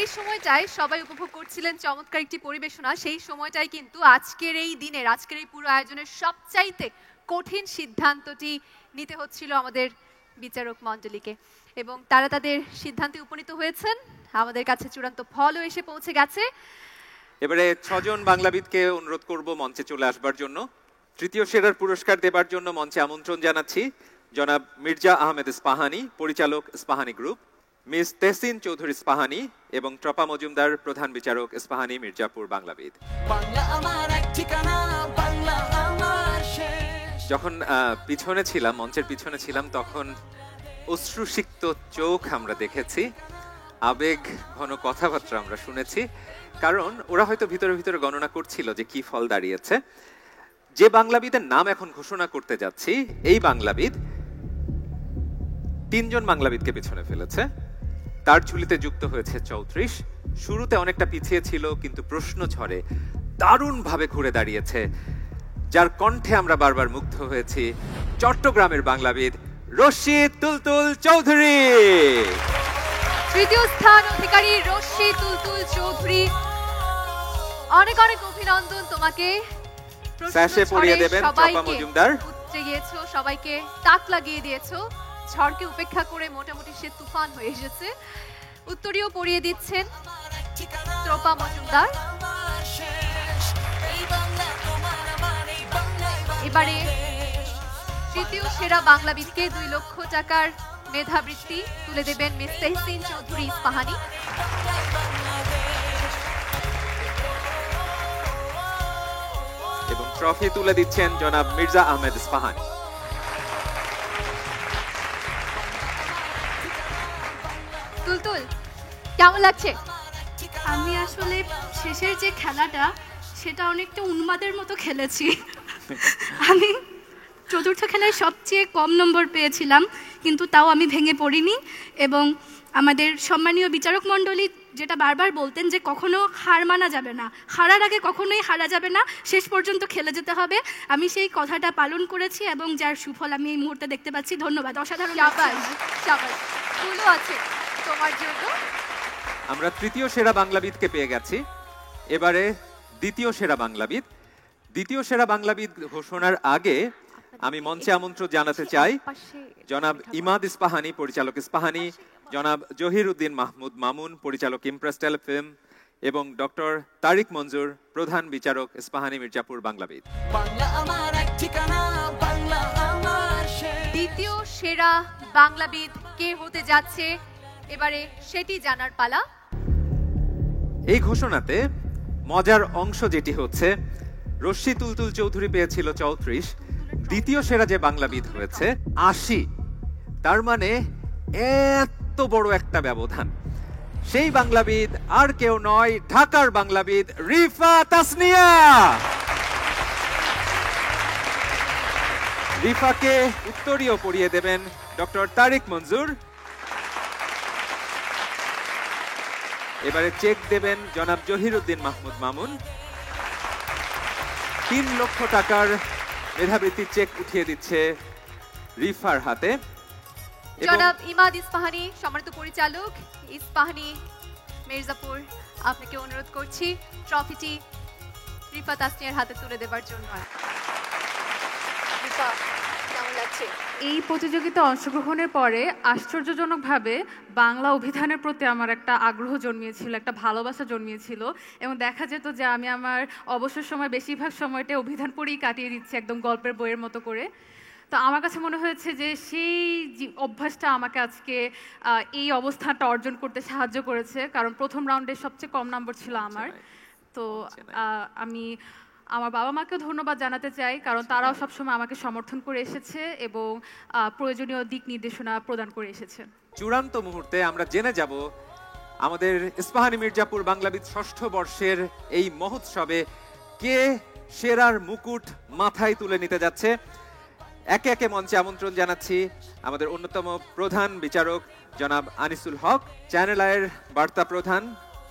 যেই সময়টায় সবাই উপভোগ করছিলেন চমৎকার একটি পরিবেশনা, সেই সময়টাই কিন্তু আজকের এই দিনের, আজকের এই পুরো আয়োজনের সবচাইতে কঠিন সিদ্ধান্তটি নিতে হচ্ছিল আমাদের বিচারক মণ্ডলীকে, এবং তারা তাদের সিদ্ধান্তে উপনীত হয়েছেন। আমাদের কাছে চূড়ান্ত ফলও এসে পৌঁছে গেছে। এবারে 6 জন বাংলাবিদকে অনুরোধ করব মঞ্চে চলে আসবার জন্য। তৃতীয় সেরার পুরস্কার দেবার জন্য মঞ্চে আমন্ত্রণ জানাচ্ছি জনাব মির্জা আহমেদ ইস্পাহানি, পরিচালক ইস্পাহানি গ্রুপ, মিস তেহসিন চৌধুরী ইস্পাহানি এবং ট্রপা মজুমদার, প্রধান বিচারক ইস্পাহানি মির্জাপুর বাংলাবিদ। যখন পিছনে ছিলাম, মঞ্চের পিছনে ছিলাম, তখন অশ্রুসিক্ত চোখ আমরা দেখেছি, আবেগ ঘন কথাবার্তা আমরা শুনেছি, কারণ ওরা হয়তো ভিতরে ভিতরে গণনা করছিল যে কি ফল দাঁড়িয়েছে। যে বাংলাবিদের নাম এখন ঘোষণা করতে যাচ্ছি, এই বাংলাবিদ 3 জন বাংলাবিদকে পিছনে ফেলেছে। তার ঝুলিতে যুক্ত হয়েছে 34। শুরুতে অনেকটা পিছিয়ে ছিল, কিন্তু প্রশ্ন ঝড়ে দারুণভাবে ঘুরে দাঁড়িয়েছে। যার কণ্ঠে আমরা বারবার মুগ্ধ হয়েছি, চট্টগ্রামের বাংলাবিদ রশিদ তুলতুল চৌধুরী। তৃতীয় স্থান অধিকারী রশিদ তুলতুল চৌধুরী, অনেক অনেক অভিনন্দন তোমাকে। স্যাশে পরিয়ে দেবেন ট্রপা মজুমদার। উতরে গিয়েছো, সবাইকে তাক লাগিয়ে দিয়েছো, ঝড়কে উপেক্ষা করে মোটামুটি সে তুফান হয়ে এসেছে। উত্তরীয় পরিয়ে দিচ্ছেন ট্রপা মজুমদার। এবারে তৃতীয় সেরা বাংলাবিদকে 2 লক্ষ টাকার মেধাবৃত্তি তুলে দেবেন মিস তেহসিন চৌধুরী ইস্পাহানি। এবং ট্রফি তুলে দিচ্ছেন জনাব মির্জা আহমেদ ইস্পাহানি। তুলতুল, কেমন লাগছে? আমি আসলে শেষের যে খেলাটা, সেটা অনেকটা উন্মাদের মতো খেলেছি। আমি চতুর্থ খেলায় সবচেয়ে কম নম্বর পেয়েছিলাম, কিন্তু তাও আমি ভেঙে পড়িনি। এবং আমাদের সম্মানীয় বিচারক মণ্ডলী যেটা বারবার বলতেন যে কখনো হার মানা যাবে না, হারার আগে কখনোই হারা যাবে না, শেষ পর্যন্ত খেলে যেতে হবে। আমি সেই কথাটা পালন করেছি এবং যার সুফল আমি এই মুহূর্তে দেখতে পাচ্ছি। ধন্যবাদ, অসাধারণ। ফুলও আছে তোমার জন্য। আমরা তৃতীয় সেরা বাংলাবিদকে পেয়ে গেছি। এবারে দ্বিতীয় সেরা বাংলাবিদ। দ্বিতীয় সেরা বাংলাবিদ ঘোষণার আগে আমি মঞ্চে আমন্ত্রণ জানাতে চাই জনাব ইমাদ ইস্পাহানি, পরিচালক ইস্পাহানি, জনাব জহির উদ্দিন মাহমুদ মামুন, পরিচালক ইমপ্রেস টেলিফিল্ম, এবং ডক্টর তারিক মঞ্জুর, প্রধান বিচারক ইস্পাহানি মির্জাপুর বাংলাবিদ। দ্বিতীয় সেরা বাংলাবিদ কে হতে যাচ্ছে এবারে সেটি জানার পালা। এই ঘোষণাতে মজার অংশ যেটি হচ্ছে, রশিদ তুলতুল চৌধুরী পেয়েছিল 34, দ্বিতীয় সেরা যে বাংলাবিদ হয়েছে 80। তার মানে এত বড় একটা ব্যবধান। সেই বাংলাবিদ আর কেউ নয়, ঢাকার বাংলাবিদ রিফা তাসনিয়া। রিফাকে উত্তরীয় পরিয়ে দেবেন ডক্টর তারিক মঞ্জুর। এবারে চেক দেবেন জনাব জহির উদ্দিন মাহমুদ মামুন। 3 লক্ষ টাকার মেধাবৃত্তির চেক উঠিয়ে দিচ্ছে রিফার হাতে। জনাব ইমাদ ইস্পাহানি, সম্মানিত পরিচালক ইস্পাহানি মির্জাপুর, আপনাকে অনুরোধ করছি ট্রফিটি রিফা তাসনিয়ার হাতে তুলে দেবার জন্য। রিফা, কেমন লাগছে? এই প্রতিযোগিতায় অংশগ্রহণের পরে আশ্চর্যজনকভাবে বাংলা অভিধানের প্রতি আমার একটা আগ্রহ জন্মিয়েছিল, একটা ভালোবাসা জন্মিয়েছিল, এবং দেখা যেত যে আমি আমার অবসর সময় বেশিরভাগ সময়টা অভিধান পড়েই কাটিয়ে দিচ্ছি, একদম গল্পের বইয়ের মতো করে। তো আমার কাছে মনে হয়েছে যে সেই অভ্যাসটা আমাকে আজকে এই অবস্থানটা অর্জন করতে সাহায্য করেছে, কারণ প্রথম রাউন্ডে সবচেয়ে কম নম্বর ছিল আমার। তো আমি আমার বাবা মাকেও ধন্যবাদ জানাতে চাই, কারণ তারাও সবসময় আমাকে সমর্থন করে এসেছে এবং প্রয়োজনীয় দিক নির্দেশনা প্রদান করে এসেছে। চূড়ান্ত মুহূর্তে আমরা জেনে যাব আমাদের ইস্পাহানি মির্জাপুর বাংলাবিদ ষষ্ঠ বর্ষের এই মহোৎসবে কে সেরার মুকুট মাথায় তুলে নিতে যাচ্ছে। একে একে মঞ্চে আমন্ত্রণ জানাচ্ছি আমাদের অন্যতম প্রধান বিচারক জনাব আনিসুল হক, চ্যানেল আয়ের বার্তা প্রধান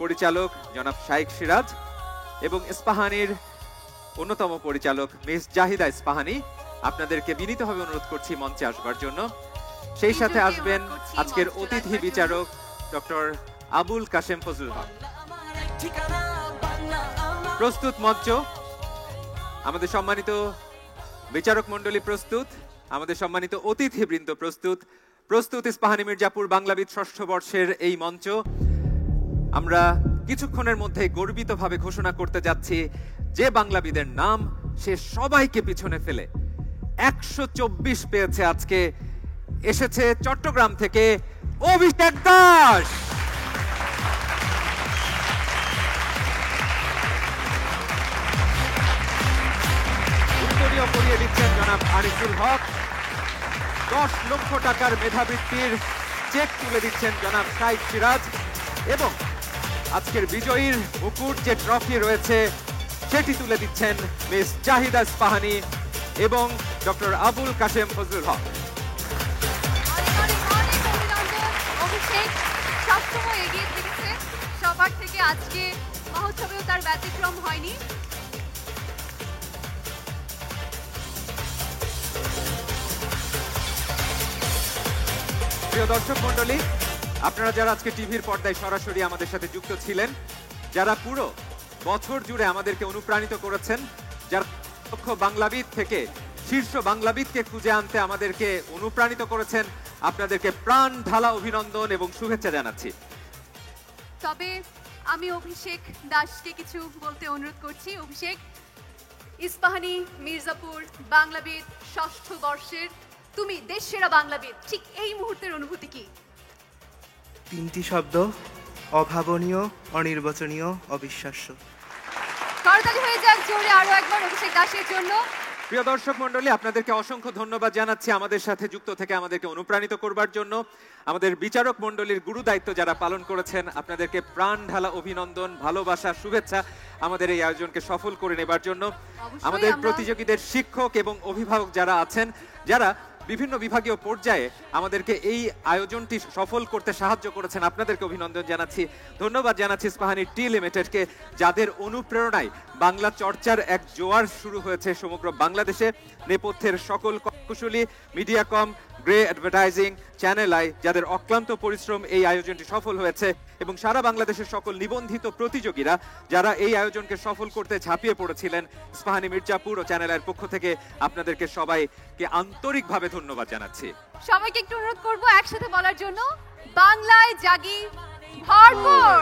পরিচালক জনাব শাইখ সিরাজ, এবং ইস্পাহানির অন্যতম পরিচালক মিস জাহিদা ইস্পাহানি। আপনাদেরকে বিনীতভাবে অনুরোধ করছি মঞ্চে আসবার জন্য। সেই সাথে আসবেন আজকের অতিথি বিচারক ডক্টর আবুল কাশেম ফজলুল হক। প্রস্তুত মঞ্চ, আমাদের সম্মানিত বিচারক মণ্ডলী প্রস্তুত, আমাদের সম্মানিত অতিথিবৃন্দ প্রস্তুত। প্রস্তুত ইস্পাহানী মির্জাপুর বাংলাবিদ ষষ্ঠ বর্ষের এই মঞ্চ। আমরা কিছুক্ষণের মধ্যে গর্বিতভাবে ঘোষণা করতে যাচ্ছি যে বাংলাবিদের নাম সে সবাইকে পিছনে ফেলে 124 পেয়েছে আজকে। এসেছে চট্টগ্রাম থেকে অভিষেক দাস। উত্তরীয় পরিয়ে দিচ্ছেন জনাব আনিসুল হক। 10 লক্ষ টাকার মেধাবৃত্তির চেক তুলে দিচ্ছেন জনাব সাইদ সিরাজ। এবং আজকের বিজয়ীর মুকুট যে ট্রফি রয়েছে সেটি তুলে দিচ্ছেন মিস জাহিদা ইস্পাহানী এবং ডক্টর আবুল কাশেম ফজলুল হক। অভিষেক সবসময় এগিয়ে থেকেছে সবার থেকে, আজকে মহোৎসবেও তার ব্যতিক্রম হয়নি। প্রিয় দর্শক মণ্ডলী, আপনারা যারা আজকে টিভির পর্দায় সরাসরি আমাদের সাথে যুক্ত ছিলেন, যারা পুরো বছর জুড়ে আমাদেরকে অনুপ্রাণিত করেছেন, যারা লক্ষ বাংলাবিদ থেকে শীর্ষ বাংলাবিদকে খুঁজে আনতে আমাদেরকে অনুপ্রাণিত করেছেন, আপনাদেরকে প্রাণ ঢালা অভিনন্দন এবং শুভেচ্ছা জানাচ্ছি। তবে আমি অভিষেক দাসকে কিছু বলতে অনুরোধ করছি। অভিষেক, ইস্পাহানী মির্জাপুর বাংলাবিদ ষষ্ঠ বর্ষের তুমি দেশসেরা বাংলাবিদ, ঠিক এই মুহূর্তের অনুভূতি কি? 3টি শব্দ, অভাবনীয়, অনির্বচনীয়, অবিশ্বাস্য। করতালি হয়ে যাক জোরে আরো একবার অভিষেক দাসের জন্য। প্রিয় দর্শক মণ্ডলী, আপনাদেরকে অসংখ্য ধন্যবাদ জানাচ্ছি আমাদের সাথে যুক্ত থেকে আমাদেরকে অনুপ্রাণিত করবার জন্য। আমাদের বিচারক মণ্ডলীর গুরু দায়িত্ব যারা পালন করেছেন, আপনাদেরকে প্রাণ ঢালা অভিনন্দন, ভালোবাসা, শুভেচ্ছা আমাদের এই আয়োজনকে সফল করে নেবার জন্য। আমাদের প্রতিযোগীদের শিক্ষক এবং অভিভাবক যারা আছেন, যারা বিভিন্ন বিভাগীয় পর্যায়ে আমাদেরকে এই আয়োজনটি সফল করতে সাহায্য করেছেন, আপনাদেরকে অভিনন্দন জানাচ্ছি। ধন্যবাদ জানাচ্ছি ইস্পাহানী টি লিমিটেডকে, যাদের অনুপ্রেরণায় বাংলা চর্চার এক জোয়ার শুরু হয়েছে সমগ্র বাংলাদেশে। নেপথ্যের সকল কুশলী, মিডিয়াকম, গ্রে অ্যাডভার্টাইজিং, চ্যানেল আই, যাদের অক্লান্ত পরিশ্রম এই আয়োজনটি সফল হয়েছে, এবং সারা বাংলাদেশের সকল নিবন্ধিত প্রতিযোগীরা যারা এই আয়োজনকে সফল করতে ঝাঁপিয়ে পড়েছিলেন, ইস্পাহানী মির্জাপুর ও চ্যানেল আইয়ের পক্ষ থেকে আপনাদেরকে সবাইকে আন্তরিকভাবে ধন্যবাদ জানাচ্ছি। সবাইকে একটু অনুরোধ করবো একসাথে বলার জন্য, বাংলায় জাগি ভরপুর।